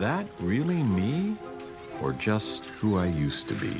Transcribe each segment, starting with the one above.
that really me? Or just who I used to be?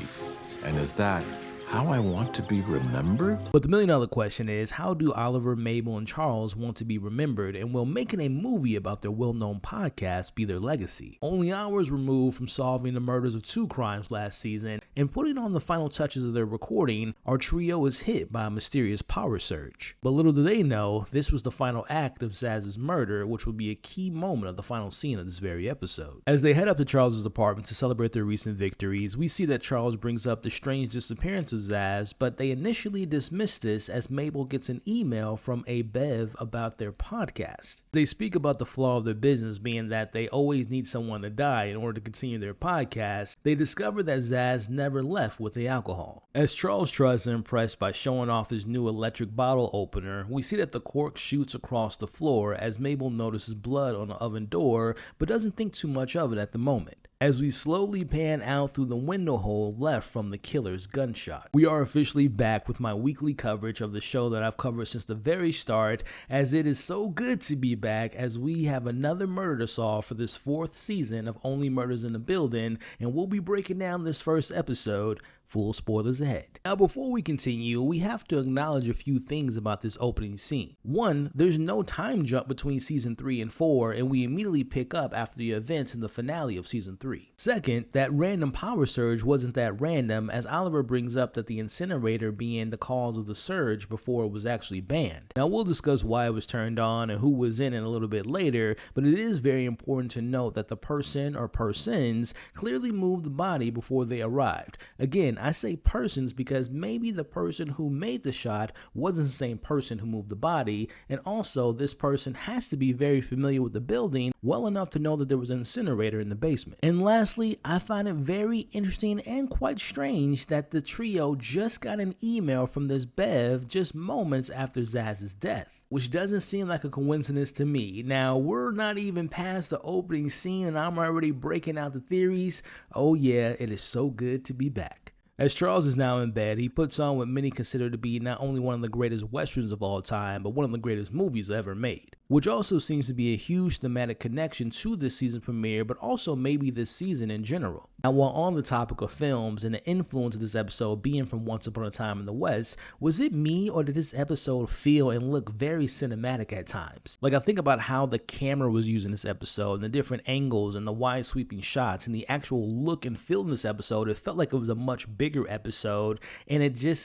And is that how I want to be remembered? But the million-dollar question is, how do Oliver, Mabel, and Charles want to be remembered, and will making a movie about their well-known podcast be their legacy? Only hours removed from solving the murders of 2 crimes last season and putting on the final touches of their recording, our trio is hit by a mysterious power surge. But little do they know, this was the final act of Zaz's murder, which will be a key moment of the final scene of this very episode. As they head up to Charles's apartment to celebrate their recent victories, we see that Charles brings up the strange disappearance of Zaz, but they initially dismiss this as Mabel gets an email from a Bev about their podcast. They speak about the flaw of their business being that they always need someone to die in order to continue their podcast. They discover that Zaz never left with the alcohol. As Charles tries to impress by showing off his new electric bottle opener, we see that the cork shoots across the floor as Mabel notices blood on the oven door, but doesn't think too much of it at the moment. As we slowly pan out through the window hole left from the killer's gunshot. We are officially back with my weekly coverage of the show that I've covered since the very start, as it is so good to be back as we have another murder to solve for this 4th season of Only Murders in the Building, and we'll be breaking down this first episode. Full spoilers ahead. Now, before we continue, we have to acknowledge a few things about this opening scene. 1, there's no time jump between season 3 and 4, and we immediately pick up after the events in the finale of season 3. 2nd, that random power surge wasn't that random, as Oliver brings up that the incinerator being the cause of the surge before it was actually banned. Now, we'll discuss why it was turned on and who was in it a little bit later, but it is very important to note that the person or persons clearly moved the body before they arrived. Again, I say persons because maybe the person who made the shot wasn't the same person who moved the body, and also this person has to be very familiar with the building well enough to know that there was an incinerator in the basement. And lastly, I find it very interesting and quite strange that the trio just got an email from this Bev just moments after Zaz's death, which doesn't seem like a coincidence to me. Now, we're not even past the opening scene and I'm already breaking out the theories. Oh yeah, it is so good to be back. As Charles is now in bed, he puts on what many consider to be not only one of the greatest westerns of all time, but one of the greatest movies ever made, which also seems to be a huge thematic connection to this season premiere, but also maybe this season in general. Now, while on the topic of films and the influence of this episode being from Once Upon a Time in the West, was it me or did this episode feel and look very cinematic at times? Like, I think about how the camera was used in this episode and the different angles and the wide sweeping shots and the actual look and feel in this episode. It felt like it was a much bigger episode, and it just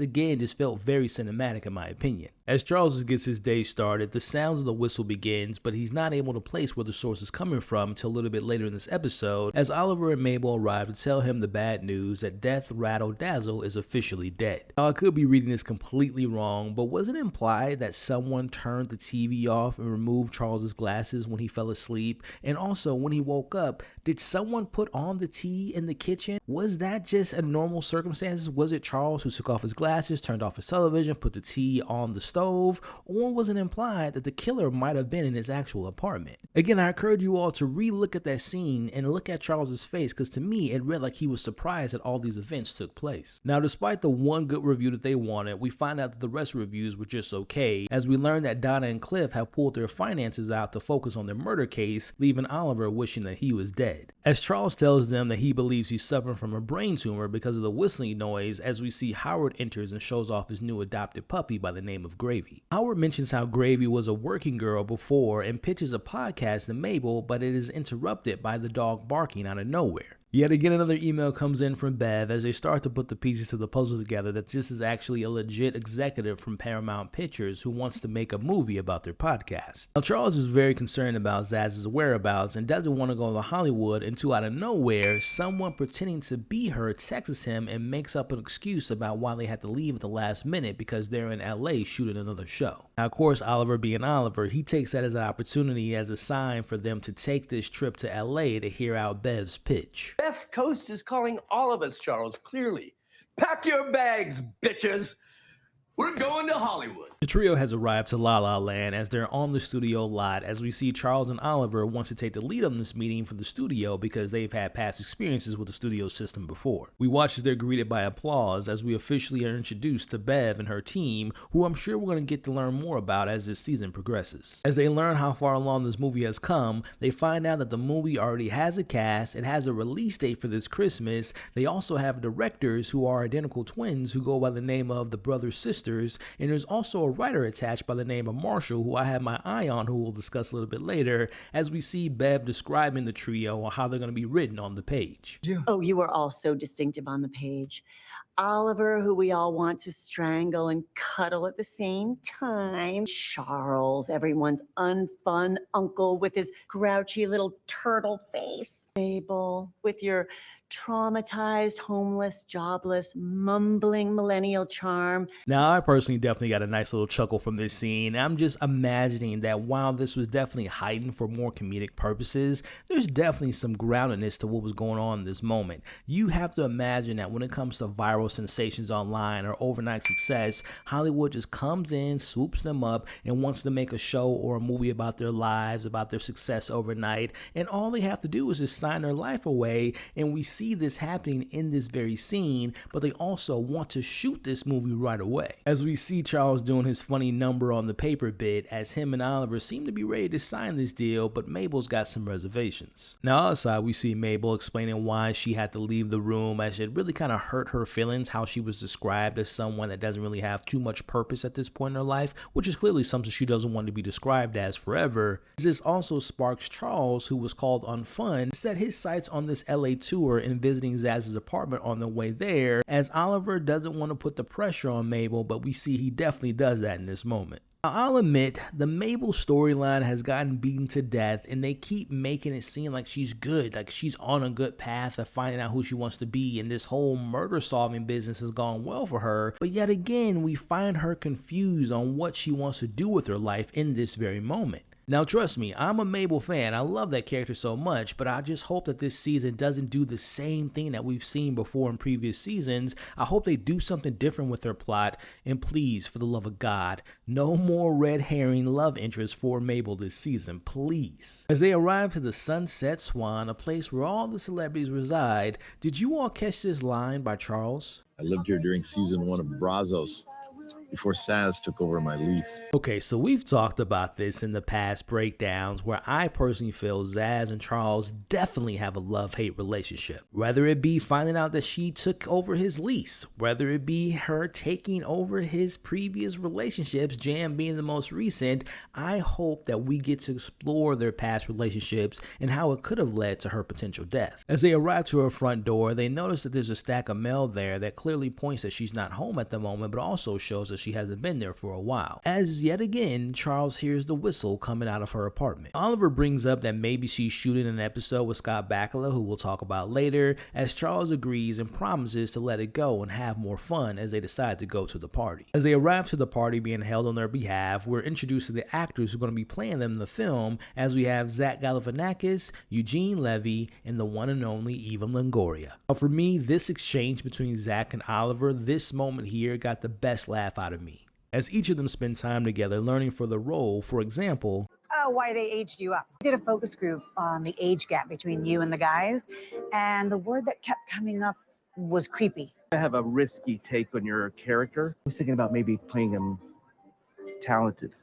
felt very cinematic in my opinion. As Charles gets his day started, the sounds of the whistle begins, but he's not able to place where the source is coming from until a little bit later in this episode, as Oliver and Mabel arrive to tell him the bad news that Death Rattle Dazzle is officially dead. Now, I could be reading this completely wrong, but was it implied that someone turned the TV off and removed Charles's glasses when he fell asleep? And also, when he woke up, did someone put on the tea in the kitchen? Was that just a normal circumstances? Was it Charles who took off his glasses, turned off his television, put the tea on the stove? Or was it implied that the killer might have been in his actual apartment? Again, I encourage you all to re-look at that scene and look at Charles's face, because to me, it read like he was surprised that all these events took place. Now, despite the one good review that they wanted, we find out that the rest of the reviews were just okay, as we learn that Donna and Cliff have pulled their finances out to focus on their murder case, leaving Oliver wishing that he was dead. As Charles tells them that he believes he's suffering from a brain tumor because of the whistling noise, as we see Howard enters and shows off his new adopted puppy by the name of Gravy. Howard mentions how Gravy was a working girl before and pitches a podcast to Mabel, but it is interrupted by the dog barking out of nowhere. Yet again, another email comes in from Bev as they start to put the pieces of the puzzle together that this is actually a legit executive from Paramount Pictures who wants to make a movie about their podcast. Now, Charles is very concerned about Zaz's whereabouts and doesn't want to go to Hollywood until out of nowhere, someone pretending to be her texts him and makes up an excuse about why they had to leave at the last minute because they're in LA shooting another show. Now, of course, Oliver being Oliver, he takes that as an opportunity, as a sign for them to take this trip to LA to hear out Bev's pitch. West Coast is calling all of us, Charles, clearly. Pack your bags, bitches. We're going to Hollywood. The trio has arrived to La La Land as they're on the studio lot, as we see Charles and Oliver wants to take the lead on this meeting for the studio because they've had past experiences with the studio system before. We watch as they're greeted by applause as we officially are introduced to Bev and her team, who I'm sure we're going to get to learn more about as this season progresses. As they learn how far along this movie has come, they find out that the movie already has a cast, it has a release date for this Christmas. They also have directors who are identical twins who go by the name of the Brothers Sisters, and there's also a writer attached by the name of Marshall, who I have my eye on, who we'll discuss a little bit later, as we see Bev describing the trio or how they're going to be written on the page. Oh, you are all so distinctive on the page. Oliver, who we all want to strangle and cuddle at the same time. Charles, everyone's unfun uncle with his grouchy little turtle face. Mabel, with your traumatized, homeless, jobless, mumbling millennial charm. Now, I personally definitely got a nice little chuckle from this scene. I'm just imagining that while this was definitely heightened for more comedic purposes, there's definitely some groundedness to what was going on in this moment. You have to imagine that when it comes to viral sensations online or overnight success, Hollywood just comes in, swoops them up, and wants to make a show or a movie about their lives, about their success overnight, and all they have to do is just sign their life away, and we see this happening in this very scene, but they also want to shoot this movie right away. As we see Charles doing his funny number on the paper bit, as him and Oliver seem to be ready to sign this deal, but Mabel's got some reservations. Now outside, we see Mabel explaining why she had to leave the room, as it really kind of hurt her feelings how she was described as someone that doesn't really have too much purpose at this point in her life, which is clearly something she doesn't want to be described as forever. This also sparks Charles, who was called on fun, set his sights on this LA tour and visiting Zaz's apartment on the way there, as Oliver doesn't want to put the pressure on Mabel, but we see he definitely does that in this moment. I'll admit, the Mabel storyline has gotten beaten to death, and they keep making it seem like she's good, like she's on a good path of finding out who she wants to be, and this whole murder-solving business has gone well for her, but yet again, we find her confused on what she wants to do with her life in this very moment. Now trust me, I'm a Mabel fan, I love that character so much, but I just hope that this season doesn't do the same thing that we've seen before in previous seasons. I hope they do something different with their plot, and please, for the love of God, no more red herring love interest for Mabel this season, please. As they arrive to the Sunset Swan, a place where all the celebrities reside, did you all catch this line by Charles? I lived here during season 1 of Brazos, before Saz took over my lease. Okay, so we've talked about this in the past breakdowns where I personally feel Zaz and Charles definitely have a love-hate relationship. Whether it be finding out that she took over his lease, whether it be her taking over his previous relationships, Jam being the most recent, I hope that we get to explore their past relationships and how it could have led to her potential death. As they arrive to her front door, they notice that there's a stack of mail there that clearly points that she's not home at the moment, but also shows that she hasn't been there for a while. As yet again, Charles hears the whistle coming out of her apartment. Oliver brings up that maybe she's shooting an episode with Scott Bakula, who we'll talk about later, as Charles agrees and promises to let it go and have more fun as they decide to go to the party. As they arrive to the party being held on their behalf, we're introduced to the actors who are going to be playing them in the film, as we have Zach Galifianakis, Eugene Levy, and the one and only Eva Longoria. Now for me, this exchange between Zach and Oliver, this moment here got the best laugh out of me, as each of them spend time together learning for the role. For example, why they aged you up. I did a focus group on the age gap between you and the guys, and the word that kept coming up was creepy. I have a risky take on your character. I was thinking about maybe playing him talented.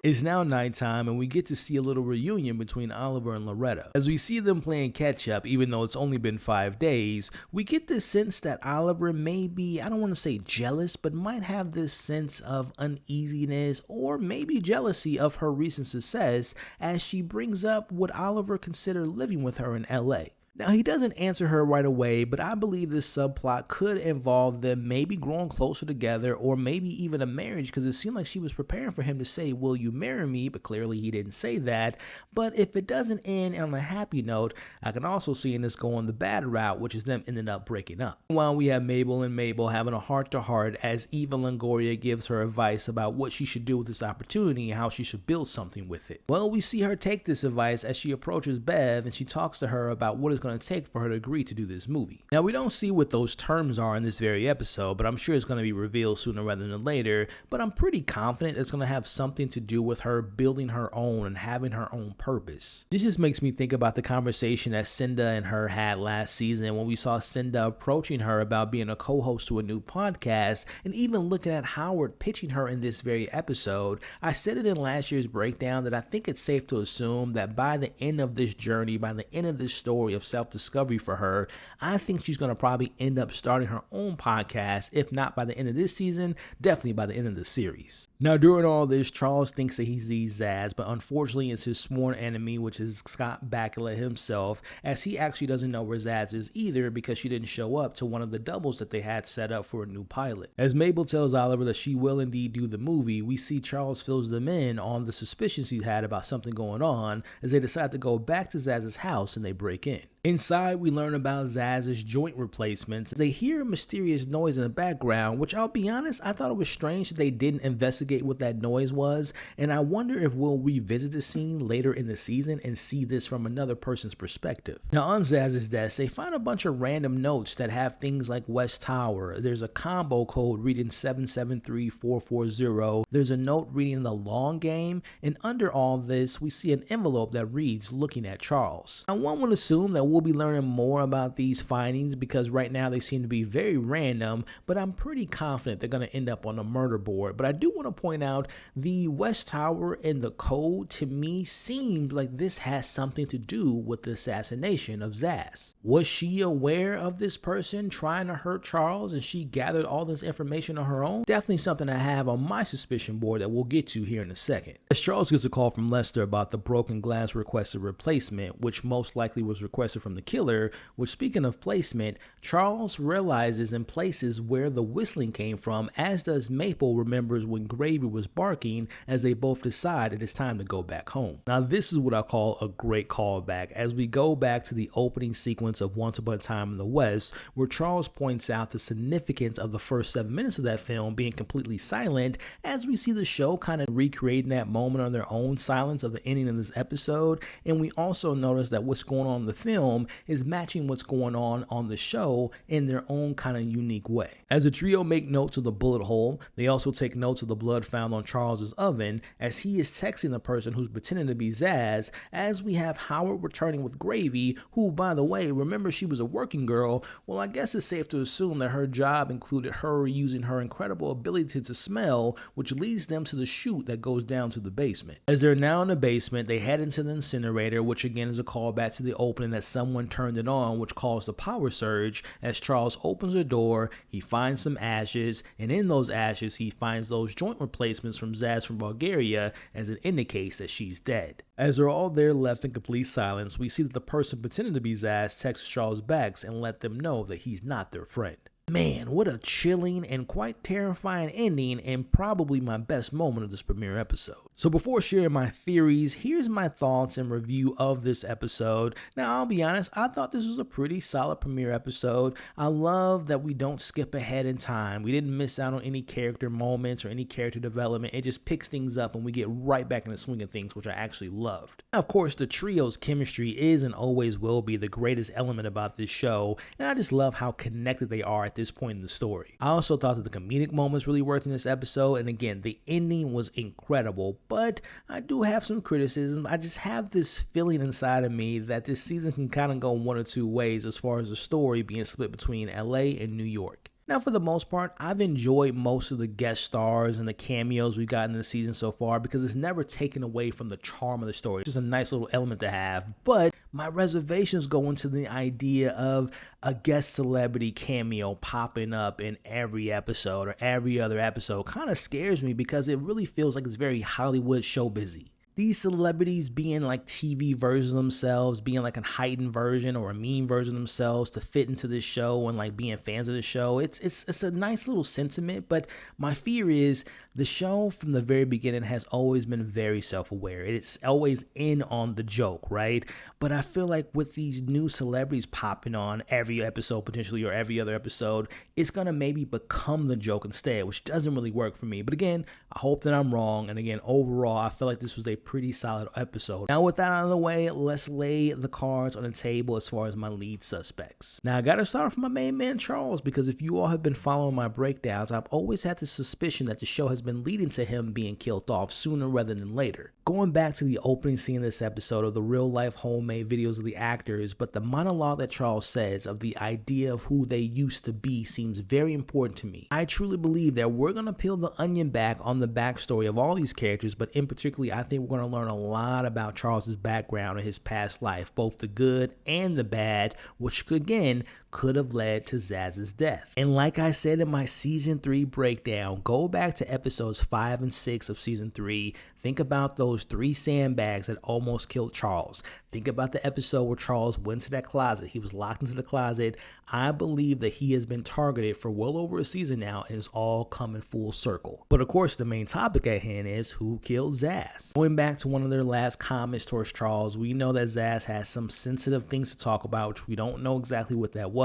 It's now nighttime, and we get to see a little reunion between Oliver and Loretta. As we see them playing catch-up, even though it's only been 5 days, we get this sense that Oliver may be, I don't want to say jealous, but might have this sense of uneasiness or maybe jealousy of her recent success, as she brings up would Oliver consider living with her in LA. Now, he doesn't answer her right away, but I believe this subplot could involve them maybe growing closer together or maybe even a marriage, because it seemed like she was preparing for him to say, "Will you marry me?" But clearly he didn't say that. But if it doesn't end on a happy note, I can also see this going the bad route, which is them ending up breaking up. While we have Mabel having a heart-to-heart as Eva Longoria gives her advice about what she should do with this opportunity and how she should build something with it. Well, we see her take this advice as she approaches Bev and she talks to her about what is going to take for her to agree to do this movie. Now, we don't see what those terms are in this very episode, but I'm sure it's going to be revealed sooner rather than later, but I'm pretty confident it's going to have something to do with her building her own and having her own purpose. This just makes me think about the conversation that Cinda and her had last season when we saw Cinda approaching her about being a co-host to a new podcast, and even looking at Howard pitching her in this very episode. I said it in last year's breakdown that I think it's safe to assume that by the end of this journey, by the end of this story of self-discovery for her, I think she's going to probably end up starting her own podcast, if not by the end of this season, definitely by the end of the series. Now, during all this, Charles thinks that he sees Zaz, but unfortunately it's his sworn enemy, which is Scott Bakula himself, as he actually doesn't know where Zaz is either because she didn't show up to one of the doubles that they had set up for a new pilot. As Mabel tells Oliver that she will indeed do the movie, we see Charles fills them in on the suspicions he's had about something going on as they decide to go back to Zaz's house and they break in. Inside, we learn about Zaz's joint replacements. They hear a mysterious noise in the background, which I'll be honest, I thought it was strange that they didn't investigate what that noise was, and I wonder if we'll revisit the scene later in the season and see this from another person's perspective. Now, on Zaz's desk, they find a bunch of random notes that have things like West Tower. There's a combo code reading 773440. There's a note reading the long game, and under all this, we see an envelope that reads, "Looking at Charles." Now, one would assume that we'll be learning more about these findings because right now they seem to be very random, but I'm pretty confident they're going to end up on a murder board. But I do want to point out the West Tower and the code, to me, seems like this has something to do with the assassination of Zaz. Was she aware of this person trying to hurt Charles and she gathered all this information on her own? Definitely something I have on my suspicion board that we'll get to here in a second. As Charles gets a call from Lester about the broken glass requested replacement, which most likely was requested from the killer, which, speaking of placement, Charles realizes and places where the whistling came from, as does Maple remembers when Gravy was barking, as they both decide it is time to go back home. Now, this is what I call a great callback as we go back to the opening sequence of Once Upon a Time in the West, where Charles points out the significance of the first 7 minutes of that film being completely silent, as we see the show kind of recreating that moment on their own silence of the ending of this episode. And we also notice that what's going on in the film is matching what's going on the show in their own kind of unique way. As the trio make notes of the bullet hole, they also take notes of the blood found on Charles's oven as he is texting the person who's pretending to be Zaz, as we have Howard returning with Gravy, who, by the way, remember she was a working girl. Well, I guess it's safe to assume that her job included her using her incredible ability to smell, which leads them to the chute that goes down to the basement. As they're now in the basement, they head into the incinerator, which again is a callback to the opening that someone turned it on, which caused a power surge. As Charles opens the door, he finds some ashes, and in those ashes he finds those joint replacements from Zaz from Bulgaria, as it indicates that she's dead. As they're all there left in complete silence, we see that the person pretending to be Zaz texts Charles Bex and let them know that he's not their friend. Man, what a chilling and quite terrifying ending, and probably my best moment of this premiere episode. So before sharing my theories, here's my thoughts and review of this episode. Now, I'll be honest, I thought this was a pretty solid premiere episode. I love that we don't skip ahead in time. We didn't miss out on any character moments or any character development. It just picks things up and we get right back in the swing of things, which I actually loved. Now, of course, the trio's chemistry is and always will be the greatest element about this show, and I just love how connected they are at this point in the story. I also thought that the comedic moments really worked in this episode, and again, the ending was incredible, but I do have some criticism. I just have this feeling inside of me that this season can kind of go one or two ways as far as the story being split between LA and New York. Now, for the most part, I've enjoyed most of the guest stars and the cameos we've gotten in the season so far because it's never taken away from the charm of the story. It's just a nice little element to have. But my reservations go into the idea of a guest celebrity cameo popping up in every episode or every other episode. Kind of scares me because it really feels like it's very Hollywood show busy. These celebrities being like TV versions of themselves, being like a heightened version or a mean version of themselves to fit into this show and like being fans of the show. It's a nice little sentiment, but my fear is the show from the very beginning has always been very self-aware. It's always in on the joke, right? But I feel like with these new celebrities popping on every episode potentially or every other episode, it's going to maybe become the joke instead, which doesn't really work for me. But again, I hope that I'm wrong. And again, overall, I feel like this was a pretty solid episode. Now with that out of the way, let's lay the cards on the table as far as my lead suspects. Now I gotta start with my main man Charles, because if you all have been following my breakdowns, I've always had the suspicion that the show has been leading to him being killed off sooner rather than later. Going back to the opening scene of this episode of the real life homemade videos of the actors, but the monologue that Charles says of the idea of who they used to be seems very important to me. I truly believe that we're going to peel the onion back on the backstory of all these characters, but in particular, I think we're going to learn a lot about Charles's background and his past life, both the good and the bad, which again could have led to Zaz's death. And like I said in my season 3 breakdown, go back to episodes 5 and 6 of season 3. Think about those 3 sandbags that almost killed Charles. Think about the episode where Charles went to that closet. He was locked into the closet. I believe that he has been targeted for well over a season now, and it's all coming full circle. But of course, the main topic at hand is who killed Zaz. Going back to one of their last comments towards Charles, we know that Zaz has some sensitive things to talk about, which we don't know exactly what that was.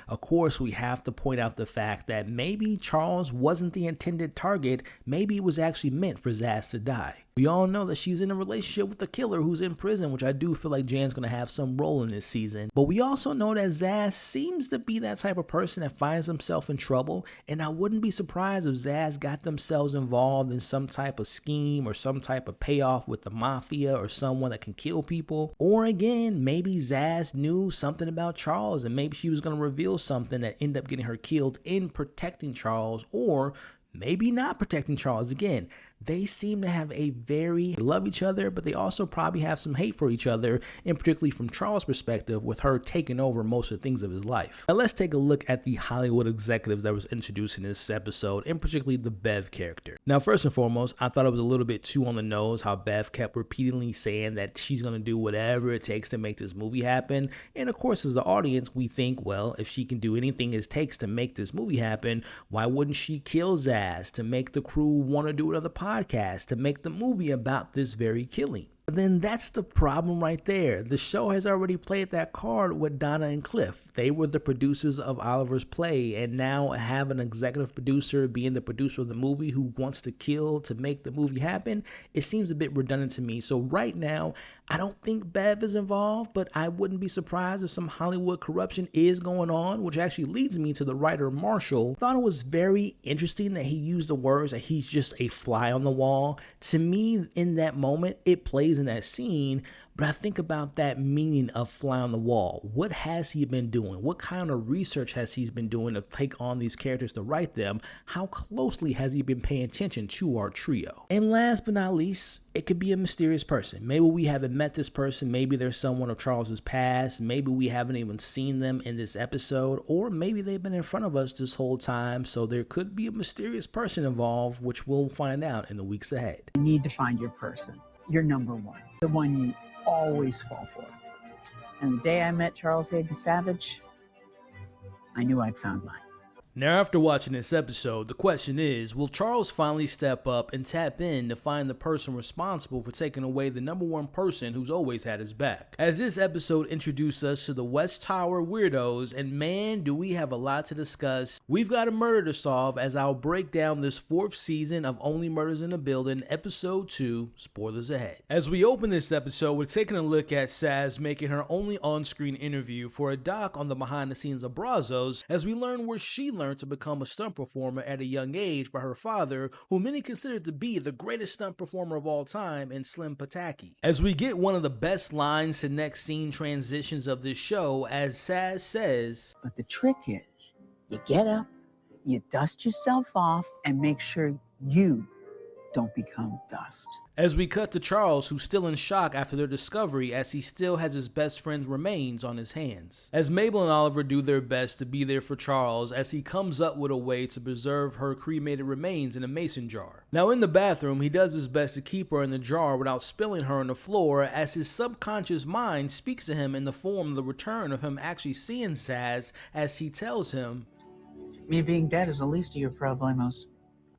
Of course, we have to point out the fact that maybe Charles wasn't the intended target. Maybe it was actually meant for Zaz to die. We all know that she's in a relationship with the killer who's in prison, which I do feel like Jan's going to have some role in this season. But we also know that Zaz seems to be that type of person that finds himself in trouble, and I wouldn't be surprised if Zaz got themselves involved in some type of scheme or some type of payoff with the mafia or someone that can kill people. Or again, maybe Zaz knew something about Charles and maybe she was going to reveal something that ended up getting her killed in protecting Charles, or maybe not protecting Charles. Again, they seem to have they love each other, but they also probably have some hate for each other, and particularly from Charles' perspective, with her taking over most of the things of his life. Now let's take a look at the Hollywood executives that was introduced in this episode, and particularly the Bev character. Now, first and foremost, I thought it was a little bit too on the nose how Bev kept repeatedly saying that she's going to do whatever it takes to make this movie happen. And of course, as the audience, we think, well, if she can do anything it takes to make this movie happen, why wouldn't she kill Zaz to make the crew want to do another podcast, to make the movie about this very killing? But then that's the problem right there. The show has already played that card with Donna and Cliff. They were the producers of Oliver's play, and now have an executive producer being the producer of the movie who wants to kill to make the movie happen. It seems a bit redundant to me. So right now, I don't think Bev is involved, but I wouldn't be surprised if some Hollywood corruption is going on, which actually leads me to the writer Marshall. I thought it was very interesting that he used the words that he's just a fly on the wall. To me, in that moment, it plays in that scene, but I think about that meaning of fly on the wall. What has he been doing? What kind of research has he been doing to take on these characters to write them? How closely has he been paying attention to our trio? And last but not least, it could be a mysterious person. Maybe we haven't met this person. Maybe there's someone of Charles's past. Maybe we haven't even seen them in this episode, or maybe they've been in front of us this whole time. So there could be a mysterious person involved, which we'll find out in the weeks ahead. You need to find your person, your number one, the one you always fall for. And the day I met Charles Hayden Savage, I knew I'd found mine. Now, after watching this episode, the question is, will Charles finally step up and tap in to find the person responsible for taking away the number one person who's always had his back? As this episode introduced us to the West Tower weirdos, and man, do we have a lot to discuss. We've got a murder to solve as I'll break down this 4th season of Only Murders in the Building, episode 2, spoilers ahead. As we open this episode, we're taking a look at Saz making her only on-screen interview for a doc on the behind the scenes of Brazos, as we learn where she learned to become a stunt performer at a young age by her father, who many consider to be the greatest stunt performer of all time in Slim Pataki. As we get one of the best lines to next scene transitions of this show, as Saz says, but the trick is, you get up, you dust yourself off, and make sure you don't become dust. As we cut to Charles, who's still in shock after their discovery, as he still has his best friend's remains on his hands. As Mabel and Oliver do their best to be there for Charles, as he comes up with a way to preserve her cremated remains in a mason jar. Now in the bathroom, he does his best to keep her in the jar without spilling her on the floor, as his subconscious mind speaks to him in the form of the return of him actually seeing Saz, as he tells him, Me being dead is the least of your problemos.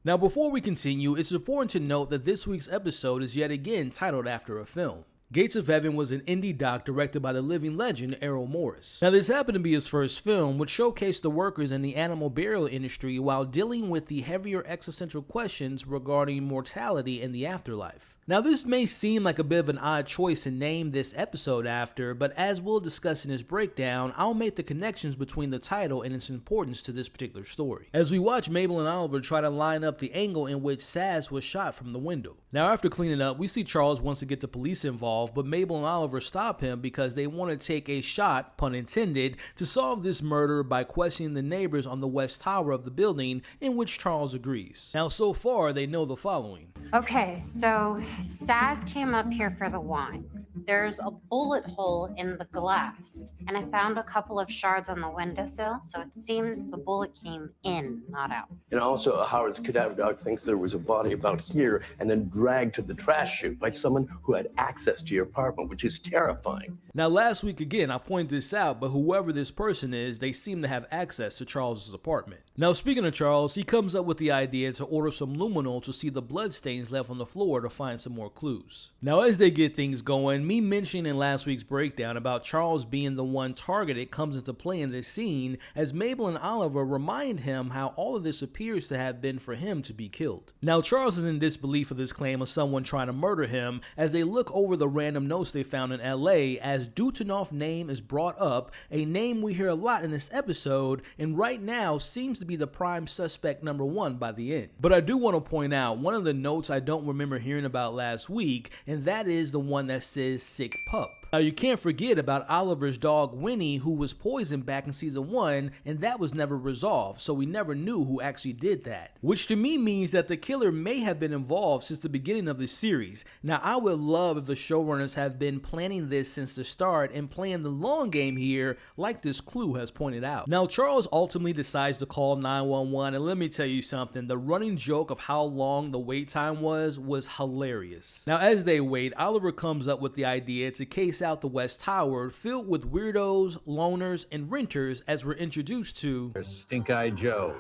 Now before we continue, it's important to note that this week's episode is yet again titled after a film. Gates of Heaven was an indie doc directed by the living legend Errol Morris. Now this happened to be his first film, which showcased the workers in the animal burial industry while dealing with the heavier existential questions regarding mortality and the afterlife. Now, this may seem like a bit of an odd choice to name this episode after, but as we'll discuss in this breakdown, I'll make the connections between the title and its importance to this particular story, as we watch Mabel and Oliver try to line up the angle in which Saz was shot from the window. Now, after cleaning up, we see Charles wants to get the police involved, but Mabel and Oliver stop him because they want to take a shot, pun intended, to solve this murder by questioning the neighbors on the west tower of the building, in which Charles agrees. Now, so far, they know the following. Okay, so Saz came up here for the wine. There's a bullet hole in the glass, and I found a couple of shards on the windowsill, so it seems the bullet came in, not out. And also, Howard's cadaver dog thinks there was a body about here and then dragged to the trash chute by someone who had access to your apartment, which is terrifying. Now, last week again, I pointed this out, but whoever this person is, they seem to have access to Charles's apartment. Now, speaking of Charles, he comes up with the idea to order some luminol to see the bloodstains left on the floor to find some more clues. Now, as they get things going, me mentioning in last week's breakdown about Charles being the one targeted comes into play in this scene, as Mabel and Oliver remind him how all of this appears to have been for him to be killed. Now, Charles is in disbelief of this claim of someone trying to murder him as they look over the random notes they found in LA, as Dutinoff's name is brought up, a name we hear a lot in this episode, and right now seems to be the prime suspect number one by the end. But I do want to point out one of the notes I don't remember hearing about last week, and that is the one that says sick pup. Now, you can't forget about Oliver's dog Winnie, who was poisoned back in season 1, and that was never resolved, so we never knew who actually did that. Which to me means that the killer may have been involved since the beginning of this series. Now, I would love if the showrunners have been planning this since the start and playing the long game here, like this clue has pointed out. Now, Charles ultimately decides to call 911, and let me tell you something, the running joke of how long the wait time was hilarious. Now, as they wait, Oliver comes up with the idea to case out the West Tower filled with weirdos, loners, and renters as we're introduced to Stink-Eye Joe.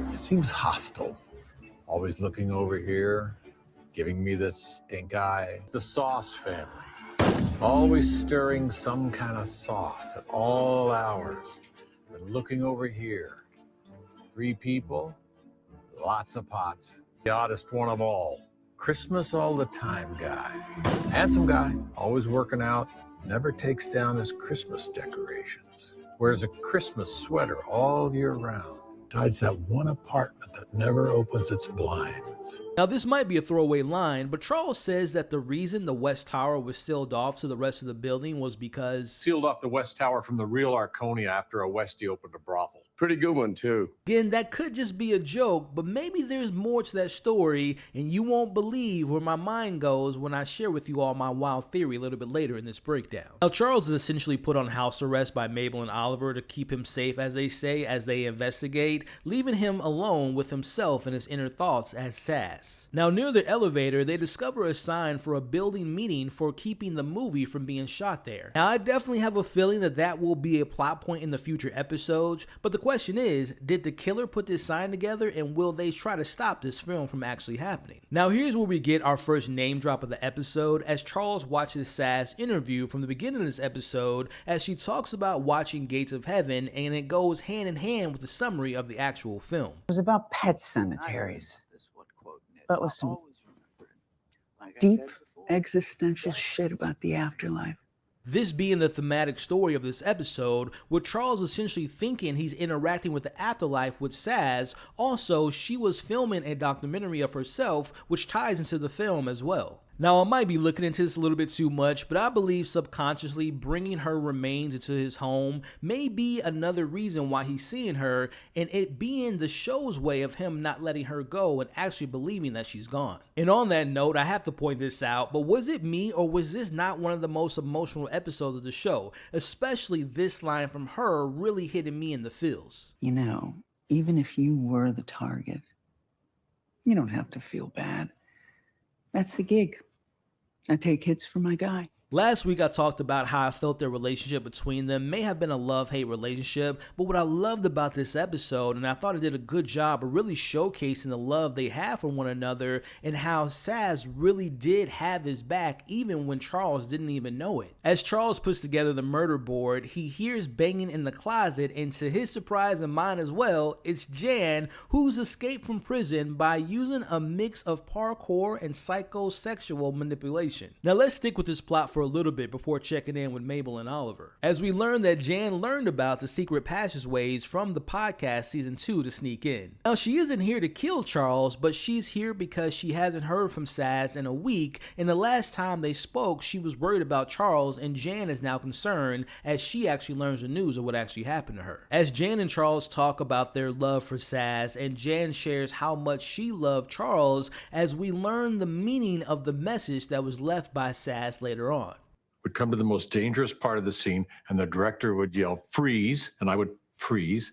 He seems hostile. Always looking over here, giving me this stink eye. The Sauce family. Always stirring some kind of sauce at all hours. And looking over here. 3 people, lots of pots. The oddest one of all. Christmas all the time guy. Handsome guy, always working out, never takes down his Christmas decorations. Wears a Christmas sweater all year round. Besides that one apartment that never opens its blinds. Now, this might be a throwaway line, but Charles says that the reason the West Tower was sealed off to the rest of the building was because sealed off the West Tower from the real Arconia after a Westie opened a brothel. Pretty good one, too. Again, that could just be a joke, but maybe there's more to that story, and you won't believe where my mind goes when I share with you all my wild theory a little bit later in this breakdown. Now, Charles is essentially put on house arrest by Mabel and Oliver to keep him safe, as they say, as they investigate, leaving him alone with himself and his inner thoughts as Saz. Now, near the elevator, they discover a sign for a building meeting for keeping the movie from being shot there. Now, I definitely have a feeling that that will be a plot point in the future episodes, but the question is, did the killer put this sign together, and will they try to stop this film from actually happening? Now, here's where we get our first name drop of the episode, as Charles watches Saz interview from the beginning of this episode, as she talks about watching Gates of Heaven, and it goes hand in hand with the summary of the actual film. It was about pet cemeteries, but with some deep existential shit about the afterlife. This being the thematic story of this episode, with Charles essentially thinking he's interacting with the afterlife with Saz. Also, she was filming a documentary of herself, which ties into the film as well. Now, I might be looking into this a little bit too much, but I believe subconsciously bringing her remains into his home may be another reason why he's seeing her, and it being the show's way of him not letting her go and actually believing that she's gone. And on that note, I have to point this out, but was it me, or was this not one of the most emotional episodes of the show? Especially this line from her really hitting me in the feels. You know, even if you were the target, you don't have to feel bad. That's the gig. I take hits for my guy. Last week I talked about how I felt their relationship between them may have been a love-hate relationship, but what I loved about this episode, and I thought it did a good job of really showcasing the love they have for one another and how Saz really did have his back even when Charles didn't even know it. As Charles puts together the murder board, he hears banging in the closet, and to his surprise and mine as well, it's Jan, who's escaped from prison by using a mix of parkour and psychosexual manipulation. Now let's stick with this plot for a little bit before checking in with Mabel and Oliver, as we learn that Jan learned about the secret passageways from the podcast season 2 to sneak in. Now she isn't here to kill Charles, but she's here because she hasn't heard from Saz in a week, and the last time they spoke she was worried about Charles, and Jan is now concerned as she actually learns the news of what actually happened to her. As Jan and Charles talk about their love for Saz, and Jan shares how much she loved Charles, as we learn the meaning of the message that was left by Saz later on. Would come to the most dangerous part of the scene, and the director would yell, freeze, and I would freeze.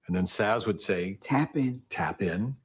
And then Saz would say, Tap in. tap in.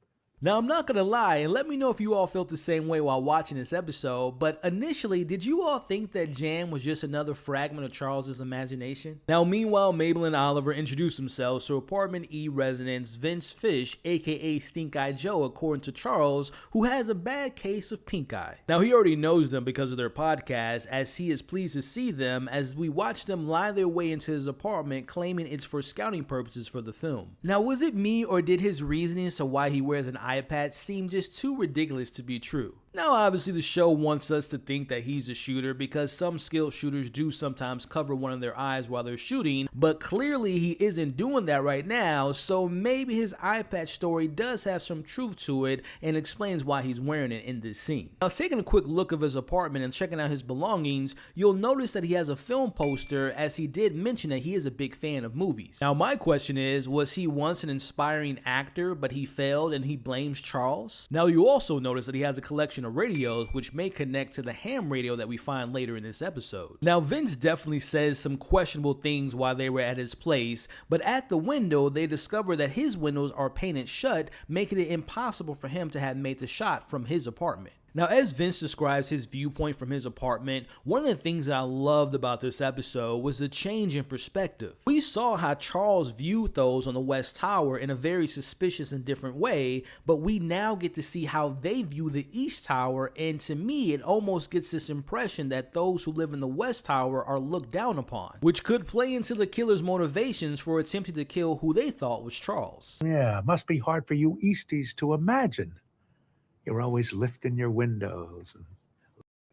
Now, I'm not gonna lie, and let me know if you all felt the same way while watching this episode, but initially, did you all think that Jan was just another fragment of Charles's imagination? Now, meanwhile, Mabel and Oliver introduce themselves to apartment E residents Vince Fish, aka Stink Eye Joe, according to Charles, who has a bad case of pink eye. Now, he already knows them because of their podcast, as he is pleased to see them as we watch them lie their way into his apartment, claiming it's for scouting purposes for the film. Now, was it me, or did his reasonings to why he wears an eye patch seem just too ridiculous to be true? Now, obviously, the show wants us to think that he's a shooter because some skilled shooters do sometimes cover one of their eyes while they're shooting, but clearly he isn't doing that right now, so maybe his eye patch story does have some truth to it and explains why he's wearing it in this scene. Now, taking a quick look of his apartment and checking out his belongings, you'll notice that he has a film poster, as he did mention that he is a big fan of movies. Now, my question is, was he once an inspiring actor, but he failed and he blames Charles? Now, you also notice that he has a collection of radios, which may connect to the ham radio that we find later in this episode. Now, Vince definitely says some questionable things while they were at his place, but at the window, they discover that his windows are painted shut, making it impossible for him to have made the shot from his apartment. Now, as Vince describes his viewpoint from his apartment, one of the things that I loved about this episode was the change in perspective. We saw how Charles viewed those on the West Tower in a very suspicious and different way, but we now get to see how they view the East Tower, and to me, it almost gets this impression that those who live in the West Tower are looked down upon, which could play into the killer's motivations for attempting to kill who they thought was Charles. Yeah, must be hard for you Easties to imagine. You're always lifting your windows and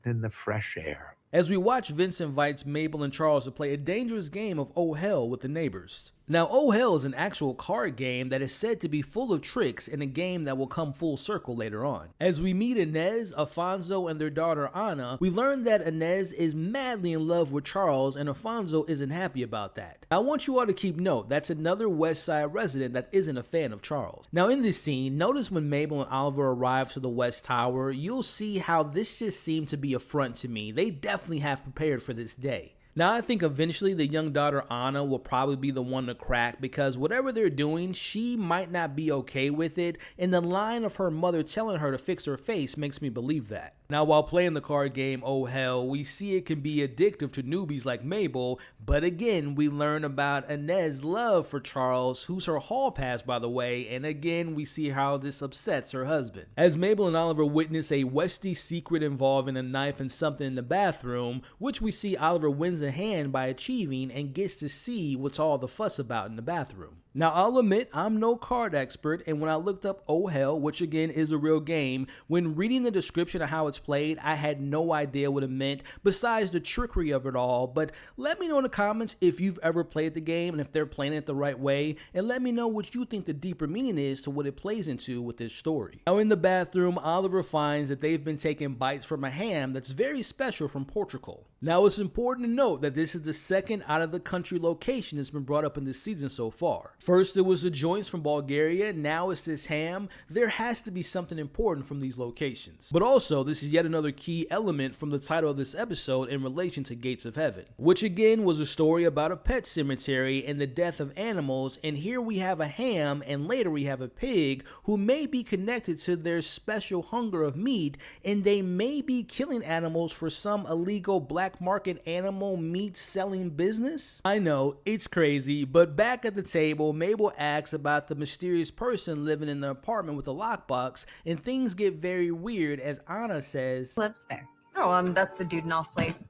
in the fresh air. As we watch, Vince invites Mabel and Charles to play a dangerous game of Oh Hell with the neighbors. Now, Oh Hell is an actual card game that is said to be full of tricks, and a game that will come full circle later on. As we meet Inez, Afonso, and their daughter Anna, we learn that Inez is madly in love with Charles, and Afonso isn't happy about that. I want you all to keep note, that's another West Side resident that isn't a fan of Charles. Now, in this scene, notice when Mabel and Oliver arrive to the West Tower, you'll see how this just seemed to be a front to me. They definitely have prepared for this day. Now, I think eventually the young daughter Anna will probably be the one to crack, because whatever they're doing, she might not be okay with it, and the line of her mother telling her to fix her face makes me believe that. Now, while playing the card game Oh Hell, we see it can be addictive to newbies like Mabel, but again, we learn about Inez's love for Charles, who's her hall pass, by the way, and again, we see how this upsets her husband. As Mabel and Oliver witness a Westie secret involving a knife and something in the bathroom, which we see Oliver wins a hand by achieving and gets to see what's all the fuss about in the bathroom. Now, I'll admit, I'm no card expert, and when I looked up Oh Hell, which again is a real game, when reading the description of how it's played, I had no idea what it meant besides the trickery of it all. But let me know in the comments if you've ever played the game and if they're playing it the right way, and let me know what you think the deeper meaning is to what it plays into with this story. Now, in the bathroom, Oliver finds that they've been taking bites from a ham that's very special from Portugal. Now, it's important to note that this is the second out of the country location that's been brought up in this season so far. First, it was the joints from Bulgaria, now it's this ham. There has to be something important from these locations. But also, this is yet another key element from the title of this episode in relation to Gates of Heaven, which again was a story about a pet cemetery and the death of animals, and here we have a ham and later we have a pig who may be connected to their special hunger of meat, and they may be killing animals for some illegal black black market animal meat selling business? I know, it's crazy, but back at the table, Mabel asks about the mysterious person living in the apartment with a lockbox, and things get very weird as Anna says, Lives there. Oh, that's the Dudenoff place.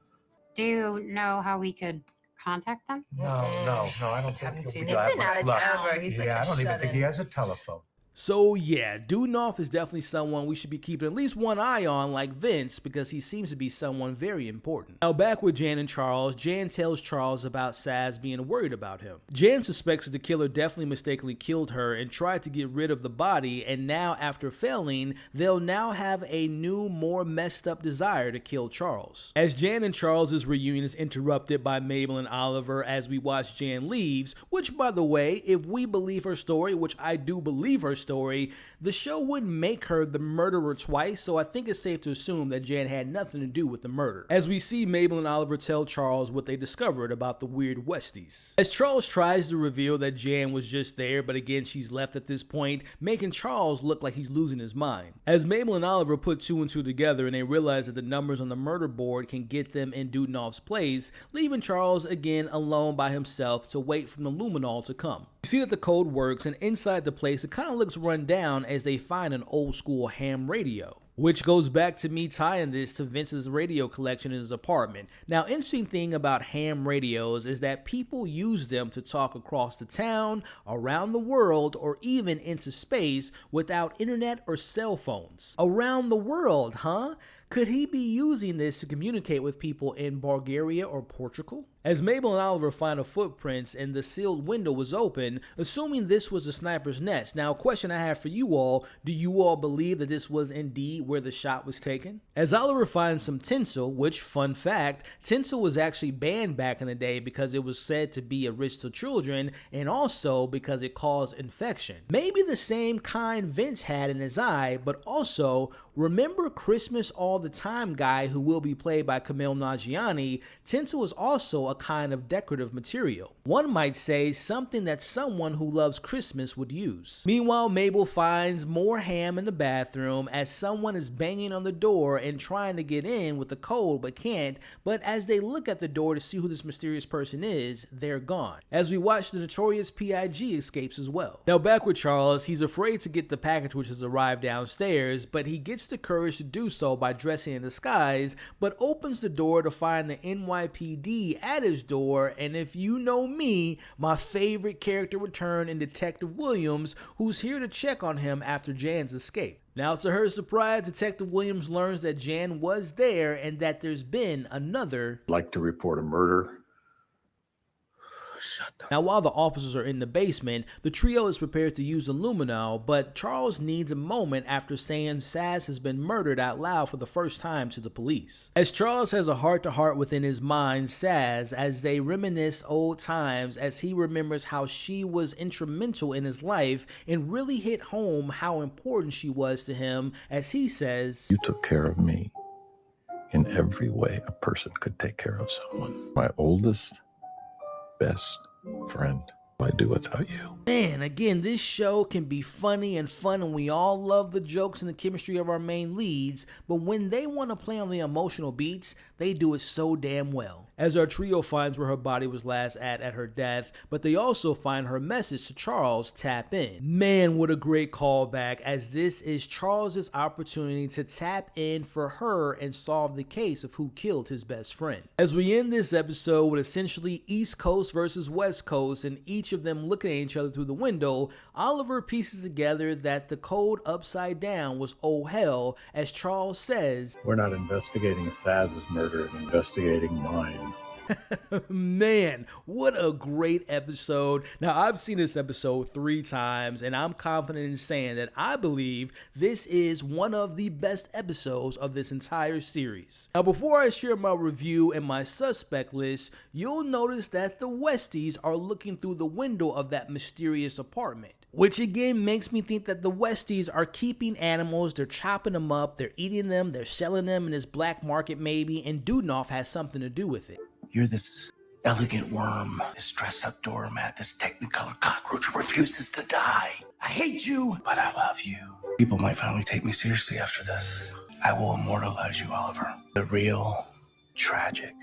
Do you know how we could contact them? No, I don't think he'll be He's been out of town. He's I don't even think he has a telephone. So yeah, Dudenoff is definitely someone we should be keeping at least one eye on like Vince, because he seems to be someone very important. Now back with Jan and Charles, Jan tells Charles about Saz being worried about him. Jan suspects that the killer definitely mistakenly killed her and tried to get rid of the body, and now after failing, they'll now have a new, more messed up desire to kill Charles. As Jan and Charles' reunion is interrupted by Mabel and Oliver as we watch Jan leaves, which by the way, if we believe her story, which I do believe her story, the show wouldn't make her the murderer twice, so I think it's safe to assume that Jan had nothing to do with the murder. As we see Mabel and Oliver tell Charles what they discovered about the weird Westies. As Charles tries to reveal that Jan was just there, but again she's left at this point, making Charles look like he's losing his mind. As Mabel and Oliver put two and two together and they realize that the numbers on the murder board can get them in Dudenoff's place, leaving Charles again alone by himself to wait for the luminol to come. You see that the code works, and inside the place it kind of looks run down as they find an old school ham radio, which goes back to me tying this to Vince's radio collection in his apartment. Now, interesting thing about ham radios is that people use them to talk across the town, around the world, or even into space without internet or cell phones. Around the world, huh? Could he be using this to communicate with people in Bulgaria or Portugal? As Mabel and Oliver find a footprints and the sealed window was open, assuming this was a sniper's nest. Now, a question I have for you all, do you all believe that this was indeed where the shot was taken? As Oliver finds some tinsel, which, fun fact, tinsel was actually banned back in the day because it was said to be a risk to children and also because it caused infection. Maybe the same kind Vince had in his eye, but also, remember Christmas All the Time guy who will be played by Kumail Nanjiani? Tinsel is also a kind of decorative material. One might say something that someone who loves Christmas would use. Meanwhile, Mabel finds more ham in the bathroom as someone is banging on the door and trying to get in with the code but can't, but as they look at the door to see who this mysterious person is, they're gone. As we watch, the notorious PIG escapes as well. Now back with Charles, he's afraid to get the package which has arrived downstairs, but he gets the courage to do so by dressing in disguise, but opens the door to find the NYPD at his door, and if you know me, my favorite character return in Detective Williams, who's here to check on him after Jan's escape. Now, to her surprise, Detective Williams learns that Jan was there and that there's been another Like to report a murder. Now, while the officers are in the basement, the trio is prepared to use the luminol, but Charles needs a moment after saying Saz has been murdered out loud for the first time to the police. As Charles has a heart-to-heart within his mind, Saz, as they reminisce old times, as he remembers how she was instrumental in his life and really hit home how important she was to him, as he says, You took care of me in every way a person could take care of someone. My oldest, best friend. I do without you. Man, again, this show can be funny and fun, and we all love the jokes and the chemistry of our main leads, but when they want to play on the emotional beats, they do it so damn well. As our trio finds where her body was last at her death, but they also find her message to Charles, tap in. Man, what a great callback, as this is Charles's opportunity to tap in for her and solve the case of who killed his best friend. As we end this episode with essentially East Coast versus West Coast and each of them looking at each other through the window, Oliver pieces together that the code upside down was oh hell, as Charles says, We're not investigating Saz's murder and investigating mine. Man, what a great episode. Now, I've seen this episode 3 times, and I'm confident in saying that I believe this is one of the best episodes of this entire series. Now, before I share my review and my suspect list, you'll notice that the Westies are looking through the window of that mysterious apartment, which again makes me think that the Westies are keeping animals, they're chopping them up, they're eating them, they're selling them in this black market maybe, and Dudenoff has something to do with it. You're this elegant worm, this dressed up doormat, this technicolor cockroach who refuses to die. I hate you, but I love you. People might finally take me seriously after this. I will immortalize you, Oliver. The real tragic,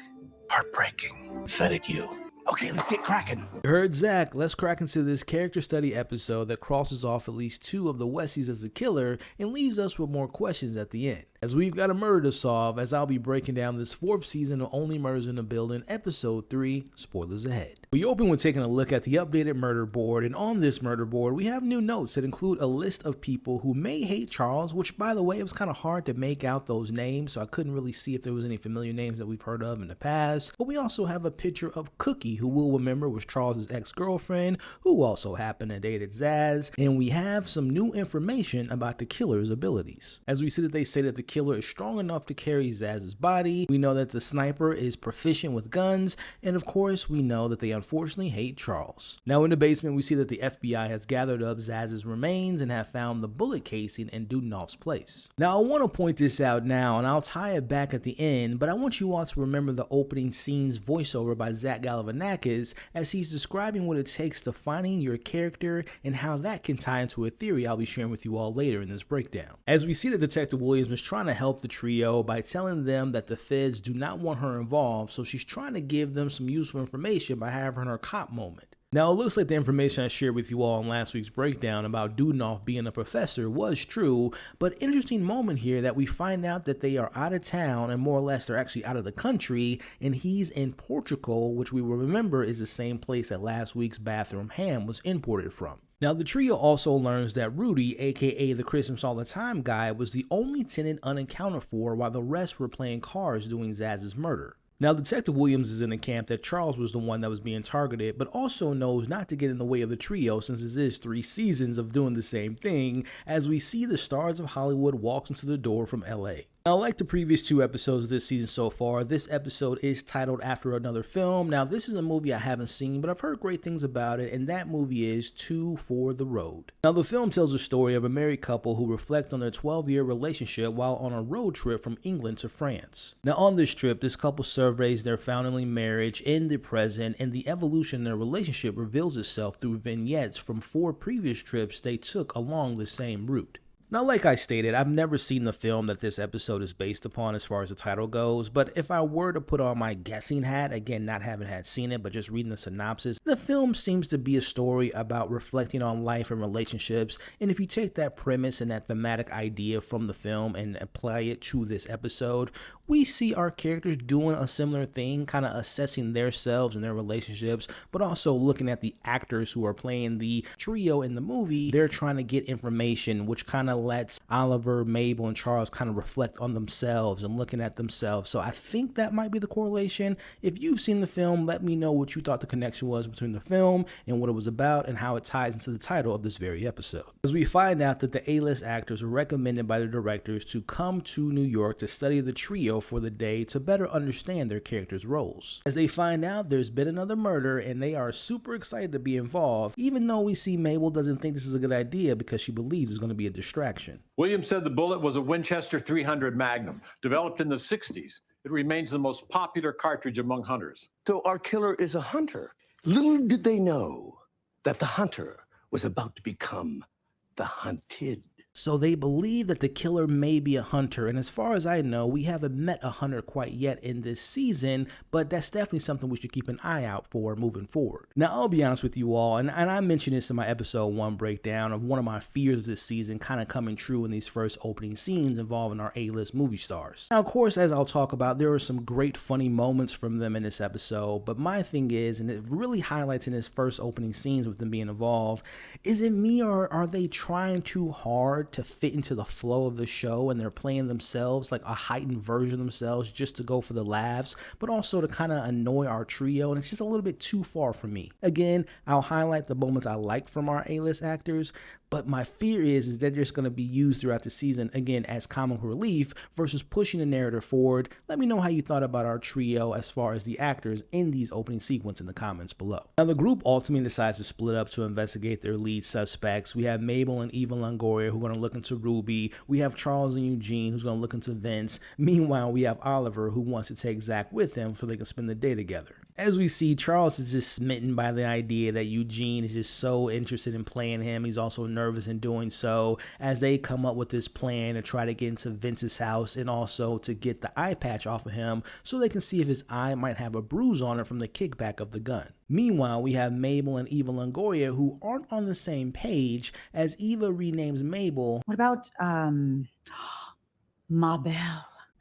heartbreaking, pathetic you. Okay, let's get cracking. You heard Zach. Let's crack into this character study episode that crosses off at least 2 of the Westies as the killer and leaves us with more questions at the end. As we've got a murder to solve, as I'll be breaking down this 4th season of Only Murders in the Building, episode 3, spoilers ahead. We open with taking a look at the updated murder board, and on this murder board, we have new notes that include a list of people who may hate Charles, which by the way, it was kind of hard to make out those names, so I couldn't really see if there was any familiar names that we've heard of in the past. But we also have a picture of Cookie, who we'll remember was Charles's ex-girlfriend, who also happened to date Zaz, and we have some new information about the killer's abilities. As we see that they say that the killer is strong enough to carry Zaz's body, we know that the sniper is proficient with guns, and of course we know that they unfortunately hate Charles. Now in the basement we see that the FBI has gathered up Zaz's remains and have found the bullet casing in Dudnoff's place. Now I want to point this out now, and I'll tie it back at the end, but I want you all to remember the opening scene's voiceover by Zach Galifianakis as he's describing what it takes to finding your character and how that can tie into a theory I'll be sharing with you all later in this breakdown. As we see that Detective Williams is trying to help the trio by telling them that the feds do not want her involved, so she's trying to give them some useful information by having her cop moment. Now, it looks like the information I shared with you all in last week's breakdown about Dudnoff being a professor was true, but interesting moment here that we find out that they are out of town, and more or less they're actually out of the country, and he's in Portugal, which we will remember is the same place that last week's bathroom ham was imported from. Now, the trio also learns that Rudy, aka the Christmas All the Time guy, was the only tenant unaccounted for while the rest were playing cards doing Zaz's murder. Now, Detective Williams is in the camp that Charles was the one that was being targeted, but also knows not to get in the way of the trio since this is 3 seasons of doing the same thing, as we see the stars of Hollywood walks into the door from LA. Now, like the previous 2 episodes of this season so far, this episode is titled after another film. Now, this is a movie I haven't seen, but I've heard great things about it, and that movie is 2 for the Road. Now, the film tells the story of a married couple who reflect on their 12-year relationship while on a road trip from England to France. Now, on this trip, this couple surveys their foundling marriage in the present, and the evolution in their relationship reveals itself through vignettes from 4 previous trips they took along the same route. Now, like I stated, I've never seen the film that this episode is based upon as far as the title goes, but if I were to put on my guessing hat, again, not having had seen it, but just reading the synopsis, the film seems to be a story about reflecting on life and relationships, and if you take that premise and that thematic idea from the film and apply it to this episode, we see our characters doing a similar thing, kind of assessing themselves and their relationships, but also looking at the actors who are playing the trio in the movie. They're trying to get information, which kind of lets Oliver, Mabel, and Charles kind of reflect on themselves and looking at themselves. So I think that might be the correlation. If you've seen the film, let me know what you thought the connection was between the film and what it was about and how it ties into the title of this very episode. As we find out that the A-list actors were recommended by the directors to come to New York to study the trio for the day to better understand their characters' roles. As they find out there's been another murder and they are super excited to be involved, even though we see Mabel doesn't think this is a good idea because she believes it's going to be a distraction. Williams said the bullet was a Winchester 300 Magnum, developed in the 60s. It remains the most popular cartridge among hunters. So our killer is a hunter. Little did they know that the hunter was about to become the hunted. So they believe that the killer may be a hunter, and as far as I know, we haven't met a hunter quite yet in this season, but that's definitely something we should keep an eye out for moving forward. Now, I'll be honest with you all, and I mentioned this in my episode 1 breakdown of one of my fears of this season kind of coming true in these first opening scenes involving our A-list movie stars. Now, of course, as I'll talk about, there are some great funny moments from them in this episode, but my thing is, and it really highlights in this first opening scenes with them being involved, is it me or are they trying too hard to fit into the flow of the show and they're playing themselves like a heightened version of themselves just to go for the laughs, but also to kind of annoy our trio, and it's just a little bit too far for me. Again, I'll highlight the moments I like from our A-list actors, but my fear is they're just going to be used throughout the season, again, as comic relief versus pushing the narrative forward. Let me know how you thought about our trio as far as the actors in these opening sequences in the comments below. Now, the group ultimately decides to split up to investigate their lead suspects. We have Mabel and Eva Longoria who are going to look into Ruby. We have Charles and Eugene who's going to look into Vince. Meanwhile, we have Oliver who wants to take Zach with him so they can spend the day together. As we see, Charles is just smitten by the idea that Eugene is just so interested in playing him. He's also nervous in doing so as they come up with this plan to try to get into Vince's house and also to get the eye patch off of him so they can see if his eye might have a bruise on it from the kickback of the gun. Meanwhile, we have Mabel and Eva Longoria who aren't on the same page as Eva renames Mabel. What about, Mabel?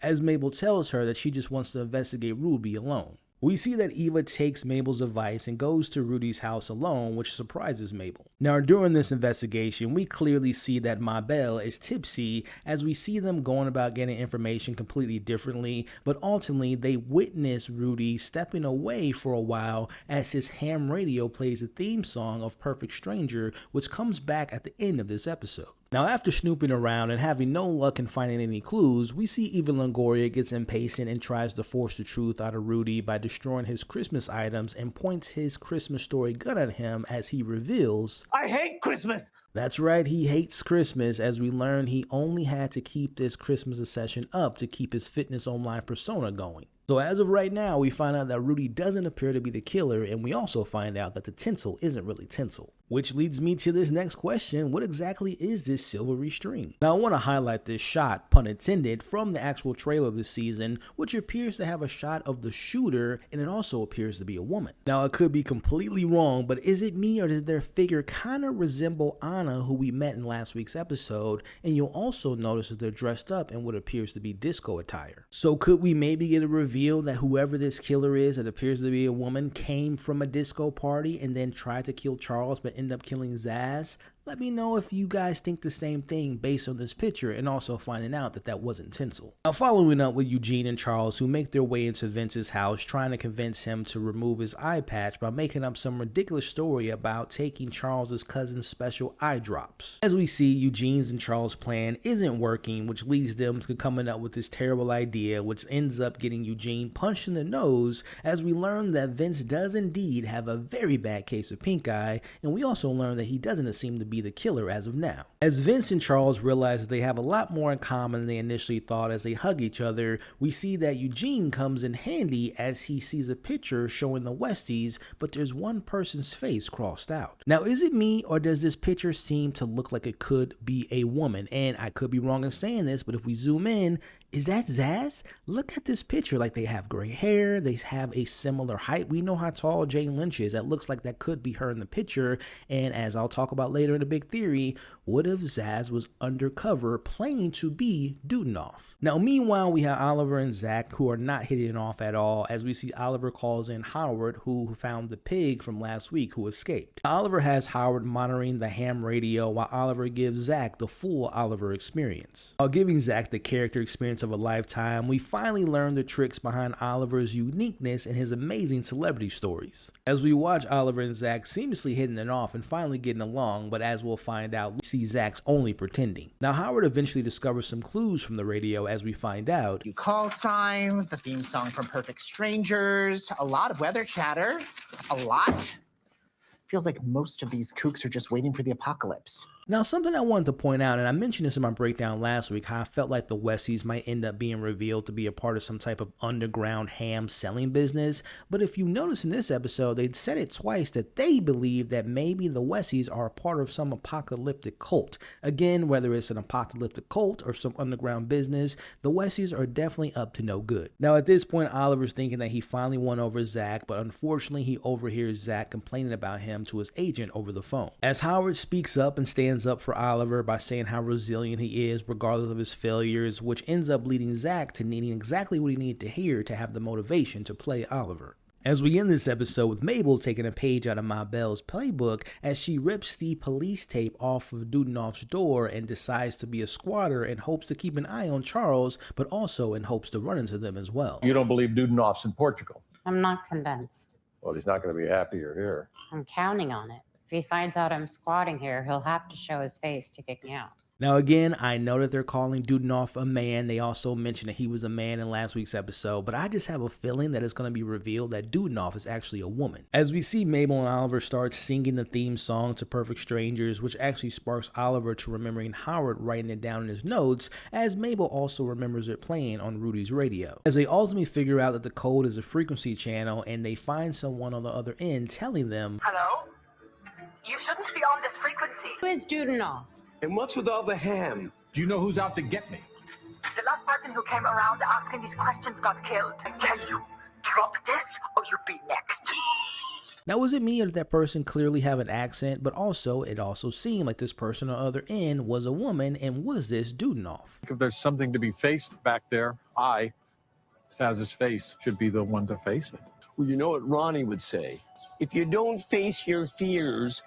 As Mabel tells her that she just wants to investigate Ruby alone. We see that Eva takes Mabel's advice and goes to Rudy's house alone, which surprises Mabel. Now, during this investigation, we clearly see that Mabel is tipsy as we see them going about getting information completely differently, but ultimately they witness Rudy stepping away for a while as his ham radio plays the theme song of Perfect Stranger, which comes back at the end of this episode. Now, after snooping around and having no luck in finding any clues, we see Eva Longoria gets impatient and tries to force the truth out of Rudy by destroying his Christmas items and points his Christmas story gun at him as he reveals, I hate Christmas! That's right, he hates Christmas, as we learn he only had to keep this Christmas obsession up to keep his fitness online persona going. So as of right now, we find out that Rudy doesn't appear to be the killer, and we also find out that the tinsel isn't really tinsel. Which leads me to this next question: what exactly is this silvery string? Now I want to highlight this shot, pun intended, from the actual trailer of this season, which appears to have a shot of the shooter, and it also appears to be a woman. Now I could be completely wrong, but is it me or does their figure kind of resemble Anna, who we met in last week's episode? And you'll also notice that they're dressed up in what appears to be disco attire. So could we maybe get a reveal that whoever this killer is that appears to be a woman came from a disco party and then tried to kill Charles but end up killing Zaz? Let me know if you guys think the same thing based on this picture and also finding out that that wasn't tinsel. Now following up with Eugene and Charles, who make their way into Vince's house trying to convince him to remove his eye patch by making up some ridiculous story about taking Charles's cousin's special eye drops. As we see, Eugene's and Charles' plan isn't working, which leads them to coming up with this terrible idea, which ends up getting Eugene punched in the nose, as we learn that Vince does indeed have a very bad case of pink eye, and we also learn that he doesn't seem to be the killer as of now. As Vince and Charles realize they have a lot more in common than they initially thought as they hug each other, we see that Eugene comes in handy as he sees a picture showing the Westies, but there's one person's face crossed out. Now, is it me or does this picture seem to look like it could be a woman? And I could be wrong in saying this, but if we zoom in, is that Zaz? Look at this picture, like they have gray hair, they have a similar height. We know how tall Jane Lynch is. That looks like that could be her in the picture. And as I'll talk about later in the big theory, what if Zaz was undercover playing to be Dudenoff? Now, meanwhile, we have Oliver and Zach who are not hitting it off at all, as we see Oliver calls in Howard, who found the pig from last week who escaped. Oliver has Howard monitoring the ham radio while Oliver gives Zach the full Oliver experience. While giving Zach the character experience of a lifetime, we finally learn the tricks behind Oliver's uniqueness and his amazing celebrity stories. As we watch Oliver and Zach seamlessly hitting it off and finally getting along, but as we'll find out, we see Zach's only pretending. Now, Howard eventually discovers some clues from the radio as we find out. Few call signs, the theme song from Perfect Strangers, a lot of weather chatter, a lot. Feels like most of these kooks are just waiting for the apocalypse. Now, something I wanted to point out, and I mentioned this in my breakdown last week, how I felt like the Westies might end up being revealed to be a part of some type of underground ham selling business. But if you notice in this episode, they said it twice that they believe that maybe the Westies are a part of some apocalyptic cult. Again, whether it's an apocalyptic cult or some underground business, the Westies are definitely up to no good. Now, at this point, Oliver's thinking that he finally won over Zach, but unfortunately, he overhears Zach complaining about him to his agent over the phone. As Howard speaks up and stands up for Oliver by saying how resilient he is regardless of his failures, which ends up leading Zach to needing exactly what he needed to hear to have the motivation to play Oliver. As we end this episode with Mabel taking a page out of Mabel's playbook as she rips the police tape off of Dudenoff's door and decides to be a squatter in hopes to keep an eye on Charles, but also in hopes to run into them as well. You don't believe Dudenoff's in Portugal? I'm not convinced. Well, he's not going to be happy you're here. I'm counting on it. If he finds out I'm squatting here, he'll have to show his face to kick me out. Now again, I know that they're calling Dudenoff a man. They also mentioned that he was a man in last week's episode, but I just have a feeling that it's going to be revealed that Dudenoff is actually a woman. As we see Mabel and Oliver start singing the theme song to Perfect Strangers, which actually sparks Oliver to remembering Howard writing it down in his notes, as Mabel also remembers it playing on Rudy's radio. As they ultimately figure out that the code is a frequency channel and they find someone on the other end telling them, "Hello? You shouldn't be on this frequency." Who is Dudenoff? And what's with all the ham? Do you know who's out to get me? The last person who came around asking these questions got killed. I tell you, drop this or you'll be next. Now, was it me or did that person clearly have an accent, but also it also seemed like this person on the other end was a woman, and was this Dudenoff? If there's something to be faced back there, Saz's face, should be the one to face it. Well, you know what Ronnie would say? If you don't face your fears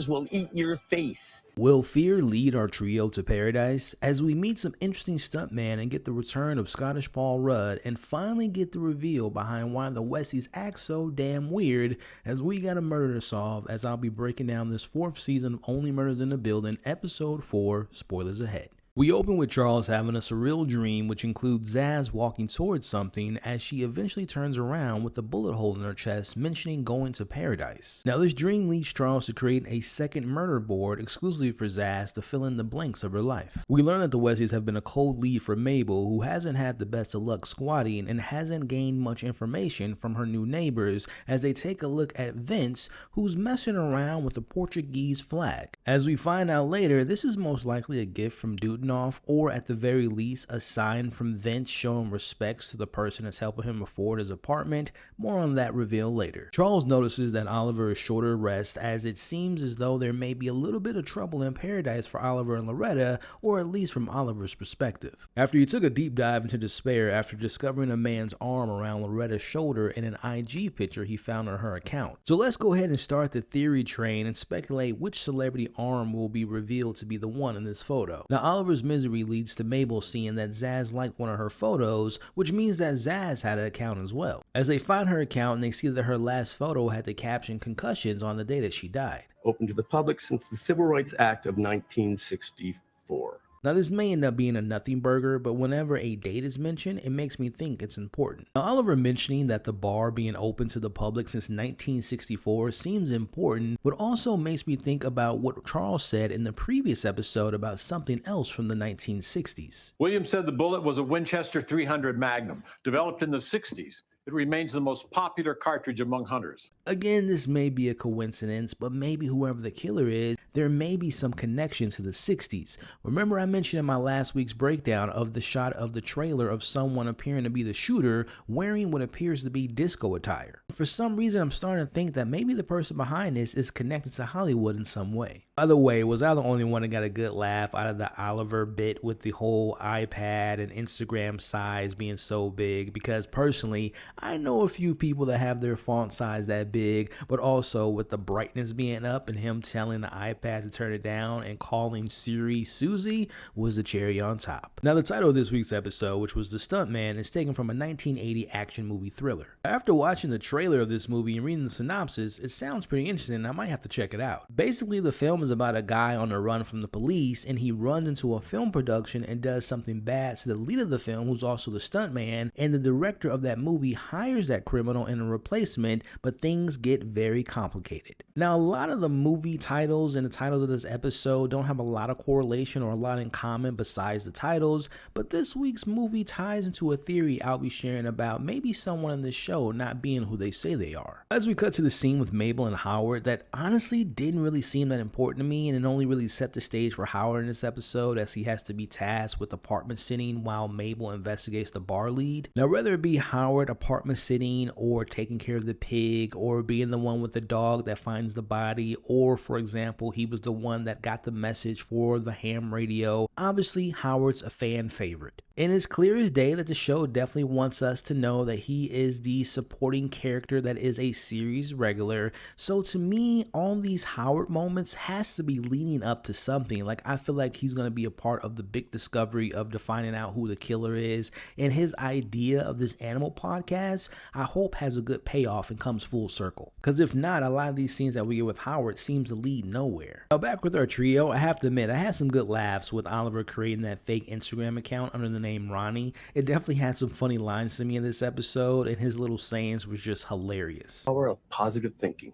will eat your face. Will fear lead our trio to paradise? As we meet some interesting stuntman and get the return of Scottish Paul Rudd and finally get the reveal behind why the Westies act so damn weird, as we got a murder to solve, as I'll be breaking down this 4th season of Only Murders in the Building, episode 4, spoilers ahead. We open with Charles having a surreal dream, which includes Zaz walking towards something as she eventually turns around with a bullet hole in her chest, mentioning going to paradise. Now, this dream leads Charles to create a second murder board exclusively for Zaz to fill in the blanks of her life. We learn that the Westies have been a cold lead for Mabel, who hasn't had the best of luck squatting and hasn't gained much information from her new neighbors, as they take a look at Vince, who's messing around with the Portuguese flag. As we find out later, this is most likely a gift from Dudenoff, or at the very least a sign from Vince showing respects to the person that's helping him afford his apartment. More on that reveal later. Charles notices that Oliver is short of rest, as it seems as though there may be a little bit of trouble in paradise for Oliver and Loretta, or at least from Oliver's perspective. After he took a deep dive into despair after discovering a man's arm around Loretta's shoulder in an IG picture he found on her account. So let's go ahead and start the theory train and speculate which celebrity arm will be revealed to be the one in this photo. Now, Oliver's misery leads to Mabel seeing that Zaz liked one of her photos, which means that Zaz had an account as well. As they find her account and they see that her last photo had the caption "concussions" on the day that she died. Open to the public since the Civil Rights Act of 1964. Now, this may end up being a nothing burger, but whenever a date is mentioned, it makes me think it's important. Now, Oliver mentioning that the bar being open to the public since 1964 seems important, but also makes me think about what Charles said in the previous episode about something else from the 1960s. Williams said the bullet was a Winchester 300 Magnum, developed in the 60s. It remains the most popular cartridge among hunters. Again, this may be a coincidence, but maybe whoever the killer is, there may be some connection to the 60s. Remember I mentioned in my last week's breakdown of the shot of the trailer of someone appearing to be the shooter wearing what appears to be disco attire. For some reason, I'm starting to think that maybe the person behind this is connected to Hollywood in some way. By the way, was I the only one that got a good laugh out of the Oliver bit with the whole iPad and Instagram size being so big? Because personally, I know a few people that have their font size that big, but also with the brightness being up and him telling the iPad to turn it down and calling Siri Susie was the cherry on top. Now, the title of this week's episode, which was The Stuntman, is taken from a 1980 action movie thriller. After watching the trailer of this movie and reading the synopsis, it sounds pretty interesting and I might have to check it out. Basically, the film is about a guy on the run from the police, and he runs into a film production and does something bad to the lead of the film, who's also the stuntman, and the director of that movie hires that criminal in a replacement, but things get very complicated. Now, a lot of the movie titles and the titles of this episode don't have a lot of correlation or a lot in common besides the titles, but this week's movie ties into a theory I'll be sharing about maybe someone in this show not being who they say they are. As we cut to the scene with Mabel and Howard, that honestly didn't really seem that important to me, and it only really set the stage for Howard in this episode, as he has to be tasked with apartment sitting while Mabel investigates the bar lead. Now, whether it be Howard apartment sitting, or taking care of the pig, or being the one with the dog that finds the body, or for example, he was the one that got the message for the ham radio, obviously Howard's a fan favorite. And it's clear as day that the show definitely wants us to know that he is the supporting character that is a series regular. So to me, all these Howard moments has to be leading up to something. Like, I feel like he's going to be a part of the big discovery of defining out who the killer is. And his idea of this animal podcast, I hope has a good payoff and comes full circle. Because if not, a lot of these scenes that we get with Howard seems to lead nowhere. Now back with our trio, I have to admit, I had some good laughs with Oliver creating that fake Instagram account under the name Ronnie. It definitely had some funny lines to me in this episode, and his little sayings was just hilarious. Power of positive thinking.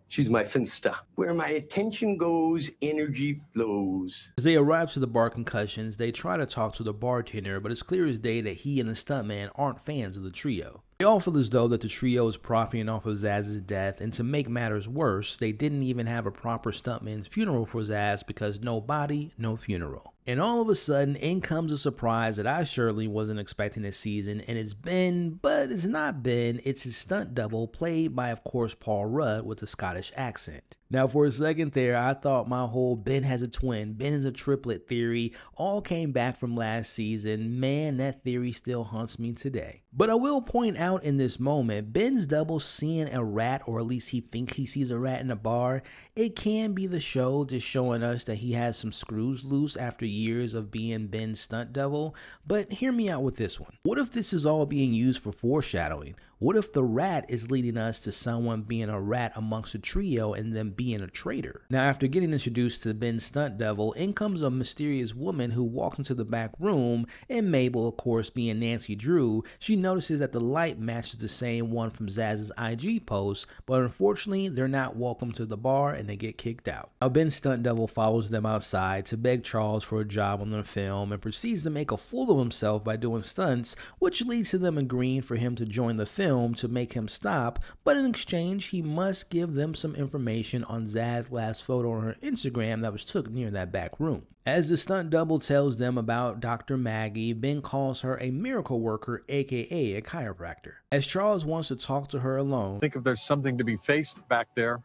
She's my finsta. Where my attention goes, energy flows. As they arrive to the bar Concussions, they try to talk to the bartender, but it's clear as day that he and the stuntman aren't fans of the trio. They all feel as though that the trio is profiting off of Zaz's death, and to make matters worse, they didn't even have a proper stuntman's funeral for Zaz because no body, no funeral. And all of a sudden, in comes a surprise that I surely wasn't expecting this season, and it's Ben, but it's not Ben, it's his stunt double, played by, of course, Paul Rudd with a Scottish accent. Now, for a second there, I thought my whole Ben has a twin, Ben is a triplet theory all came back from last season. Man, that theory still haunts me today. But I will point out in this moment, Ben's double seeing a rat, or at least he thinks he sees a rat in a bar. It can be the show just showing us that he has some screws loose after years of being Ben's stunt double. But hear me out with this one. What if this is all being used for foreshadowing? What if the rat is leading us to someone being a rat amongst the trio and then being a traitor? Now, after getting introduced to Ben's stunt double, in comes a mysterious woman who walks into the back room, and Mabel, of course, being Nancy Drew, she notices that the light matches the same one from Zaz's IG post, but unfortunately, they're not welcome to the bar and they get kicked out. Now, Ben's stunt double follows them outside to beg Charles for a job on their film and proceeds to make a fool of himself by doing stunts, which leads to them agreeing for him to join the film to make him stop, but in exchange he must give them some information on Zaz's last photo on her Instagram that was took near that back room. As the stunt double tells them about Dr. Maggie, Ben calls her a miracle worker, aka a chiropractor. As Charles wants to talk to her alone, I think if there's something to be faced back there,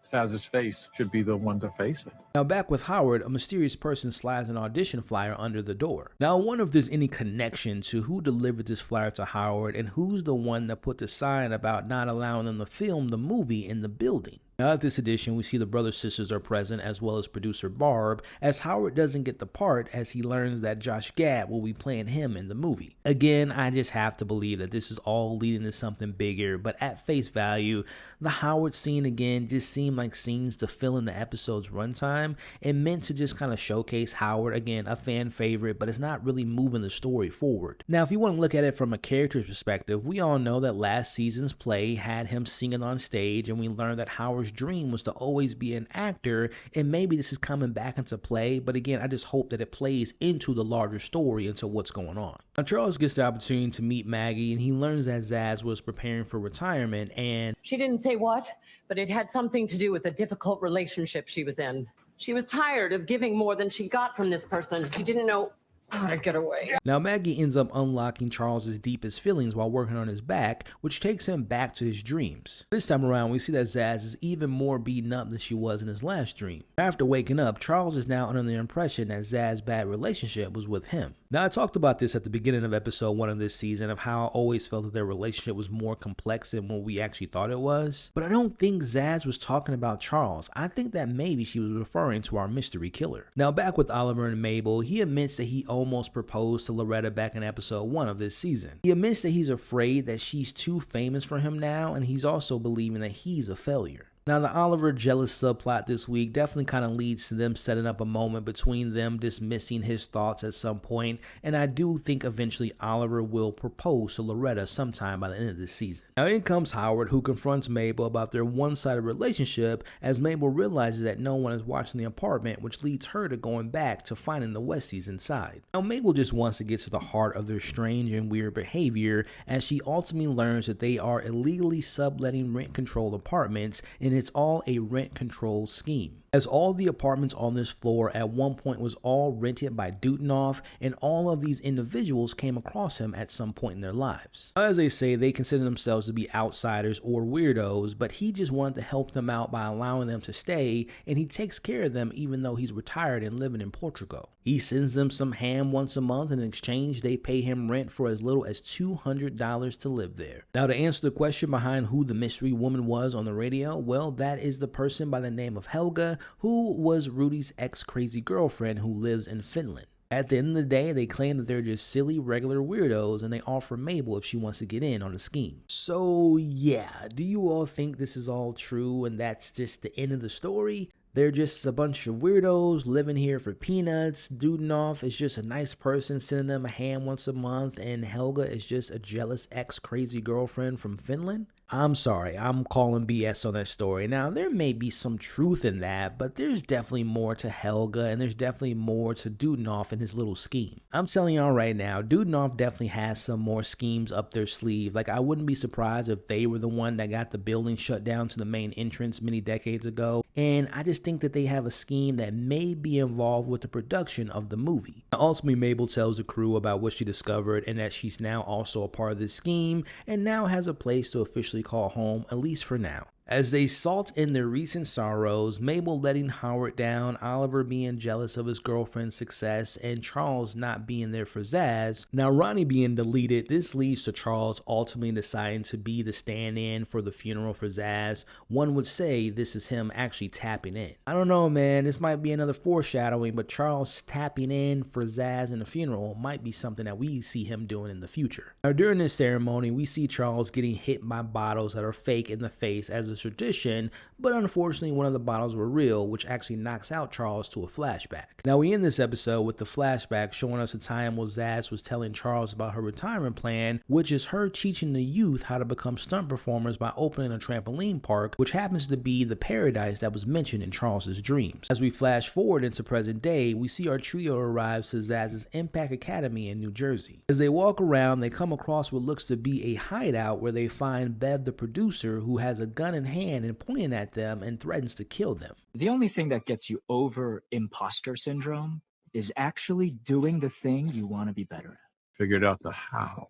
Zaz's face should be the one to face it. Now back with Howard, a mysterious person slides an audition flyer under the door. Now I wonder if there's any connection to who delivered this flyer to Howard and who's the one that put the sign about not allowing them to film the movie in the building. Now at this edition, we see the brother sisters are present as well as producer Barb, as Howard doesn't get the part as he learns that Josh Gad will be playing him in the movie. Again, I just have to believe that this is all leading to something bigger, but at face value, the Howard scene again just seemed like scenes to fill in the episode's runtime and meant to just kind of showcase Howard, again, a fan favorite, but it's not really moving the story forward. Now, if you want to look at it from a character's perspective, we all know that last season's play had him singing on stage, and we learned that Howard's dream was to always be an actor, and maybe this is coming back into play, but again, I just hope that it plays into the larger story, into what's going on. Now, Charles gets the opportunity to meet Maggie, and he learns that Zaz was preparing for retirement, and she didn't say what, but it had something to do with a difficult relationship she was in. She was tired of giving more than she got from this person. She didn't know how to get away. Now Maggie ends up unlocking Charles's deepest feelings while working on his back, which takes him back to his dreams. This time around, we see that Zaz is even more beaten up than she was in his last dream. After waking up, Charles is now under the impression that Zaz's bad relationship was with him. Now, I talked about this at the beginning of episode 1 of this season, of how I always felt that their relationship was more complex than what we actually thought it was. But I don't think Zaz was talking about Charles. I think that maybe she was referring to our mystery killer. Now, back with Oliver and Mabel, he admits that he almost proposed to Loretta back in episode 1 of this season. He admits that he's afraid that she's too famous for him now, and he's also believing that he's a failure. Now, the Oliver jealous subplot this week definitely kind of leads to them setting up a moment between them dismissing his thoughts at some point, and I do think eventually Oliver will propose to Loretta sometime by the end of this season. Now, in comes Howard, who confronts Mabel about their one-sided relationship, as Mabel realizes that no one is watching the apartment, which leads her to going back to finding the Westies inside. Now, Mabel just wants to get to the heart of their strange and weird behavior, as she ultimately learns that they are illegally subletting rent-controlled apartments, and it's all a rent control scheme. as all the apartments on this floor at one point was all rented by Dutinoff, and all of these individuals came across him at some point in their lives. As they say, they consider themselves to be outsiders or weirdos, but he just wanted to help them out by allowing them to stay, and he takes care of them even though he's retired and living in Portugal. He sends them some ham once a month, and in exchange they pay him rent for as little as $200 to live there. Now, to answer the question behind who the mystery woman was on the radio, well, that is the person by the name of Helga, who was Rudy's ex-crazy girlfriend who lives in Finland. At the end of the day, they claim that they're just silly, regular weirdos, and they offer Mabel if she wants to get in on the scheme. So yeah, do you all think this is all true and that's just the end of the story? They're just a bunch of weirdos living here for peanuts. Dutinoff is just a nice person sending them a ham once a month, and Helga is just a jealous ex-crazy girlfriend from Finland? I'm sorry, I'm calling BS on that story. Now, there may be some truth in that, but there's definitely more to Helga, and there's definitely more to Dutinoff and his little scheme. I'm telling y'all right now, Dutinoff definitely has some more schemes up their sleeve. Like, I wouldn't be surprised if they were the one that got the building shut down to the main entrance many decades ago, and I just think that they have a scheme that may be involved with the production of the movie. Now, ultimately, Mabel tells the crew about what she discovered and that she's now also a part of this scheme, and now has a place to officially call home, at least for now. As they salt in their recent sorrows, Mabel letting Howard down, Oliver being jealous of his girlfriend's success, and Charles not being there for Zaz. Now, Ronnie being deleted, this leads to Charles ultimately deciding to be the stand-in for the funeral for Zaz. One would say this is him actually tapping in. I don't know, man, this might be another foreshadowing, but Charles tapping in for Zaz in the funeral might be something that we see him doing in the future. Now, during this ceremony, we see Charles getting hit by bottles that are fake in the face as a tradition, but unfortunately one of the bottles were real, which actually knocks out Charles to a flashback. Now, we end this episode with the flashback showing us a time where Zaz was telling Charles about her retirement plan, which is her teaching the youth how to become stunt performers by opening a trampoline park, which happens to be the paradise that was mentioned in Charles's dreams. As we flash forward into present day, we see our trio arrives to Zaz's Impact Academy in New Jersey. As they walk around, they come across what looks to be a hideout where they find Bev, the producer, who has a gun in hand and pointing at them and threatens to kill them. The only thing that gets you over imposter syndrome is actually doing the thing you want to be better at. Figured out the how.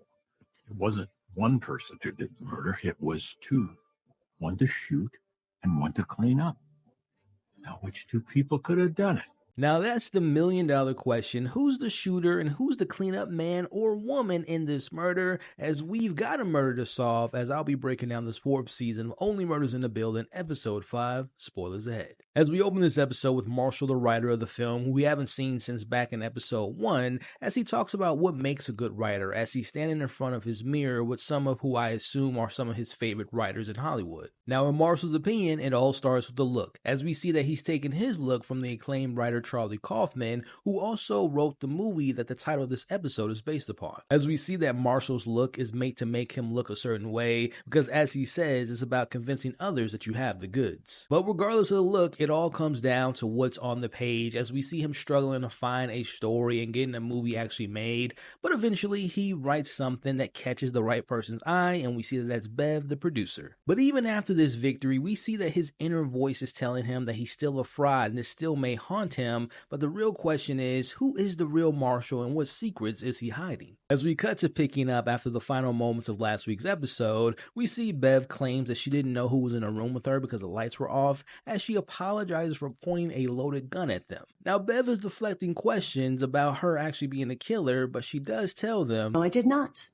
It wasn't one person who did the murder, it was two. One to shoot and one to clean up. Now, which two people could have done it? Now that's the million-dollar question. Who's the shooter and who's the cleanup man or woman in this murder? As we've got a murder to solve, as I'll be breaking down this 4th season of Only Murders in the Building, episode 5, spoilers ahead. As we open this episode with Marshall, the writer of the film, who we haven't seen since back in episode 1, as he talks about what makes a good writer, as he's standing in front of his mirror with some of who I assume are some of his favorite writers in Hollywood. Now, in Marshall's opinion, it all starts with the look, as we see that he's taken his look from the acclaimed writer Charlie Kaufman, who also wrote the movie that the title of this episode is based upon. As we see that Marshall's look is made to make him look a certain way, because as he says, it's about convincing others that you have the goods. But regardless of the look, it all comes down to what's on the page, as we see him struggling to find a story and getting a movie actually made, but eventually he writes something that catches the right person's eye, and we see that that's Bev, the producer. But even after this victory, we see that his inner voice is telling him that he's still a fraud and this still may haunt him, but the real question is, who is the real Marshall and what secrets is he hiding? As we cut to picking up after the final moments of last week's episode, we see Bev claims that she didn't know who was in a room with her because the lights were off, as she apologizes for pointing a loaded gun at them. Now, Bev is deflecting questions about her actually being the killer, but she does tell them, No, I did not.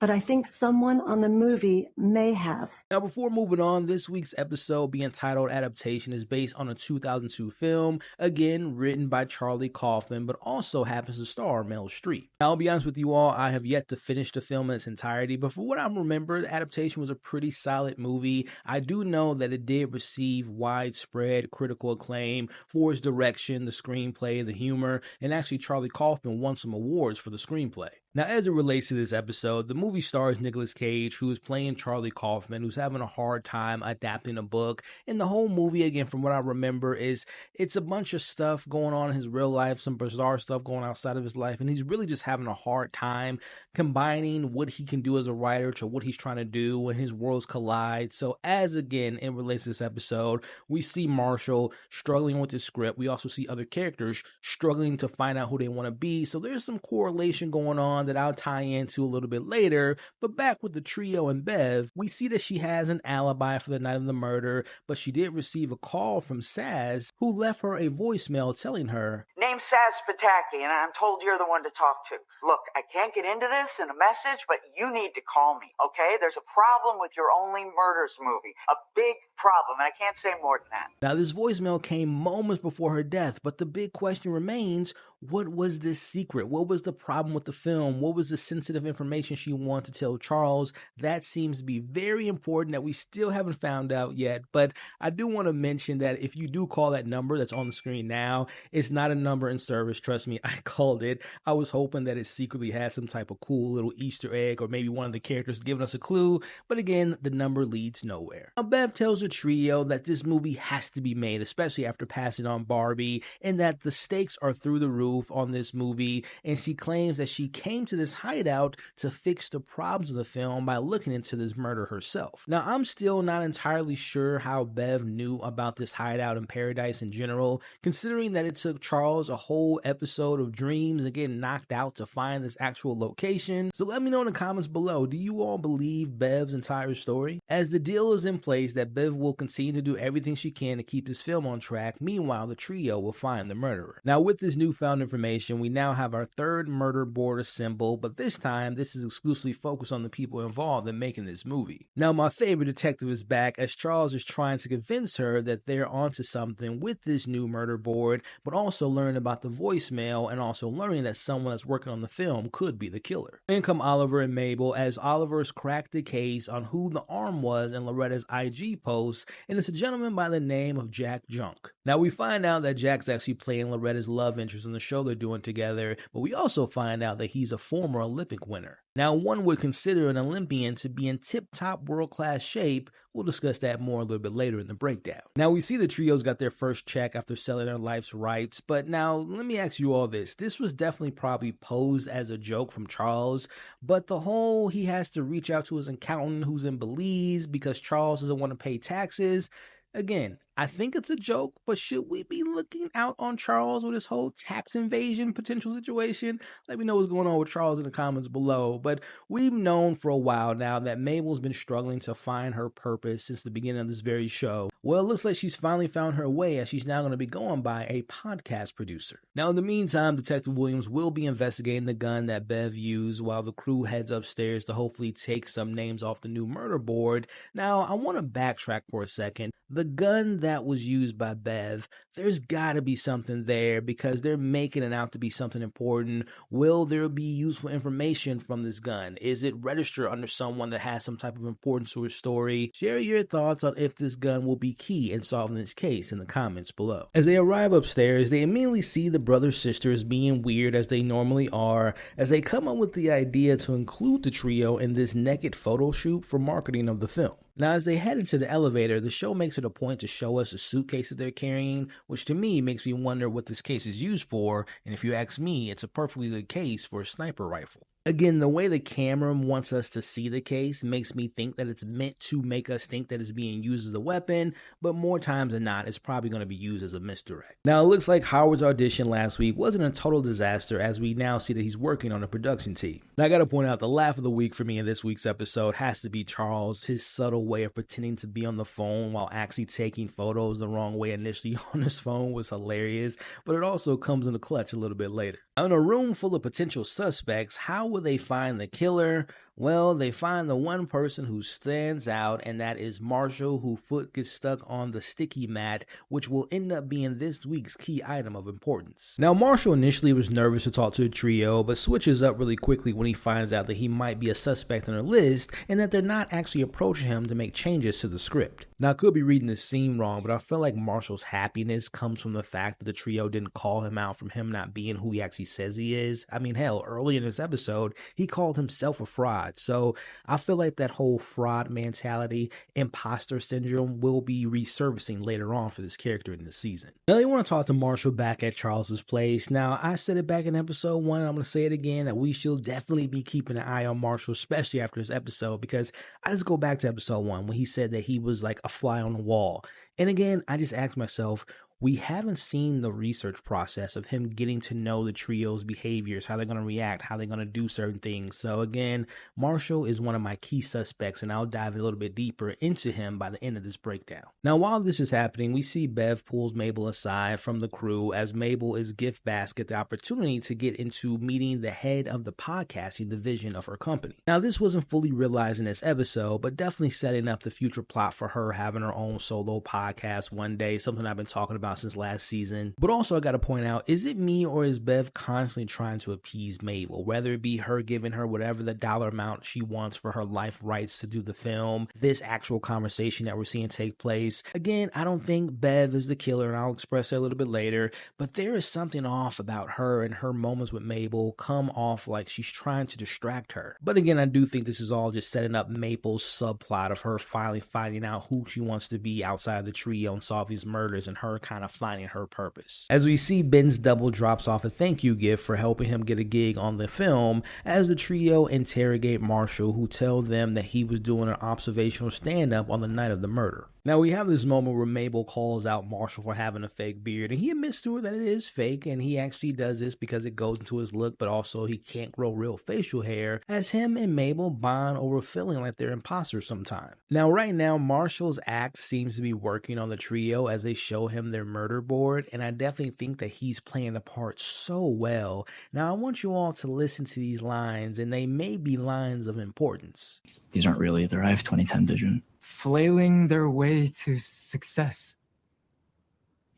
But I think someone on the movie may have. Now, before moving on, this week's episode, being titled Adaptation, is based on a 2002 film, again written by Charlie Kaufman, but also happens to star Meryl Streep. Now, I'll be honest with you all, I have yet to finish the film in its entirety, but for what I remember, the adaptation was a pretty solid movie. I do know that it did receive widespread critical acclaim for its direction, the screenplay, the humor, and actually Charlie Kaufman won some awards for the screenplay. Now, as it relates to this episode, the movie stars Nicolas Cage, who is playing Charlie Kaufman, who's having a hard time adapting a book. And the whole movie, again, from what I remember, is it's a bunch of stuff going on in his real life, some bizarre stuff going outside of his life, and he's really just having a hard time combining what he can do as a writer to what he's trying to do when his worlds collide. So as, again, it relates to this episode, we see Marshall struggling with his script. We also see other characters struggling to find out who they want to be. So there's some correlation going on that I'll tie into a little bit later. But back with the trio and Bev, we see that she has an alibi for the night of the murder, but she did receive a call from Saz, who left her a voicemail telling her, "Name's Saz Pataki, and I'm told you're the one to talk to. Look, I can't get into this in a message, but you need to call me, okay? There's a problem with your Only Murders movie. A big problem, and I can't say more than that." Now, this voicemail came moments before her death, but the big question remains, what was this secret? What was the problem with the film? What was the sensitive information she wanted to tell Charles? That seems to be very important that we still haven't found out yet. But I do want to mention that if you do call that number that's on the screen now, it's not a number in service. Trust me, I called it. I was hoping that it secretly had some type of cool little Easter egg or maybe one of the characters giving us a clue. But again, the number leads nowhere. Now, Bev tells the trio that this movie has to be made, especially after passing on Barbie, and that the stakes are through the roof on this movie, and she claims that she came to this hideout to fix the problems of the film by looking into this murder herself. Now, I'm still not entirely sure how Bev knew about this hideout in Paradise in general, considering that it took Charles a whole episode of dreams and getting knocked out to find this actual location. So let me know in the comments below, do you all believe Bev's entire story? As the deal is in place that Bev will continue to do everything she can to keep this film on track, meanwhile the trio will find the murderer. Now, with this newfound information, we now have our third murder board assembled, but this time this is exclusively focused on the people involved in making this movie. Now, my favorite detective is back as Charles is trying to convince her that they're onto something with this new murder board, but also learn about the voicemail and also learning that someone that's working on the film could be the killer. In come Oliver and Mabel as Oliver's cracked the case on who the arm was in Loretta's IG post, and it's a gentleman by the name of Jack Junk. Now, we find out that Jack's actually playing Loretta's love interest in the show they're doing together, but we also find out that he's a former Olympic winner. Now, one would consider an Olympian to be in tip-top world-class shape. We'll discuss that more a little bit later in the breakdown. Now, we see the trio's got their first check after selling their life's rights, but now let me ask you all this. This was definitely probably posed as a joke from Charles, but the whole he has to reach out to his accountant who's in Belize because Charles doesn't want to pay taxes, again, I think it's a joke, but should we be looking out on Charles with this whole tax invasion potential situation? Let me know what's going on with Charles in the comments below. But we've known for a while now that Mabel's been struggling to find her purpose since the beginning of this very show. Well, it looks like she's finally found her way as she's now going to be going by a podcast producer. Now, in the meantime, Detective Williams will be investigating the gun that Bev used while the crew heads upstairs to hopefully take some names off the new murder board. Now, I want to backtrack for a second. The gun that was used by Bev, there's got to be something there because they're making it out to be something important. Will there be useful information from this gun? Is it registered under someone that has some type of importance to her story? Share your thoughts on if this gun will be key in solving this case in the comments below. As they arrive upstairs, they immediately see the brother-sisters being weird as they normally are, as they come up with the idea to include the trio in this naked photo shoot for marketing of the film. Now, as they head into the elevator, the show makes it a point to show us a suitcase that they're carrying, which to me makes me wonder what this case is used for, and if you ask me, it's a perfectly good case for a sniper rifle. Again, the way the camera wants us to see the case makes me think that it's meant to make us think that it's being used as a weapon, but more times than not, it's probably going to be used as a misdirect. Now, it looks like Howard's audition last week wasn't a total disaster as we now see that he's working on a production team. Now, I got to point out the laugh of the week for me in this week's episode has to be Charles, his subtle way of pretending to be on the phone while actually taking photos the wrong way initially on his phone was hilarious, but it also comes in the clutch a little bit later. In a room full of potential suspects, how will they find the killer? Well, they find the one person who stands out, and that is Marshall, whose foot gets stuck on the sticky mat, which will end up being this week's key item of importance. Now, Marshall initially was nervous to talk to the trio, but switches up really quickly when he finds out that he might be a suspect on their list, and that they're not actually approaching him to make changes to the script. Now, I could be reading this scene wrong, but I feel like Marshall's happiness comes from the fact that the trio didn't call him out from him not being who he actually says he is. I mean, hell, early in this episode, he called himself a fraud. So I feel like that whole fraud mentality, imposter syndrome, will be resurfacing later on for this character in this season. Now, they want to talk to Marshall back at Charles's place. Now, I said it back in episode 1, I'm going to say it again, that we should definitely be keeping an eye on Marshall, especially after this episode, because I just go back to episode 1 when he said that he was like a fly on the wall. And again, I just asked myself, we haven't seen the research process of him getting to know the trio's behaviors, how they're going to react, how they're going to do certain things. So again, Marshall is one of my key suspects, and I'll dive a little bit deeper into him by the end of this breakdown. Now, while this is happening, we see Bev pulls Mabel aside from the crew as Mabel is gift basket the opportunity to get into meeting the head of the podcasting division of her company. Now, this wasn't fully realized in this episode, but definitely setting up the future plot for her having her own solo podcast one day, something I've been talking about since last season. But also, I gotta point out, is it me or is Bev constantly trying to appease Mabel? Whether it be her giving her whatever the dollar amount she wants for her life rights to do the film, this actual conversation that we're seeing take place. Again, I don't think Bev is the killer, and I'll express that a little bit later, but there is something off about her, and her moments with Mabel come off like she's trying to distract her. But again, I do think this is all just setting up Mabel's subplot of her finally finding out who she wants to be outside of the trio and solve these murders, and her kind of finding her purpose. As we see, Ben's double drops off a thank you gift for helping him get a gig on the film as the trio interrogate Marshall, who tell them that he was doing an observational stand-up on the night of the murder. Now, we have this moment where Mabel calls out Marshall for having a fake beard, and he admits to her that it is fake, and he actually does this because it goes into his look, but also he can't grow real facial hair, as him and Mabel bond over feeling like they're imposters sometimes. Now, right now, Marshall's act seems to be working on the trio as they show him their murder board, and I definitely think that he's playing the part so well. Now, I want you all to listen to these lines, and they may be lines of importance. These aren't really their I have 2010 vision. Flailing their way to success.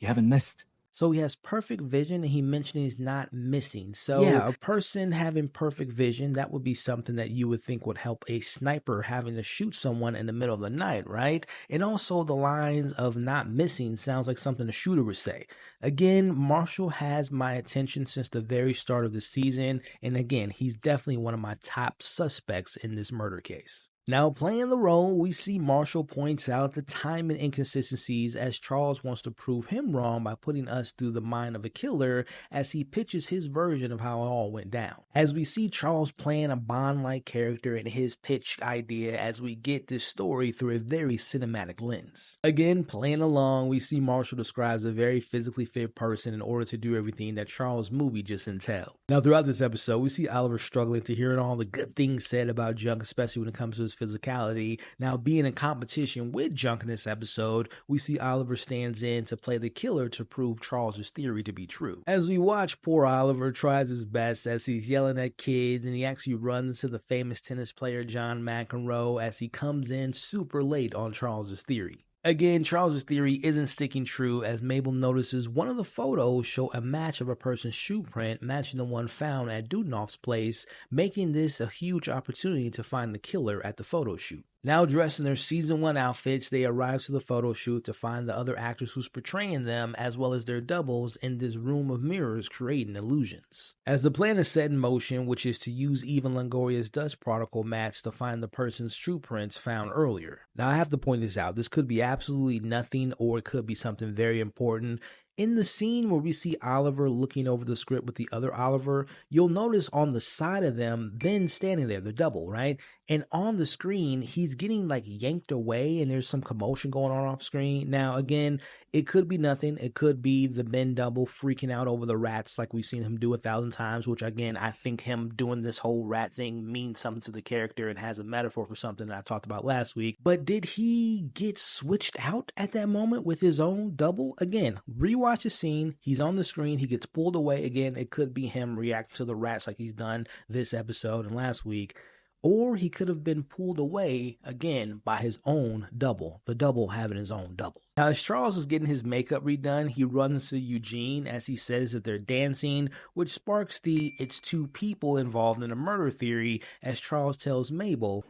You haven't missed. So he has perfect vision, and he mentioned he's not missing. So yeah, a person having perfect vision, that would be something that you would think would help a sniper having to shoot someone in the middle of the night, right? And also the lines of not missing sounds like something a shooter would say. Again, Marshall has my attention since the very start of the season. And again, he's definitely one of my top suspects in this murder case. Now, playing the role, we see Marshall points out the timing inconsistencies as Charles wants to prove him wrong by putting us through the mind of a killer as he pitches his version of how it all went down. As we see Charles playing a Bond-like character in his pitch idea as we get this story through a very cinematic lens. Again, playing along, we see Marshall describes a very physically fit person in order to do everything that Charles' movie just entailed. Now, throughout this episode, we see Oliver struggling to hear all the good things said about Junk, especially when it comes to his physicality. Now, being in competition with Junk in this episode, we see Oliver stands in to play the killer to prove Charles's theory to be true. As we watch, poor Oliver tries his best as he's yelling at kids, and he actually runs to the famous tennis player John McEnroe as he comes in super late on Charles's theory. Again, Charles's theory isn't sticking true as Mabel notices one of the photos show a match of a person's shoe print matching the one found at Dudnoff's place, making this a huge opportunity to find the killer at the photo shoot. Now dressed in their season 1 outfits, they arrive to the photo shoot to find the other actors who's portraying them as well as their doubles in this room of mirrors creating illusions. As the plan is set in motion, which is to use Eva Longoria's dust particle mats to find the person's shoe prints found earlier. Now I have to point this out, this could be absolutely nothing or it could be something very important. In the scene where we see Oliver looking over the script with the other Oliver, you'll notice on the side of them, Ben standing there, the double, right? And on the screen, he's getting like yanked away and there's some commotion going on off screen. Now, again, it could be nothing. It could be the Ben double freaking out over the rats like we've seen him do 1,000 times, which again, I think him doing this whole rat thing means something to the character and has a metaphor for something that I talked about last week. But did he get switched out at that moment with his own double? Again, rewatch the scene. He's on the screen. He gets pulled away. Again, it could be him reacting to the rats like he's done this episode and last week. Or he could have been pulled away again by his own double, the double having his own double. Now, as Charles is getting his makeup redone, he runs to Eugene as he says that they're dancing, which sparks the "it's two people involved in a murder" theory as Charles tells Mabel,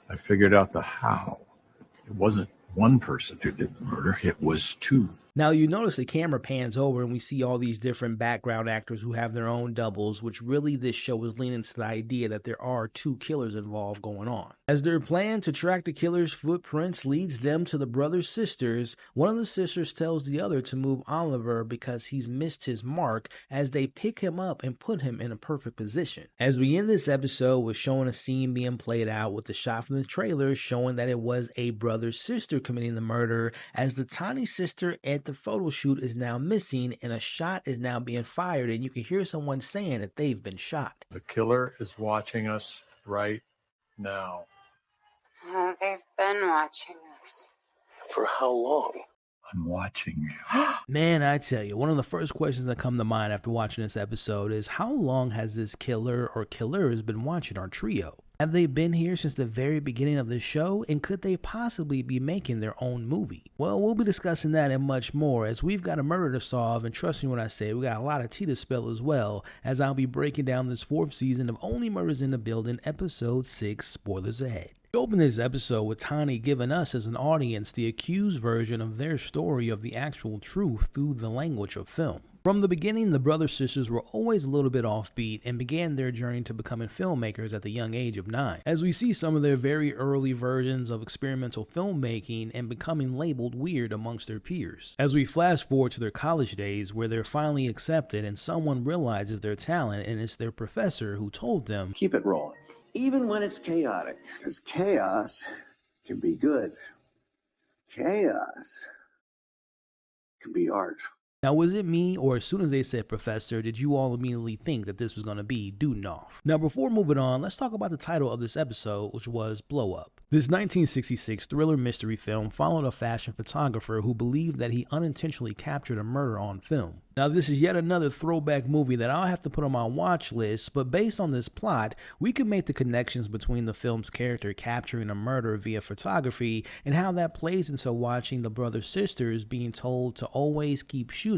I figured out the how. It wasn't one person who did the murder, it was two. Now, you notice the camera pans over and we see all these different background actors who have their own doubles, which really this show is leaning to the idea that there are two killers involved going on. As their plan to track the killer's footprints leads them to the brother's sisters, one of the sisters tells the other to move Oliver because he's missed his mark as they pick him up and put him in a perfect position. As we end this episode with showing a scene being played out with the shot from the trailer showing that it was a brother-sister committing the murder, as the tiny sister at the photo shoot is now missing and a shot is now being fired and you can hear someone saying that they've been shot. The killer is watching us right now. Oh, they've been watching us. For how long? I'm watching you. Man, I tell you, one of the first questions that come to mind after watching this episode is how long has this killer or killers been watching our trio? Have they been here since the very beginning of the show, and could they possibly be making their own movie? Well, we'll be discussing that and much more as we've got a murder to solve, and trust me when I say we got a lot of tea to spill as well, as I'll be breaking down this 4th season of Only Murders in the Building, episode 6, spoilers ahead. We open this episode with Tani giving us as an audience the accused version of their story of the actual truth through the language of film. From the beginning, the brother-sisters were always a little bit offbeat and began their journey to becoming filmmakers at the young age of 9, as we see some of their very early versions of experimental filmmaking and becoming labeled weird amongst their peers. As we flash forward to their college days where they're finally accepted and someone realizes their talent and it's their professor who told them, keep it rolling, even when it's chaotic, because chaos can be good. Chaos can be art. Now, was it me, or as soon as they said professor, did you all immediately think that this was going to be Dudenoff? Now, before moving on, let's talk about the title of this episode, which was Blow Up. This 1966 thriller mystery film followed a fashion photographer who believed that he unintentionally captured a murder on film. Now, this is yet another throwback movie that I'll have to put on my watch list, but based on this plot, we can make the connections between the film's character capturing a murder via photography and how that plays into watching the brother-sisters being told to always keep shooting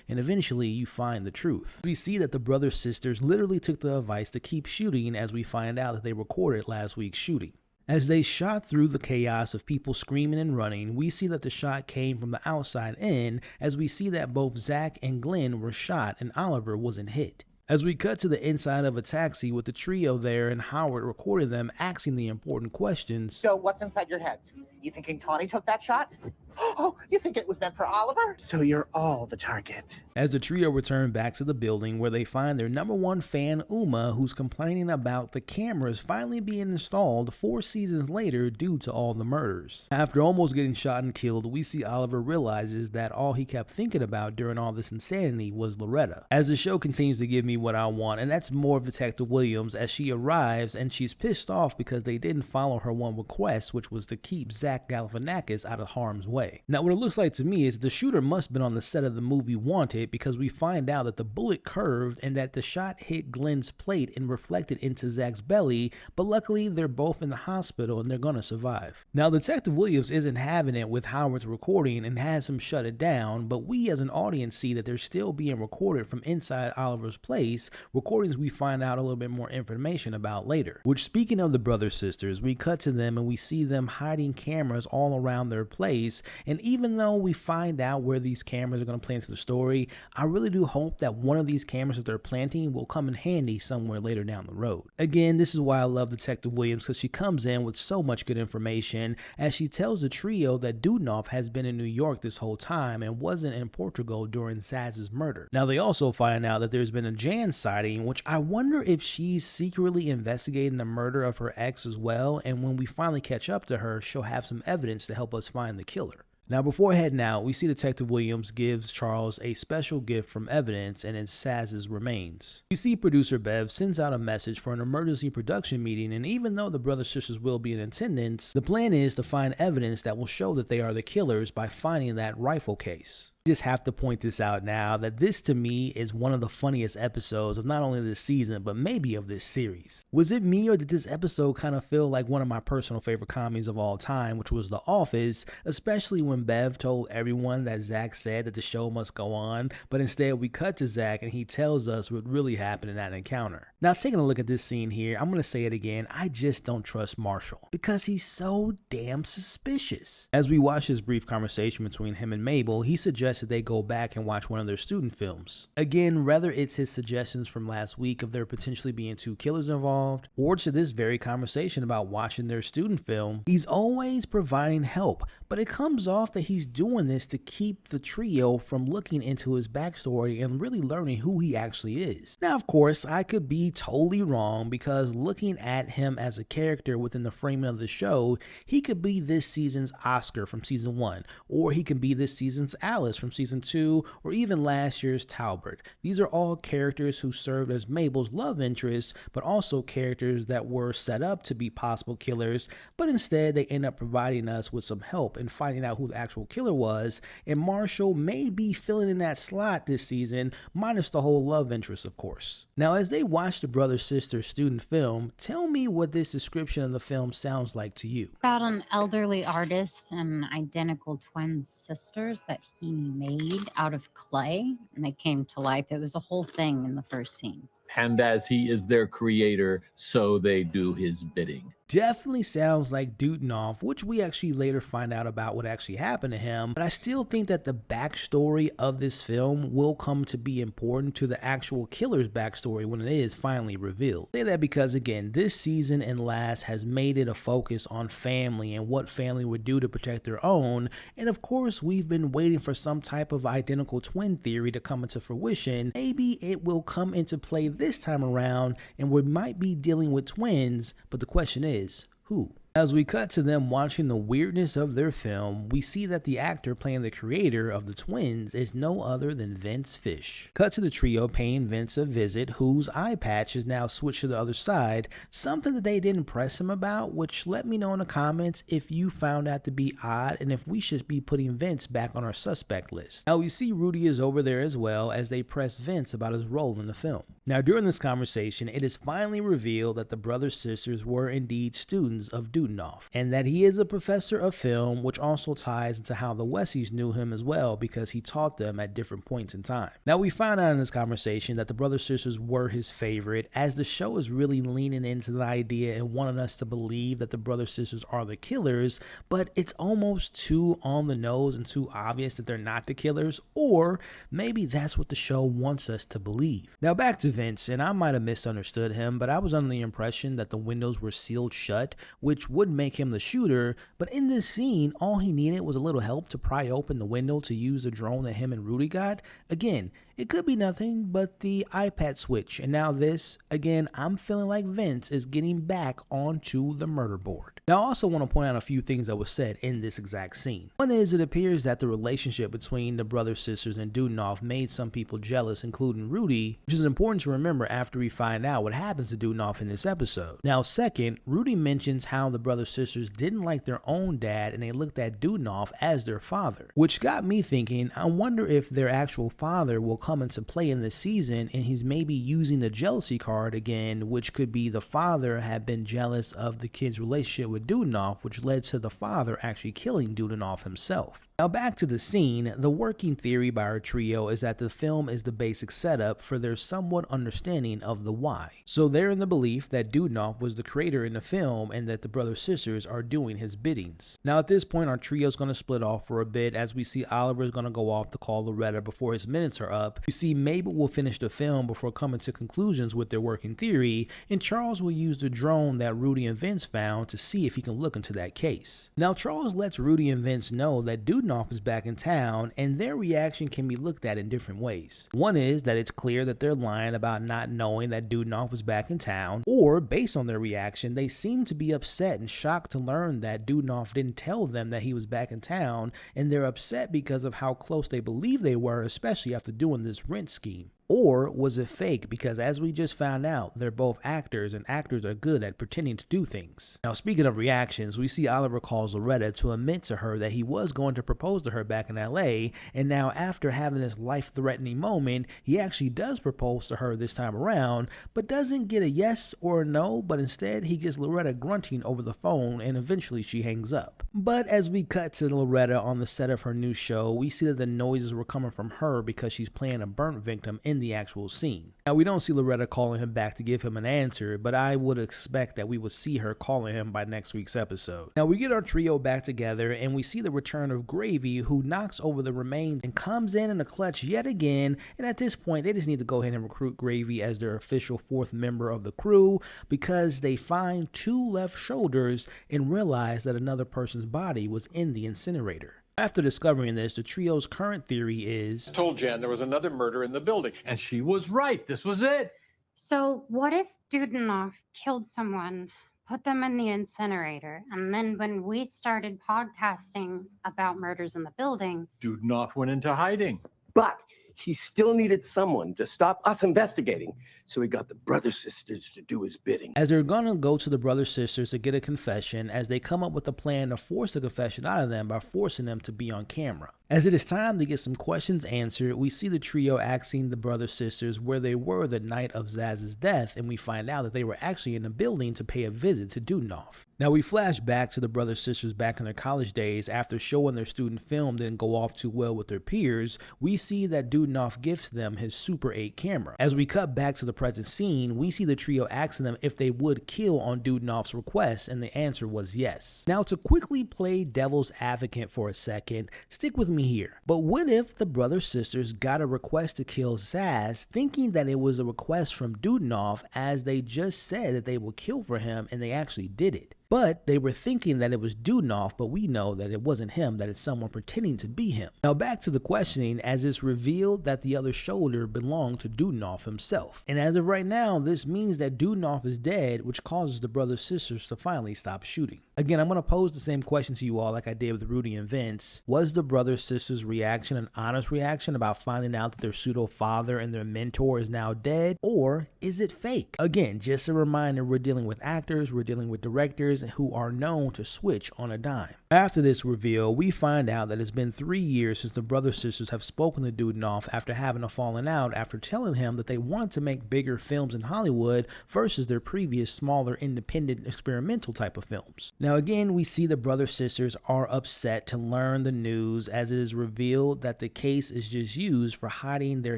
and eventually you find the truth. We see that the brother-sisters literally took the advice to keep shooting as we find out that they recorded last week's shooting. As they shot through the chaos of people screaming and running, we see that the shot came from the outside in, as we see that both Zach and Glenn were shot and Oliver wasn't hit. As we cut to the inside of a taxi with the trio there and Howard recording them asking the important questions. So what's inside your heads? You thinking Tawny took that shot? Oh, you think it was meant for Oliver? So you're all the target. As the trio return back to the building where they find their #1 fan, Uma, who's complaining about the cameras finally being installed 4 seasons later due to all the murders. After almost getting shot and killed, we see Oliver realizes that all he kept thinking about during all this insanity was Loretta. As the show continues to give me what I want, and that's more of Detective Williams as she arrives and she's pissed off because they didn't follow her one request, which was to keep Zach Galifianakis out of harm's way. Now, what it looks like to me is the shooter must have been on the set of the movie Wanted, because we find out that the bullet curved and that the shot hit Glenn's plate and reflected into Zach's belly, but luckily they're both in the hospital and they're gonna survive. Now, Detective Williams isn't having it with Howard's recording and has him shut it down, but we as an audience see that they're still being recorded from inside Oliver's place, recordings we find out a little bit more information about later. Which, speaking of the brother-sisters, we cut to them and we see them hiding cameras all around their place. And even though we find out where these cameras are going to play into the story, I really do hope that one of these cameras that they're planting will come in handy somewhere later down the road. Again, this is why I love Detective Williams, because she comes in with so much good information as she tells the trio that Dudenoff has been in New York this whole time and wasn't in Portugal during Zaz's murder. Now, they also find out that there's been a Jan sighting, which I wonder if she's secretly investigating the murder of her ex as well, and when we finally catch up to her, she'll have some evidence to help us find the killer. Now, before heading out, we see Detective Williams gives Charles a special gift from evidence, and it's Saz's remains. We see producer Bev sends out a message for an emergency production meeting, and even though the brother-sisters will be in attendance, the plan is to find evidence that will show that they are the killers by finding that rifle case. Just have to point this out now that this to me is one of the funniest episodes of not only this season, but maybe of this series. Was it me, or did this episode kind of feel like one of my personal favorite comedies of all time, which was The Office, especially when Bev told everyone that Zach said that the show must go on, but instead we cut to Zach and he tells us what really happened in that encounter. Now, taking a look at this scene here, I'm going to say it again, I just don't trust Marshall because he's so damn suspicious. As we watch this brief conversation between him and Mabel, he suggested they go back and watch one of their student films. Again, whether it's his suggestions from last week of there potentially being 2 killers involved, or to this very conversation about watching their student film, he's always providing help, but it comes off that he's doing this to keep the trio from looking into his backstory and really learning who he actually is. Now, of course, I could be totally wrong because looking at him as a character within the framing of the show, he could be this season's Oscar from season 1, or he can be this season's Alice from season 2, or even last year's Talbert. These are all characters who served as Mabel's love interests, but also characters that were set up to be possible killers, but instead they end up providing us with some help in finding out who the actual killer was, and Marshall may be filling in that slot this season, minus the whole love interest, of course. Now, as they watch the brother-sister student film, tell me what this description of the film sounds like to you. About an elderly artist and identical twin sisters that he made out of clay, and they came to life. It was a whole thing in the first scene. And as he is their creator, so they do his bidding. Definitely sounds like Dudenoff, which we actually later find out about what actually happened to him, but I still think that the backstory of this film will come to be important to the actual killer's backstory when it is finally revealed. I say that because, again, this season and last has made it a focus on family and what family would do to protect their own, and of course we've been waiting for some type of identical twin theory to come into fruition. Maybe it will come into play this time around and we might be dealing with twins, but the question is, who? As we cut to them watching the weirdness of their film, we see that the actor playing the creator of the twins is no other than Vince Fish. Cut to the trio paying Vince a visit, whose eye patch is now switched to the other side, something that they didn't press him about, which let me know in the comments if you found that to be odd and if we should be putting Vince back on our suspect list. Now we see Rudy is over there as well as they press Vince about his role in the film. Now during this conversation, it is finally revealed that the brother-sisters were indeed students of Dudenoff, and that he is a professor of film, which also ties into how the Westies knew him as well because he taught them at different points in time. Now we find out in this conversation that the brother-sisters were his favorite, as the show is really leaning into the idea and wanting us to believe that the brother-sisters are the killers, but it's almost too on the nose and too obvious that they're not the killers, or maybe that's what the show wants us to believe. Now back to Vince, and I might have misunderstood him, but I was under the impression that the windows were sealed shut, which would make him the shooter, but in this scene, all he needed was a little help to pry open the window to use the drone that him and Rudy got. Again, it could be nothing but the iPad switch, and now this, again, I'm feeling like Vince is getting back onto the murder board. Now I also want to point out a few things that was said in this exact scene. One is, it appears that the relationship between the brother-sisters and Dudenoff made some people jealous, including Rudy, which is important to remember after we find out what happens to Dudenoff in this episode. Now second, Rudy mentions how the brother-sisters didn't like their own dad and they looked at Dudenoff as their father, which got me thinking, I wonder if their actual father will come into play in this season and he's maybe using the jealousy card again, which could be the father had been jealous of the kid's relationship with Dudenoff, which led to the father actually killing Dudenoff himself. Now back to the scene, the working theory by our trio is that the film is the basic setup for their somewhat understanding of the why. So they're in the belief that Dudenoff was the creator in the film and that the brother-sisters are doing his biddings. Now at this point, our trio is going to split off for a bit as we see Oliver is going to go off to call Loretta before his minutes are up. We see Mabel will finish the film before coming to conclusions with their working theory, and Charles will use the drone that Rudy and Vince found to see if he can look into that case. Now Charles lets Rudy and Vince know that Dudenoff is back in town, and their reaction can be looked at in different ways. One is that it's clear that they're lying about not knowing that Dudenoff was back in town, or based on their reaction, they seem to be upset and shocked to learn that Dudenoff didn't tell them that he was back in town, and they're upset because of how close they believe they were, especially after doing this rent scheme. Or was it fake? Because as we just found out, they're both actors, and actors are good at pretending to do things. Now, speaking of reactions, we see Oliver calls Loretta to admit to her that he was going to propose to her back in LA, and now after having this life-threatening moment, he actually does propose to her this time around, but doesn't get a yes or a no, but instead he gets Loretta grunting over the phone, and eventually she hangs up. But as we cut to Loretta on the set of her new show, we see that the noises were coming from her because she's playing a burnt victim in the actual scene. Now, we don't see Loretta calling him back to give him an answer, but I would expect that we would see her calling him by next week's episode. Now, we get our trio back together and we see the return of Gravy, who knocks over the remains and comes in a clutch yet again, and at this point they just need to go ahead and recruit Gravy as their official fourth member of the crew because they find 2 left shoulders and realize that another person's body was in the incinerator. After discovering this, the trio's current theory is, I told Jan there was another murder in the building, and she was right. This was it. So what if Dudenoff killed someone, put them in the incinerator, and then when we started podcasting about murders in the building, Dudenoff went into hiding. But he still needed someone to stop us investigating, so he got the brother-sisters to do his bidding. As they're gonna go to the brother-sisters to get a confession, as they come up with a plan to force the confession out of them by forcing them to be on camera. As it is time to get some questions answered, we see the trio asking the brother-sisters where they were the night of Zaz's death, and we find out that they were actually in the building to pay a visit to Dudenoff. Now we flash back to the brother-sisters back in their college days. After showing their student film didn't go off too well with their peers, we see that Dudenoff gifts them his Super 8 camera. As we cut back to the present scene, we see the trio asking them if they would kill on Dudenoff's request, and the answer was yes. Now, to quickly play devil's advocate for a second, stick with me here. But what if the brother-sisters got a request to kill Zaz, thinking that it was a request from Dudenoff, as they just said that they will kill for him, and they actually did it? But they were thinking that it was Dudenoff, but we know that it wasn't him, that it's someone pretending to be him. Now back to the questioning, as it's revealed that the other shoulder belonged to Dudenoff himself. And as of right now, this means that Dudenoff is dead, which causes the brother-sisters to finally stop shooting. Again, I'm going to pose the same question to you all like I did with Rudy and Vince. Was the brother-sisters' reaction an honest reaction about finding out that their pseudo-father and their mentor is now dead? Or is it fake? Again, just a reminder, we're dealing with actors, we're dealing with directors who are known to switch on a dime. After this reveal, we find out that it's been 3 years since the brother-sisters have spoken to Dudenoff after having a falling out after telling him that they want to make bigger films in Hollywood versus their previous smaller independent experimental type of films. Now again, we see the brother-sisters are upset to learn the news, as it is revealed that the case is just used for hiding their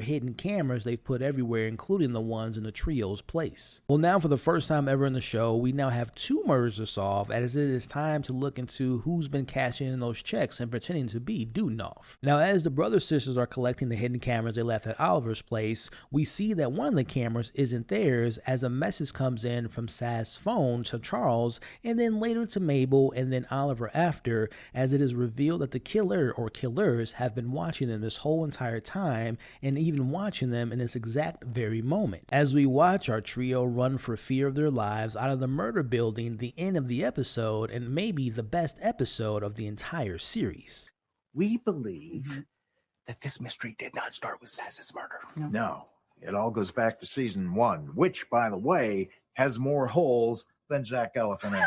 hidden cameras they've put everywhere, including the ones in the trio's place. Well, now for the first time ever in the show, we now have 2 murders to solve, as it is time to look into who's been cashing in those checks and pretending to be Dudenoff. Now, as the brother-sisters are collecting the hidden cameras they left at Oliver's place, we see that one of the cameras isn't theirs, as a message comes in from Saz's phone to Charles, and then later to Mabel, and then Oliver after, as it is revealed that the killer or killers have been watching them this whole entire time, and even watching them in this exact very moment. As we watch our trio run for fear of their lives out of the murder building, the end of the episode, and maybe the best episode of the entire series. We believe that this mystery did not start with Zaz's murder. No, it all goes back to season 1, which, by the way, has more holes than Zach Galifianakis.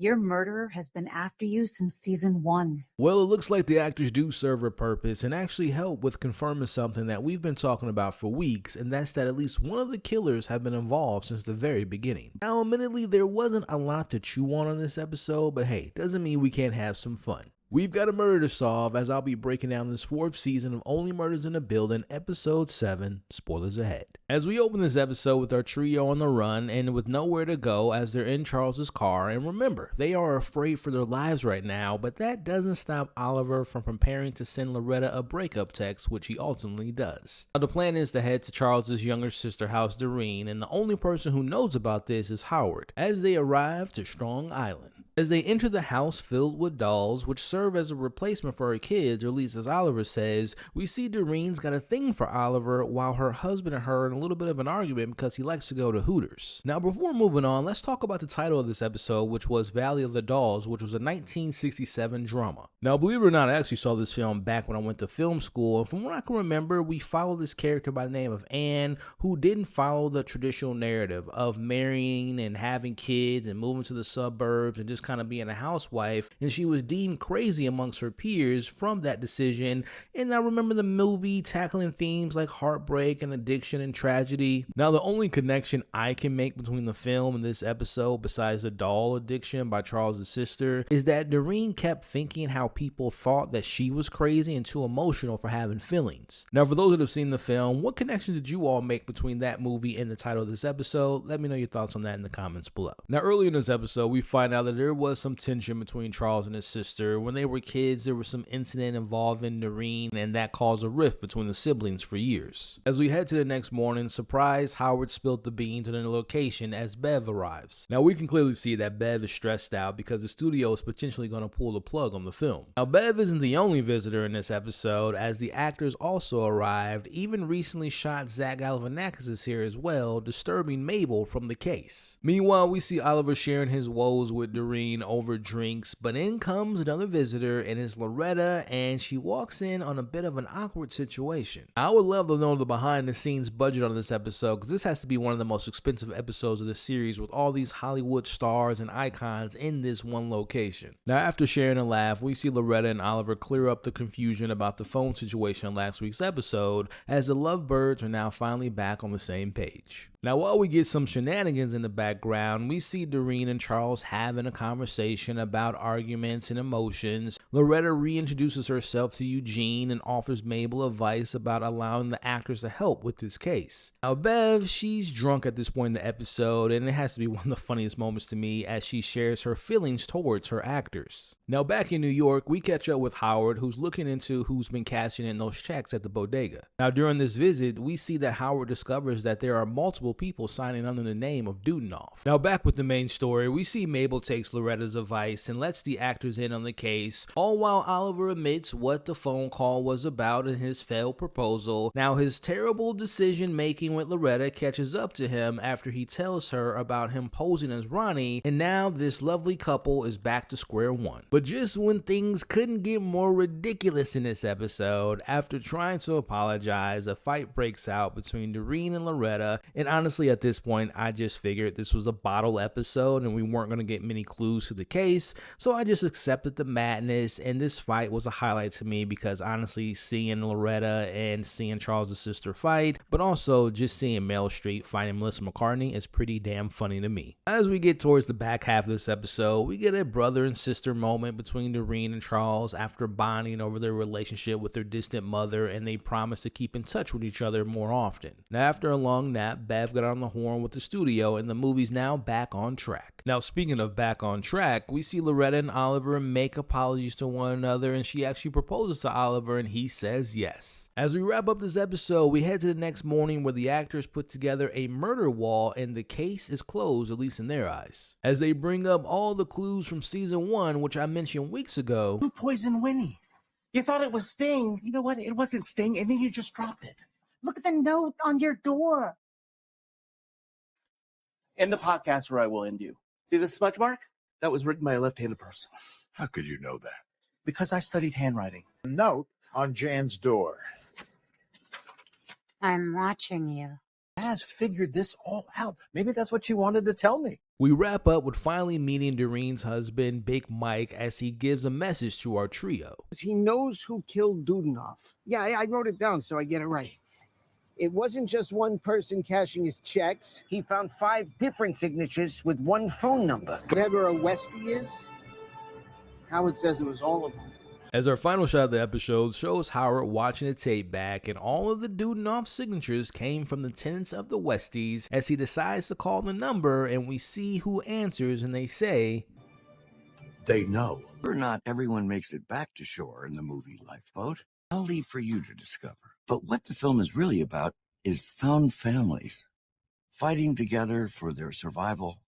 Your murderer has been after you since season 1. Well, it looks like the actors do serve a purpose and actually help with confirming something that we've been talking about for weeks, and that's that at least one of the killers have been involved since the very beginning. Now, admittedly, there wasn't a lot to chew on this episode, but hey, doesn't mean we can't have some fun. We've got a murder to solve, as I'll be breaking down this 4th season of Only Murders in the Building, episode 7, spoilers ahead. As we open this episode with our trio on the run and with nowhere to go as they're in Charles's car, and remember, they are afraid for their lives right now, but that doesn't stop Oliver from preparing to send Loretta a breakup text, which he ultimately does. Now, the plan is to head to Charles's younger sister house, Doreen, and the only person who knows about this is Howard, as they arrive to Strong Island. As they enter the house filled with dolls, which serve as a replacement for her kids, or at least as Oliver says, we see Doreen's got a thing for Oliver while her husband and her are in a little bit of an argument because he likes to go to Hooters. Now, before moving on, let's talk about the title of this episode, which was Valley of the Dolls, which was a 1967 drama. Now, believe it or not, I actually saw this film back when I went to film school, and from what I can remember, we followed this character by the name of Anne, who didn't follow the traditional narrative of marrying and having kids and moving to the suburbs and just kind of being a housewife, and she was deemed crazy amongst her peers from that decision. And I remember the movie tackling themes like heartbreak and addiction and tragedy. Now, the only connection I can make between the film and this episode, besides the doll addiction by Charles' sister, is that Doreen kept thinking how people thought that she was crazy and too emotional for having feelings. Now, for those that have seen the film, what connections did you all make between that movie and the title of this episode? Let me know your thoughts on that in the comments below. Now, early in this episode, we find out that there was some tension between Charles and his sister. When they were kids, there was some incident involving Doreen, and that caused a rift between the siblings for years. As we head to the next morning, surprise, Howard spilled the beans on the location as Bev arrives. Now, we can clearly see that Bev is stressed out because the studio is potentially going to pull the plug on the film. Now, Bev isn't the only visitor in this episode, as the actors also arrived. Even recently shot Zach Galifianakis is here as well, disturbing Mabel from the case. Meanwhile, we see Oliver sharing his woes with Doreen over drinks, but in comes another visitor, and it's Loretta, and she walks in on a bit of an awkward situation. I would love to know the behind the scenes budget on this episode, because this has to be one of the most expensive episodes of the series with all these Hollywood stars and icons in this one location. Now, after sharing a laugh, we see Loretta and Oliver clear up the confusion about the phone situation in last week's episode, as the lovebirds are now finally back on the same page. Now, while we get some shenanigans in the background, we see Doreen and Charles having a conversation about arguments and emotions. Loretta reintroduces herself to Eugene and offers Mabel advice about allowing the actors to help with this case. Now, Bev, she's drunk at this point in the episode, and it has to be one of the funniest moments to me as she shares her feelings towards her actors. Now, back in New York, we catch up with Howard, who's looking into who's been cashing in those checks at the bodega. Now, during this visit, we see that Howard discovers that there are multiple people signing under the name of Dudenoff. Now, back with the main story, we see Mabel takes Loretta's advice and lets the actors in on the case, all while Oliver admits what the phone call was about in his failed proposal. Now, his terrible decision making with Loretta catches up to him after he tells her about him posing as Ronnie, and now this lovely couple is back to square one. But just when things couldn't get more ridiculous in this episode, after trying to apologize, a fight breaks out between Doreen and Loretta, and honestly, at this point, I just figured this was a bottle episode and we weren't going to get many clues to the case, so I just accepted the madness, and this fight was a highlight to me because honestly, seeing Loretta and seeing Charles' sister fight, but also just seeing Meryl Streep fighting Melissa McCartney is pretty damn funny to me. As we get towards the back half of this episode, we get a brother and sister moment between Doreen and Charles after bonding over their relationship with their distant mother, and they promise to keep in touch with each other more often. Now, after a long nap, Bev got on the horn with the studio, and the movie's now back on track. Now, speaking of back on track, we see Loretta and Oliver make apologies to one another, and she actually proposes to Oliver, and he says yes. As we wrap up this episode, we head to the next morning where the actors put together a murder wall, and the case is closed, at least in their eyes. As they bring up all the clues from season 1, which I mentioned weeks ago. Who poisoned Winnie? You thought it was Sting. You know what? It wasn't Sting, and then you just dropped it. Look at the note on your door. End the podcast or I will end you. See this smudge mark? That was written by a left-handed person. How could you know that? Because I studied handwriting. Note on Jan's door. I'm watching you. Has figured this all out. Maybe that's what you wanted to tell me. We wrap up with finally meeting Doreen's husband, Big Mike, as he gives a message to our trio. He knows who killed Dudenoff. Yeah, I wrote it down so I get it right. It wasn't just one person cashing his checks. He found 5 different signatures with one phone number. Whatever a Westie is, Howard says it was all of them. As our final shot of the episode shows Howard watching the tape back, and all of the Dudenoff signatures came from the tenants of the Westies, as he decides to call the number, and we see who answers, and they say, They know. Or not everyone makes it back to shore in the movie Lifeboat. I'll leave for you to discover. But what the film is really about is found families fighting together for their survival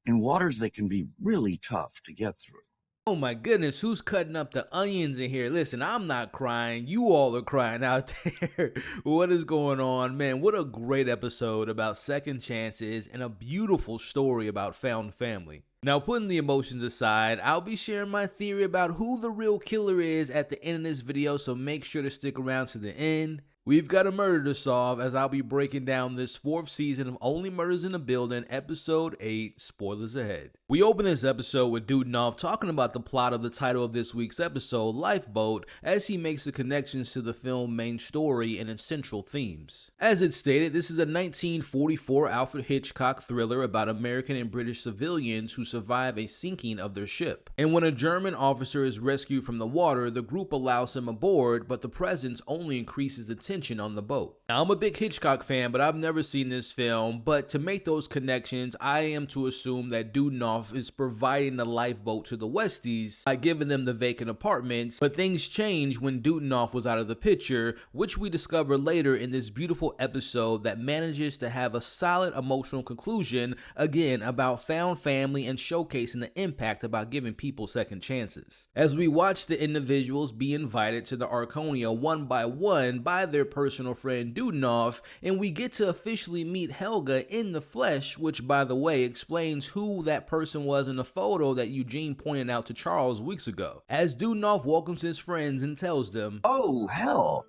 in waters that can be really tough to get through. Oh my goodness, who's cutting up the onions in here? Listen, I'm not crying. You all are crying out there. What is going on? Man, what a great episode about second chances and a beautiful story about found family. Now, putting the emotions aside, I'll be sharing my theory about who the real killer is at the end of this video, so make sure to stick around to the end. We've got a murder to solve as I'll be breaking down this 4th season of Only Murders in the Building, episode 8, spoilers ahead. We open this episode with Dudinoff talking about the plot of the title of this week's episode, Lifeboat, as he makes the connections to the film's main story and its central themes. As it's stated, this is a 1944 Alfred Hitchcock thriller about American and British civilians who survive a sinking of their ship. And when a German officer is rescued from the water, the group allows him aboard, but the presence only increases the tension on the boat. Now, I'm a big Hitchcock fan, but I've never seen this film, but to make those connections, I am to assume that Dudinoff is providing the lifeboat to the Westies by giving them the vacant apartments, but things change when Dudinoff was out of the picture, which we discover later in this beautiful episode that manages to have a solid emotional conclusion, again, about found family and showcasing the impact about giving people second chances. As we watch the individuals be invited to the Arconia one by one by their personal friend Dudinoff, and we get to officially meet Helga in the flesh, which by the way explains who that person was in the photo that Eugene pointed out to Charles weeks ago. As Dudinoff welcomes his friends and tells them, "Oh, hell,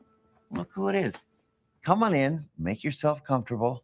look who it is. Come on in, make yourself comfortable.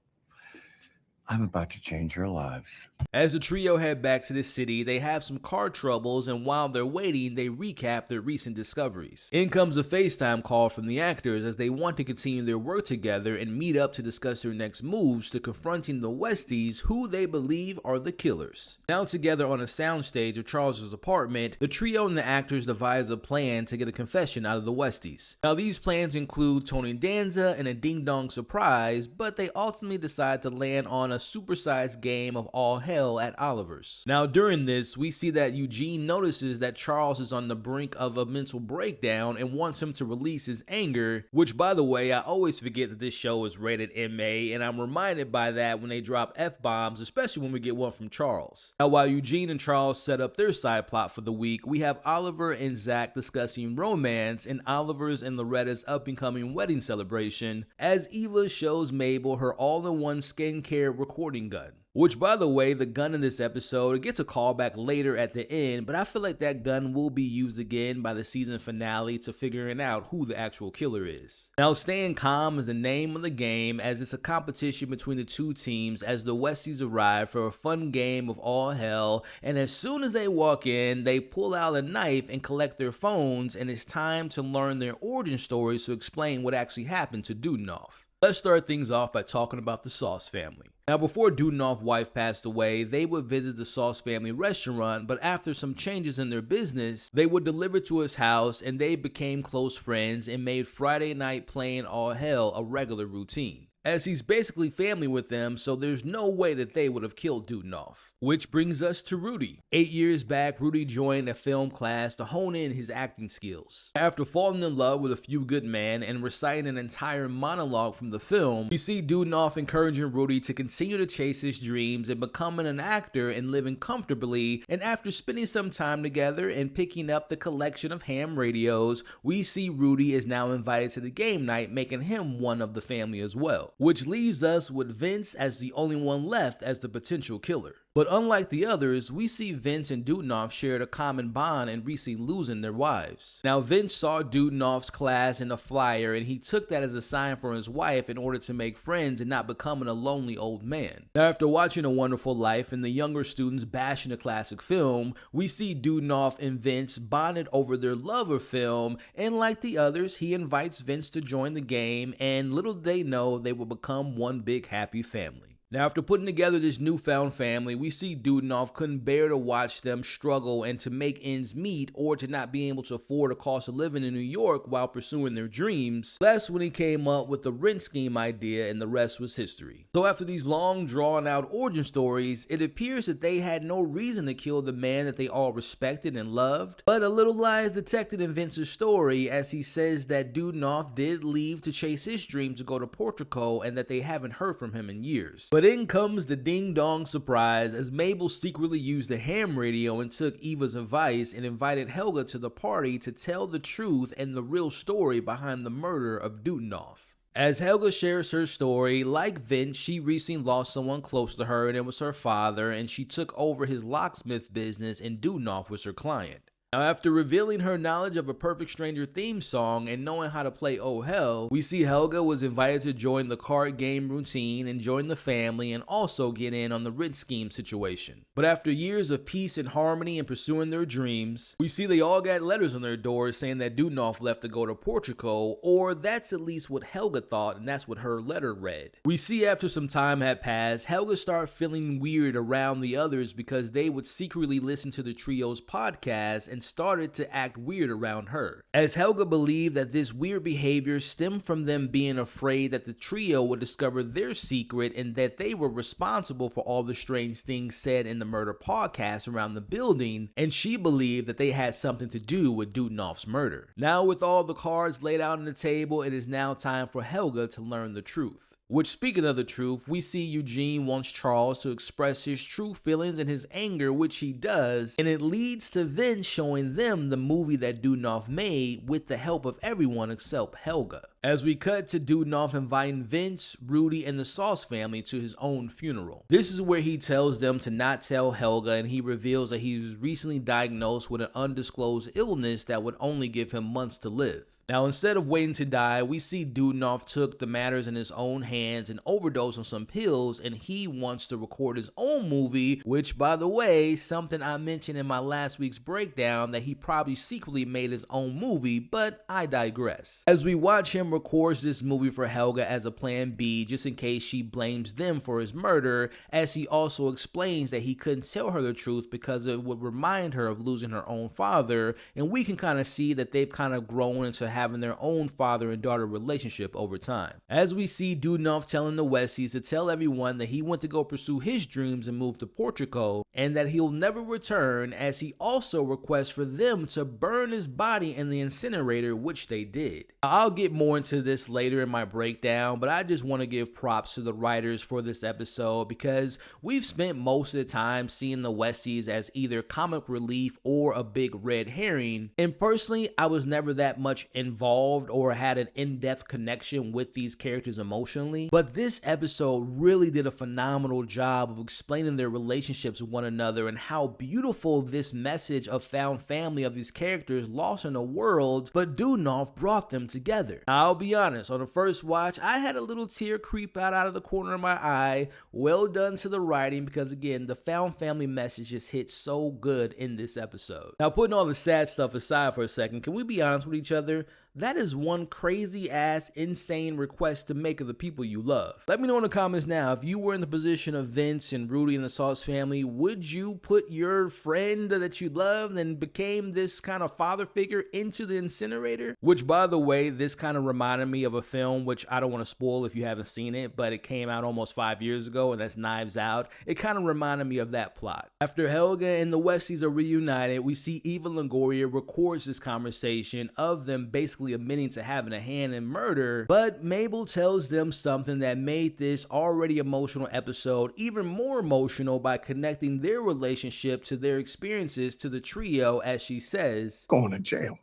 I'm about to change your lives." As the trio head back to the city, they have some car troubles, and while they're waiting, they recap their recent discoveries. In comes a FaceTime call from the actors as they want to continue their work together and meet up to discuss their next moves to confronting the Westies, who they believe are the killers. Now together on a soundstage of Charles's apartment, the trio and the actors devise a plan to get a confession out of the Westies. Now these plans include Tony Danza and a ding-dong surprise, but they ultimately decide to land on a supersized game of all hell at Oliver's. Now during this, we see that Eugene notices that Charles is on the brink of a mental breakdown and wants him to release his anger, which by the way, I always forget that this show is rated MA, and I'm reminded by that when they drop F-bombs, especially when we get one from Charles. Now while Eugene and Charles set up their side plot for the week, we have Oliver and Zach discussing romance and Oliver's and Loretta's up-and-coming wedding celebration, as Eva shows Mabel her all-in-one skincare recording gun. Which, by the way, the gun in this episode, it gets a callback later at the end, but I feel like that gun will be used again by the season finale to figuring out who the actual killer is. Now, staying calm is the name of the game, as it's a competition between the two teams as the Westies arrive for a fun game of all hell, and as soon as they walk in, they pull out a knife and collect their phones, and it's time to learn their origin stories to explain what actually happened to Dudinoff. Let's start things off by talking about the Sauce family. Now, before Dudinoff's wife passed away, they would visit the Sauce family restaurant, but after some changes in their business, they would deliver to his house, and they became close friends and made Friday night playing all hell a regular routine, as he's basically family with them, so there's no way that they would have killed Dudinoff. Which brings us to Rudy. 8 years back, Rudy joined a film class to hone in his acting skills. After falling in love with A Few Good Men and reciting an entire monologue from the film, we see Dudinoff encouraging Rudy to continue to chase his dreams and becoming an actor and living comfortably, and after spending some time together and picking up the collection of ham radios, we see Rudy is now invited to the game night, making him one of the family as well. Which leaves us with Vince as the only one left as the potential killer. But unlike the others, we see Vince and Dudinoff shared a common bond in recently losing their wives. Now Vince saw Dudinoff's class in a flyer, and he took that as a sign for his wife in order to make friends and not becoming a lonely old man. Now after watching A Wonderful Life and the younger students bashing the classic film, we see Dudinoff and Vince bonded over their love of film, and like the others, he invites Vince to join the game, and little did they know they will become one big happy family. Now, after putting together this newfound family, we see Dudinoff couldn't bear to watch them struggle and to make ends meet, or to not be able to afford a cost of living in New York while pursuing their dreams. That's when he came up with the rent scheme idea, and the rest was history. So after these long drawn out origin stories, it appears that they had no reason to kill the man that they all respected and loved. But a little lie is detected in Vince's story, as he says that Dudinoff did leave to chase his dream to go to Portugal, and that they haven't heard from him in years. But But in comes the ding-dong surprise as Mabel secretly used the ham radio and took Eva's advice and invited Helga to the party to tell the truth and the real story behind the murder of Dudenoff. As Helga shares her story, like Vince, she recently lost someone close to her and it was her father, and she took over his locksmith business and Dudenoff was her client. Now, after revealing her knowledge of a Perfect Stranger theme song and knowing how to play Oh Hell, we see Helga was invited to join the card game routine and join the family and also get in on the rich scheme situation. But after years of peace and harmony and pursuing their dreams, we see they all got letters on their doors saying that Dudenoff left to go to Portugal, or that's at least what Helga thought, and that's what her letter read. We see after some time had passed, Helga started feeling weird around the others because they would secretly listen to the trio's podcast and started to act weird around her. As Helga believed that this weird behavior stemmed from them being afraid that the trio would discover their secret and that they were responsible for all the strange things said in the murder podcast around the building, and she believed that they had something to do with Dudenoff's murder. Now, with all the cards laid out on the table, it is now time for Helga to learn the truth. Which, speaking of the truth, we see Eugene wants Charles to express his true feelings and his anger, which he does, and it leads to Vince showing them the movie that Dudenoff made with the help of everyone except Helga. As we cut to Dudenoff inviting Vince, Rudy, and the Sauce family to his own funeral. This is where he tells them to not tell Helga, and he reveals that he was recently diagnosed with an undisclosed illness that would only give him months to live. Now, instead of waiting to die, we see Dudenoff took the matters in his own hands and overdosed on some pills, and he wants to record his own movie, which, by the way, something I mentioned in my last week's breakdown, that he probably secretly made his own movie, but I digress. As we watch him record this movie for Helga as a plan B, just in case she blames them for his murder, as he also explains that he couldn't tell her the truth because it would remind her of losing her own father, and we can kind of see that they've kind of grown into having their own father and daughter relationship over time. As we see Dudenoff telling the Westies to tell everyone that he went to go pursue his dreams and move to Portugal, and that he'll never return, as he also requests for them to burn his body in the incinerator, which they did. I'll get more into this later in my breakdown, but I just want to give props to the writers for this episode because we've spent most of the time seeing the Westies as either comic relief or a big red herring, and personally I was never that much involved or had an in-depth connection with these characters emotionally, but this episode really did a phenomenal job of explaining their relationships with one another and how beautiful this message of found family of these characters lost in a world, but Dudenoff brought them together. I'll be honest, on the first watch I had a little tear creep out of the corner of my eye. Well done to the writing, because again, the found family message just hit so good in this episode. Now, putting all the sad stuff aside for a second, can we be honest with each other? That is one crazy ass insane request to make of the people you love. Let me know in the comments now, if you were in the position of Vince and Rudy and the Sauce family, would you put your friend that you loved and became this kind of father figure into the incinerator? Which, by the way, this kind of reminded me of a film which I don't want to spoil if you haven't seen it, but it came out almost 5 years ago, and that's Knives Out. It kind of reminded me of that plot. After Helga and the Westies are reunited, we see Eva Longoria records this conversation of them basically admitting to having a hand in murder, but Mabel tells them something that made this already emotional episode even more emotional by connecting their relationship to their experiences to the trio, as she says, "Going to jail."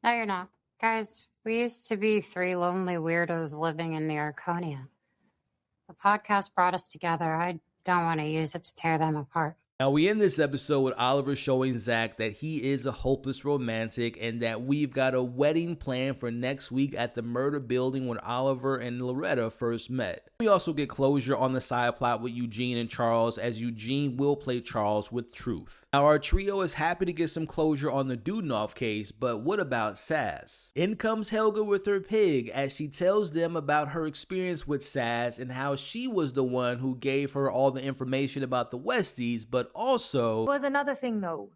No, you're not. Guys, we used to be three lonely weirdos living in the Arconia. The podcast brought us together. I don't want to use it to tear them apart. Now, we end this episode with Oliver showing Zach that he is a hopeless romantic and that we've got a wedding planned for next week at the murder building when Oliver and Loretta first met. We also get closure on the side plot with Eugene and Charles, as Eugene will play Charles with Truth. Now, our trio is happy to get some closure on the Dudenoff case, but what about Sass? In comes Helga with her pig, as she tells them about her experience with Sass and how she was the one who gave her all the information about the Westies, but also... There was another thing though.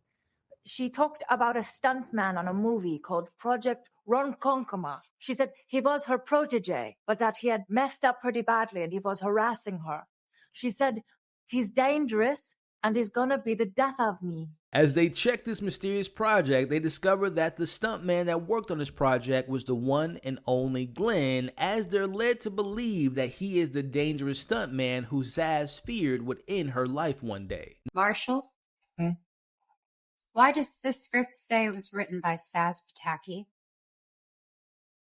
She talked about a stuntman on a movie called Project Ronkonkoma. She said he was her protege, but that he had messed up pretty badly and he was harassing her. She said, he's dangerous and he's gonna be the death of me. As they check this mysterious project, they discover that the stuntman that worked on this project was the one and only Glenn, as they're led to believe that he is the dangerous stuntman who Zaz feared would end her life one day. Marshall? Why does this script say it was written by Saz Pataki?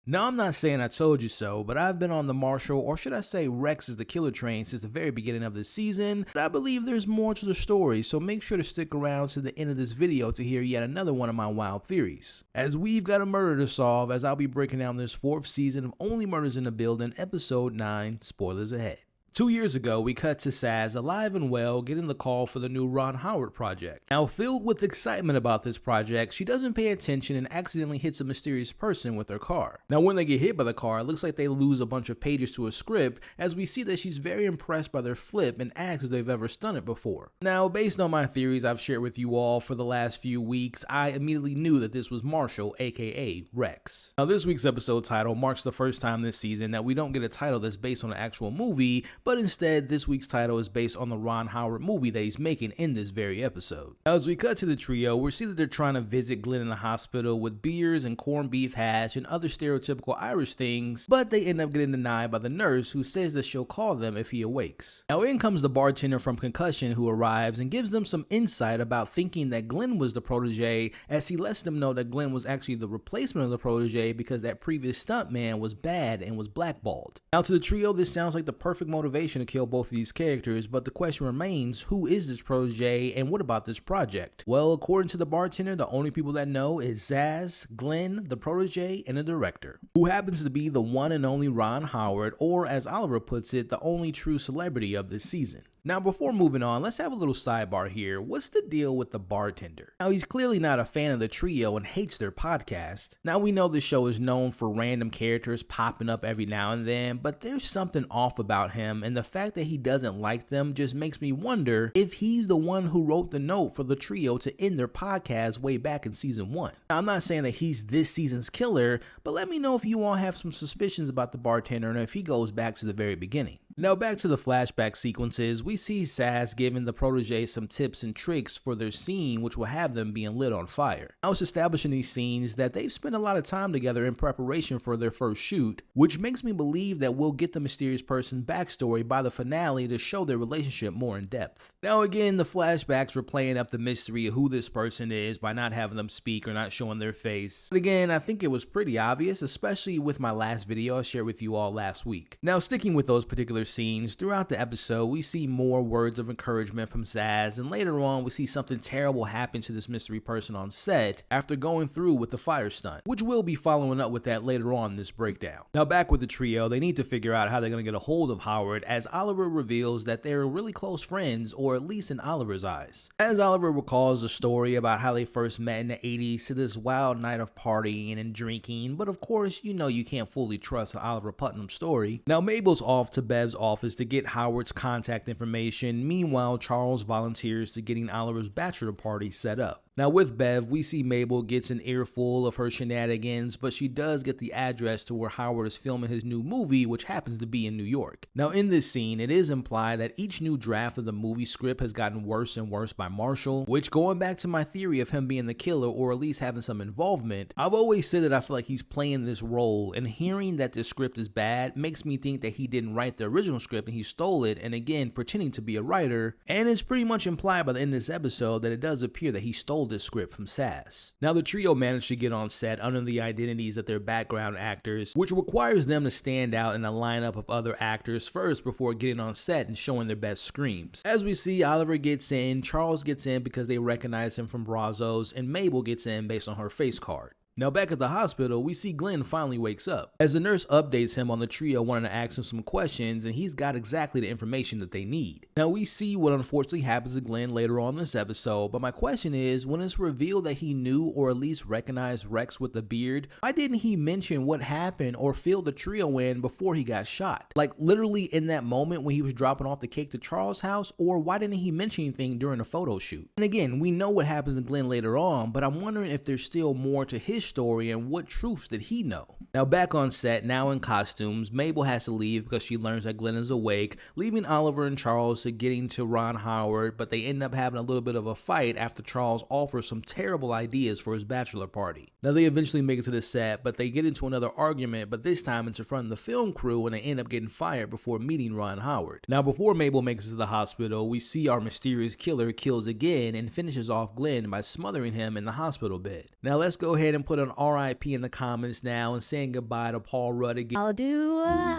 Now, I'm not saying I told you so, but I've been on the Marshall, or should I say Rex is the killer train, since the very beginning of the season. But I believe there's more to the story, so make sure to stick around to the end of this video to hear yet another one of my wild theories. As we've got a murder to solve, as I'll be breaking down this 4th season of Only Murders in the Building, episode 9, spoilers ahead. 2 years ago, we cut to Saz alive and well, getting the call for the new Ron Howard project. Now, filled with excitement about this project, she doesn't pay attention and accidentally hits a mysterious person with her car. Now, when they get hit by the car, it looks like they lose a bunch of pages to a script, as we see that she's very impressed by their flip and asks if they've ever stunted before. Now, based on my theories I've shared with you all for the last few weeks, I immediately knew that this was Marshall, aka Rex. Now, this week's episode title marks the first time this season that we don't get a title that's based on an actual movie, but instead this week's title is based on the Ron Howard movie that he's making in this very episode. Now, as we cut to the trio, we see that they're trying to visit Glenn in the hospital with beers and corned beef hash and other stereotypical Irish things, but they end up getting denied by the nurse, who says that she'll call them if he awakes. Now, in comes the bartender from Concussion, who arrives and gives them some insight about thinking that Glenn was the protege, as he lets them know that Glenn was actually the replacement of the protege because that previous stuntman was bad and was blackballed. Now, to the trio, this sounds like the perfect motivation to kill both of these characters, but the question remains, who is this protege and what about this project? Well, according to the bartender, the only people that know is Zaz, Glenn, the protege, and the director, who happens to be the one and only Ron Howard, or as Oliver puts it, the only true celebrity of this season. Now, before moving on, let's have a little sidebar here. What's the deal with the bartender? Now, he's clearly not a fan of the trio and hates their podcast. Now, we know the show is known for random characters popping up every now and then, but there's something off about him, and the fact that he doesn't like them just makes me wonder if he's the one who wrote the note for the trio to end their podcast way back in season 1. Now, I'm not saying that he's this season's killer, but let me know if you all have some suspicions about the bartender and if he goes back to the very beginning. Now, back to the flashback sequences, we see Saz giving the protege some tips and tricks for their scene, which will have them being lit on fire. Now, it's establishing these scenes that they've spent a lot of time together in preparation for their first shoot, which makes me believe that we'll get the mysterious person's backstory by the finale to show their relationship more in depth. Now, again, the flashbacks were playing up the mystery of who this person is by not having them speak or not showing their face. But again, I think it was pretty obvious, especially with my last video I shared with you all last week. Now, sticking with those particular scenes, throughout the episode, we see more words of encouragement from Zaz, and later on, we see something terrible happen to this mystery person on set after going through with the fire stunt, which we'll be following up with that later on in this breakdown. Now, back with the trio, they need to figure out how they're going to get a hold of Howard, as Oliver reveals that they're really close friends, or at least in Oliver's eyes. As Oliver recalls a story about how they first met in the 80s to this wild night of partying and drinking, but of course, you know you can't fully trust Oliver Putnam's story. Now, Mabel's off to Bev's office to get Howard's contact information. Meanwhile, Charles volunteers to getting Oliver's bachelor party set up. Now, with Bev, we see Mabel gets an earful of her shenanigans, but she does get the address to where Howard is filming his new movie, which happens to be in New York. Now, in this scene, it is implied that each new draft of the movie script has gotten worse and worse by Marshall, which, going back to my theory of him being the killer or at least having some involvement, I've always said that I feel like he's playing this role, and hearing that this script is bad makes me think that he didn't write the original script and he stole it, and again, pretending to be a writer, and it's pretty much implied by the end of this episode that it does appear that he stole this script from Saz. Now, the trio managed to get on set under the identities that they're background actors, which requires them to stand out in a lineup of other actors first before getting on set and showing their best screams. As we see, Oliver gets in, Charles gets in because they recognize him from Brazos, and Mabel gets in based on her face card. Now, back at the hospital, we see Glenn finally wakes up, as the nurse updates him on the trio wanting to ask him some questions, and he's got exactly the information that they need. Now, we see what unfortunately happens to Glenn later on in this episode, but my question is, when it's revealed that he knew or at least recognized Rex with the beard, why didn't he mention what happened or fill the trio in before he got shot? Like, literally in that moment when he was dropping off the cake to Charles' house, or why didn't he mention anything during the photo shoot? And again, we know what happens to Glenn later on, but I'm wondering if there's still more to his his story and what truths did he know? Now back on set, now in costumes, Mabel has to leave because she learns that Glenn is awake, leaving Oliver and Charles to getting to Ron Howard, but they end up having a little bit of a fight after Charles offers some terrible ideas for his bachelor party. Now they eventually make it to the set, but they get into another argument, but this time it's in front of the film crew and they end up getting fired before meeting Ron Howard. Now before Mabel makes it to the hospital, we see our mysterious killer kills again and finishes off Glenn by smothering him in the hospital bed. Now let's go ahead and put an RIP in the comments now and saying goodbye to Paul Rudd again. How do I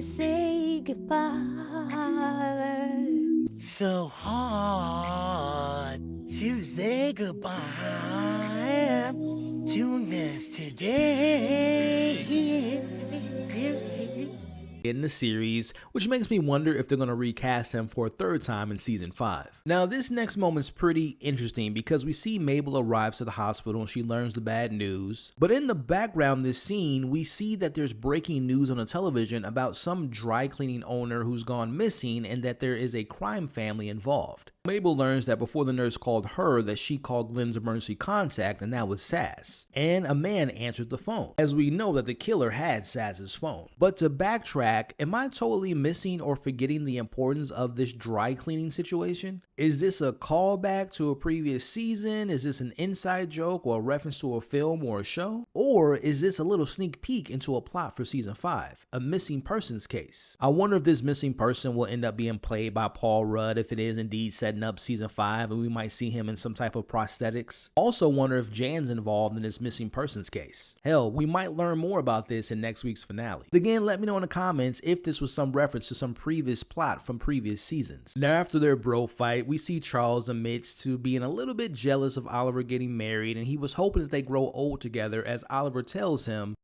say goodbye? So hard to say goodbye to yesterday. In the series, which makes me wonder if they're going to recast him for a third time in season 5. Now this next moment's pretty interesting because we see Mabel arrives to the hospital and she learns the bad news, but in the background this scene we see that there's breaking news on the television about some dry cleaning owner who's gone missing and that there is a crime family involved. Mabel learns that before the nurse called her that she called Glenn's emergency contact and that was Sass, and a man answered the phone, as we know that the killer had Sass's phone. But to backtrack, am I totally missing or forgetting the importance of this dry cleaning situation? Is this a callback to a previous season? Is this an inside joke or a reference to a film or a show? Or is this a little sneak peek into a plot for season 5, a missing persons case? I wonder if this missing person will end up being played by Paul Rudd if it is indeed setting up season 5 and we might see him in some type of prosthetics. Also wonder if Jan's involved in this missing persons case. Hell, we might learn more about this in next week's finale. But again, let me know in the comments if this was some reference to some previous plot from previous seasons. Now after their bro fight, we see Charles admits to being a little bit jealous of Oliver getting married and he was hoping that they grow old together, as Oliver tells him,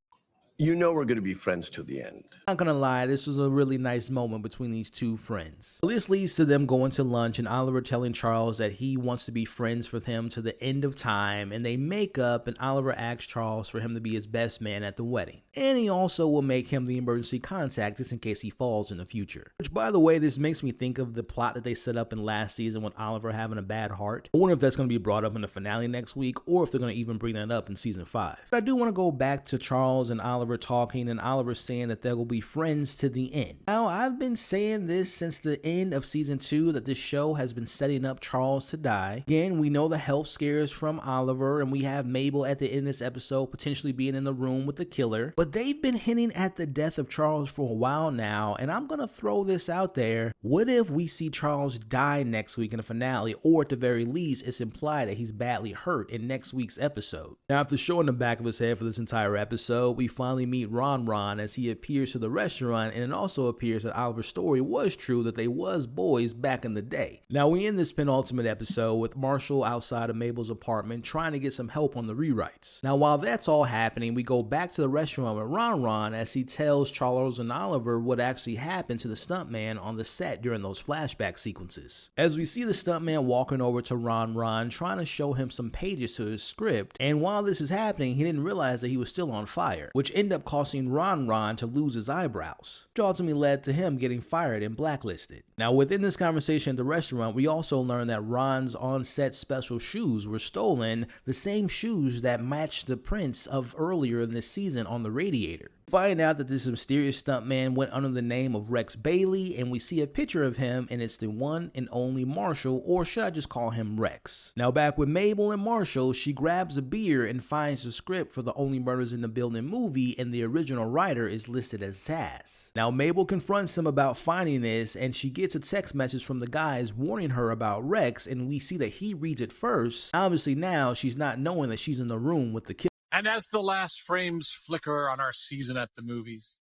You know we're going to be friends to the end. not gonna lie, this was a really nice moment between these two friends. This leads to them going to lunch and Oliver telling Charles that he wants to be friends with him to the end of time, and they make up and Oliver asks Charles for him to be his best man at the wedding. And he also will make him the emergency contact just in case he falls in the future. Which, by the way, this makes me think of the plot that they set up in last season with Oliver having a bad heart. I wonder if that's gonna be brought up in the finale next week or if they're gonna even bring that up in season 5. But I do want to go back to Charles and Oliver talking and Oliver saying that they will be friends to the end. Now, I've been saying this since the end of season 2 that this show has been setting up Charles to die. Again, we know the health scares from Oliver and we have Mabel at the end of this episode potentially being in the room with the killer. But they've been hinting at the death of Charles for a while now, and I'm gonna throw this out there. What if we see Charles die next week in the finale, or at the very least it's implied that he's badly hurt in next week's episode? Now after showing the back of his head for this entire episode, we finally meet Ron as he appears to the restaurant, and it also appears that Oliver's story was true, that they was boys back in the day. Now we end this penultimate episode with Marshall outside of Mabel's apartment trying to get some help on the rewrites. Now while that's all happening, we go back to the restaurant with Ron as he tells Charles and Oliver what actually happened to the stuntman on the set during those flashback sequences. As we see the stuntman walking over to Ron trying to show him some pages to his script, and while this is happening he didn't realize that he was still on fire, which ended up costing Ron to lose his eyebrows, which ultimately led to him getting fired and blacklisted. Now within this conversation at the restaurant, we also learned that Ron's on-set special shoes were stolen, the same shoes that matched the prints of earlier in this season on the radiator. Find out that this mysterious stuntman went under the name of Rex Bailey, and we see a picture of him and it's the one and only Marshall, or should I just call him Rex? Now back with Mabel and Marshall, she grabs a beer and finds the script for the Only Murders in the Building movie, and the original writer is listed as Sass. Now Mabel confronts him about finding this, and she gets a text message from the guys warning her about Rex, and we see that he reads it first. Obviously now she's not knowing that she's in the room with the killer. And as the last frames flicker on our season at the movies,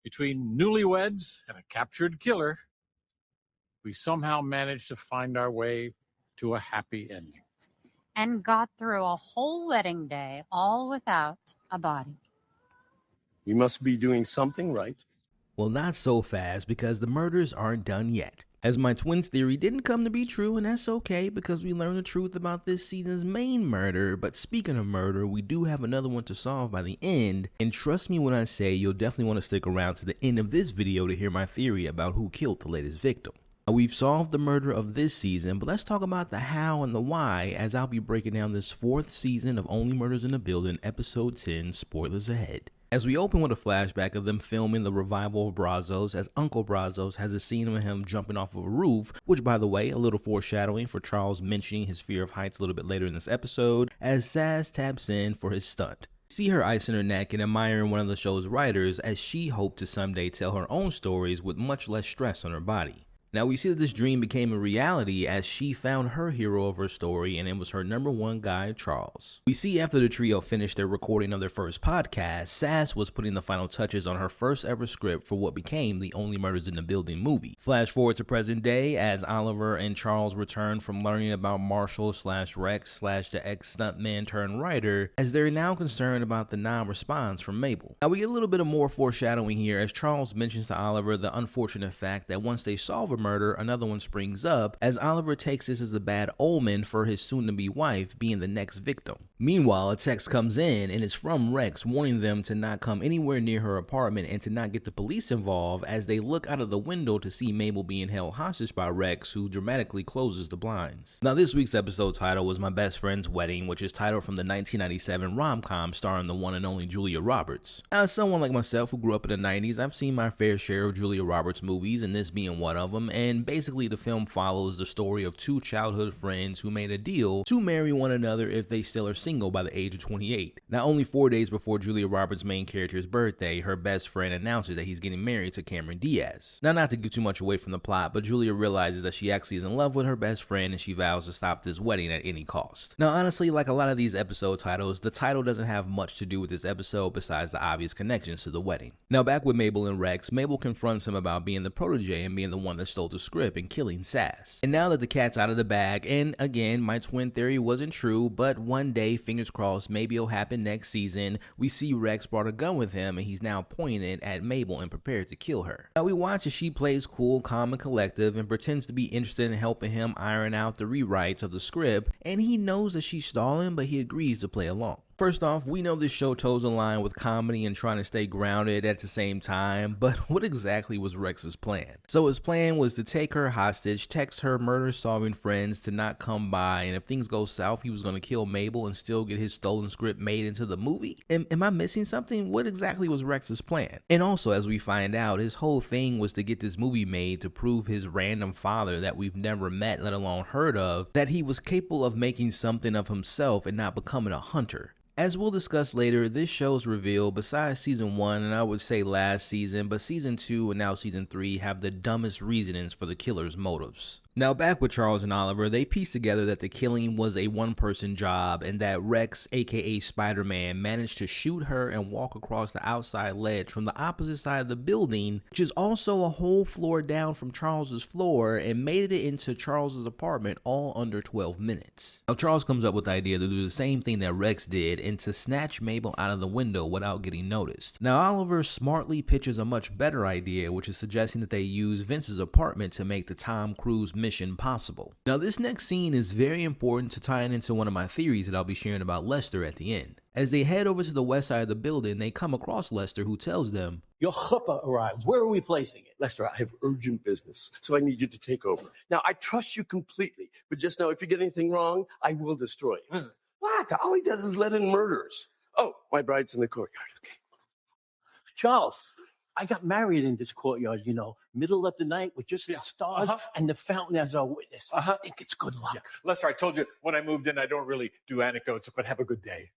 between newlyweds and a captured killer, we somehow managed to find our way to a happy ending. And got through a whole wedding day all without a body. You must be doing something right. Well, not so fast, because the murders aren't done yet. As my twins theory didn't come to be true, and that's okay because we learned the truth about this season's main murder. But speaking of murder, we do have another one to solve by the end, and trust me when I say you'll definitely want to stick around to the end of this video to hear my theory about who killed the latest victim. Now, we've solved the murder of this season, but let's talk about the how and the why, as I'll be breaking down this 4th season of Only Murders in the Building, episode 10, spoilers ahead. As we open with a flashback of them filming the revival of Brazos, as Uncle Brazos has a scene of him jumping off of a roof, which, by the way, a little foreshadowing for Charles mentioning his fear of heights a little bit later in this episode, as Saz taps in for his stunt. We see her icing her neck and admiring one of the show's writers, as she hoped to someday tell her own stories with much less stress on her body. Now, we see that this dream became a reality as she found her hero of her story, and it was her #1 guy, Charles. We see after the trio finished their recording of their first podcast, Saz was putting the final touches on her first ever script for what became the Only Murders in the Building movie. Flash forward to present day as Oliver and Charles return from learning about Marshall/Rex/ the ex-stuntman turned writer, as they're now concerned about the non-response from Mabel. Now, we get a little bit of more foreshadowing here as Charles mentions to Oliver the unfortunate fact that once they solve a murder, another one springs up, as Oliver takes this as a bad omen for his soon-to-be wife being the next victim. Meanwhile, a text comes in and it's from Rex warning them to not come anywhere near her apartment and to not get the police involved, as they look out of the window to see Mabel being held hostage by Rex, who dramatically closes the blinds. Now, this week's episode title was My Best Friend's Wedding, which is titled from the 1997 rom-com starring the one and only Julia Roberts. As someone like myself who grew up in the 90s, I've seen my fair share of Julia Roberts movies, and this being one of them. And basically the film follows the story of 2 childhood friends who made a deal to marry one another if they still are single by the age of 28. Now, only 4 days before Julia Roberts' main character's birthday, her best friend announces that he's getting married to Cameron Diaz. Now, not to give too much away from the plot, but Julia realizes that she actually is in love with her best friend and she vows to stop this wedding at any cost. Now, honestly, like a lot of these episode titles, the title doesn't have much to do with this episode besides the obvious connections to the wedding. Now, back with Mabel and Rex, Mabel confronts him about being the protege and being the one that stole the script and killing Saz. And now that the cat's out of the bag, and again, my twin theory wasn't true, but one day, fingers crossed, maybe it'll happen next season, we see Rex brought a gun with him and he's now pointing it at Mabel and prepared to kill her. Now, we watch as she plays cool, calm, and collective and pretends to be interested in helping him iron out the rewrites of the script, and he knows that she's stalling, but he agrees to play along. First off, we know this show toes a line with comedy and trying to stay grounded at the same time, but what exactly was Rex's plan? So his plan was to take her hostage, text her murder-solving friends to not come by, and if things go south, he was going to kill Mabel and still get his stolen script made into the movie? Am I missing something? What exactly was Rex's plan? And also, as we find out, his whole thing was to get this movie made to prove his random father that we've never met, let alone heard of, that he was capable of making something of himself and not becoming a hunter. As we'll discuss later, this show's reveal, besides season 1 and I would say last season, but season 2 and now season 3 have the dumbest reasonings for the killer's motives. Now, back with Charles and Oliver, they piece together that the killing was a one-person job and that Rex, aka Spider-Man, managed to shoot her and walk across the outside ledge from the opposite side of the building, which is also a whole floor down from Charles's floor, and made it into Charles's apartment all under 12 minutes. Now, Charles comes up with the idea to do the same thing that Rex did and to snatch Mabel out of the window without getting noticed. Now, Oliver smartly pitches a much better idea, which is suggesting that they use Vince's apartment to make the Tom Cruise mission possible. Now, this next scene is very important to tie in into one of my theories that I'll be sharing about Lester at the end. As they head over to the west side of the building, they come across Lester, who tells them, Your chuppah arrives. Where are we placing it? Lester, I have urgent business, so I need you to take over. Now, I trust you completely, but just know if you get anything wrong, I will destroy you. What? All he does is let in murders. Oh, my bride's in the courtyard. Okay. Charles, I got married in this courtyard, middle of the night with just the stars and the fountain as our witness. I think it's good luck. Yeah. Lester, I told you when I moved in, I don't really do anecdotes, but have a good day.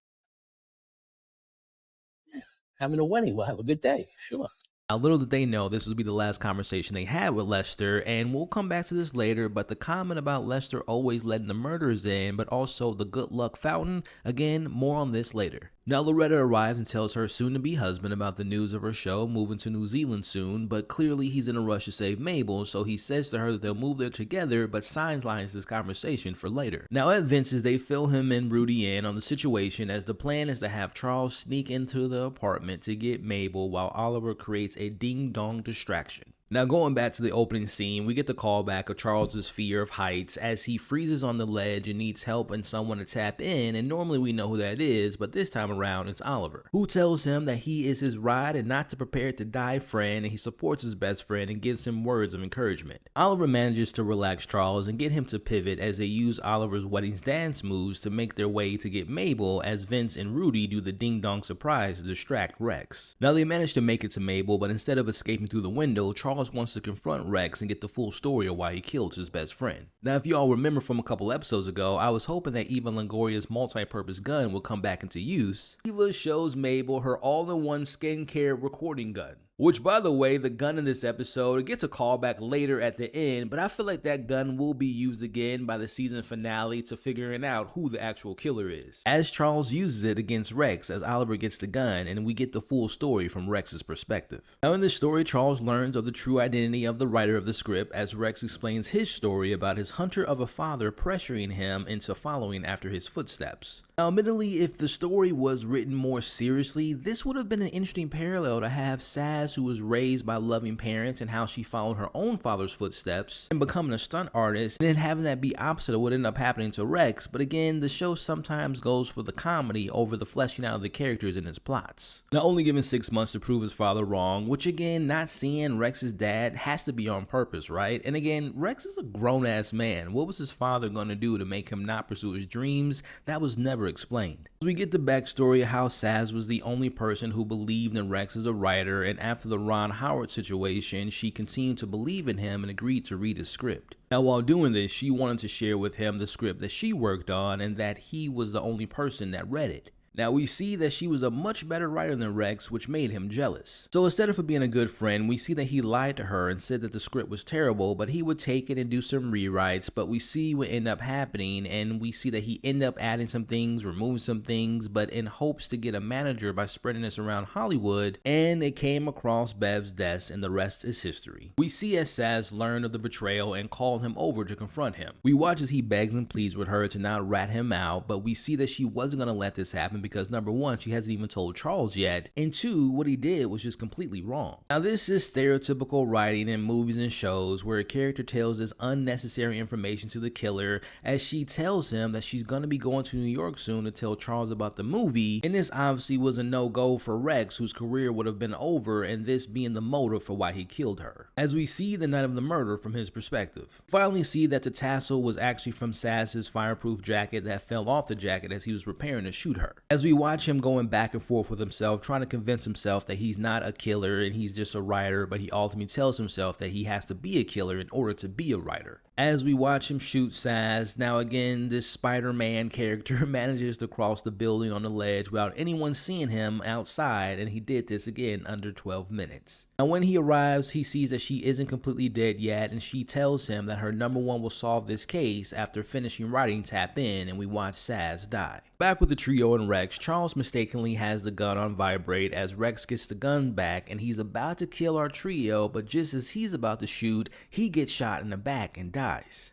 Yeah. Having a wedding, we'll have a good day. Sure. Now, little did they know this would be the last conversation they had with Lester, and we'll come back to this later, but the comment about Lester always letting the murderers in, but also the good luck fountain, again, more on this later. Now, Loretta arrives and tells her soon-to-be husband about the news of her show moving to New Zealand soon, but clearly he's in a rush to save Mabel, so he says to her that they'll move there together, but sidelines this conversation for later. Now, at Vince's, they fill him and Rudy in on the situation, as the plan is to have Charles sneak into the apartment to get Mabel while Oliver creates a ding-dong distraction. Now going back to the opening scene, we get the callback of Charles's fear of heights as he freezes on the ledge and needs help and someone to tap in, and normally we know who that is, but this time around it's Oliver, who tells him that he is his ride and not to prepare to die friend, and he supports his best friend and gives him words of encouragement. Oliver manages to relax Charles and get him to pivot as they use Oliver's wedding dance moves to make their way to get Mabel as Vince and Rudy do the ding-dong surprise to distract Rex. Now they manage to make it to Mabel, but instead of escaping through the window, Charles wants to confront Rex and get the full story of why he killed his best friend. Now if you all remember from a couple episodes ago, I was hoping that Eva Longoria's multi-purpose gun would come back into use. Eva shows Mabel her all-in-one skincare recording gun. Which, by the way, the gun in this episode, it gets a callback later at the end, but I feel like that gun will be used again by the season finale to figuring out who the actual killer is, as Charles uses it against Rex as Oliver gets the gun, and we get the full story from Rex's perspective. Now in this story, Charles learns of the true identity of the writer of the script as Rex explains his story about his hunter of a father pressuring him into following after his footsteps. Now admittedly, if the story was written more seriously, this would have been an interesting parallel to have Saz, who was raised by loving parents, and how she followed her own father's footsteps and becoming a stunt artist, and then having that be opposite of what ended up happening to Rex. But again, the show sometimes goes for the comedy over the fleshing out of the characters and its plots. Now only given 6 months to prove his father wrong, which again, not seeing Rex's dad has to be on purpose, right? And again, Rex is a grown-ass man. What was his father going to do to make him not pursue his dreams? That was never explained. We get the backstory of how Saz was the only person who believed in Rex as a writer, and after the Ron Howard situation, she continued to believe in him and agreed to read his script. Now while doing this, she wanted to share with him the script that she worked on and that he was the only person that read it. Now we see that she was a much better writer than Rex, which made him jealous. So instead of being a good friend, we see that he lied to her and said that the script was terrible, but he would take it and do some rewrites. But we see what ended up happening, and we see that he ended up adding some things, removing some things, but in hopes to get a manager by spreading this around Hollywood, and it came across Bev's desk, and the rest is history. We see as Saz learned of the betrayal and called him over to confront him. We watch as he begs and pleads with her to not rat him out, but we see that she wasn't going to let this happen because number one, she hasn't even told Charles yet, and two, what he did was just completely wrong. Now this is stereotypical writing in movies and shows where a character tells this unnecessary information to the killer as she tells him that she's going to be going to New York soon to tell Charles about the movie, and this obviously was a no-go for Rex, whose career would have been over, and this being the motive for why he killed her. As we see the night of the murder from his perspective. Finally see that the tassel was actually from Saz's fireproof jacket that fell off the jacket as he was preparing to shoot her. As we watch him going back and forth with himself, trying to convince himself that he's not a killer and he's just a writer, but he ultimately tells himself that he has to be a killer in order to be a writer. As we watch him shoot Saz, now again, this Spider-Man character manages to cross the building on the ledge without anyone seeing him outside, and he did this again under 12 minutes. Now when he arrives, he sees that she isn't completely dead yet, and she tells him that her number one will solve this case after finishing writing Tap In, and we watch Saz die. Back with the trio and Rex, Charles mistakenly has the gun on vibrate as Rex gets the gun back, and he's about to kill our trio, but just as he's about to shoot, he gets shot in the back and dies.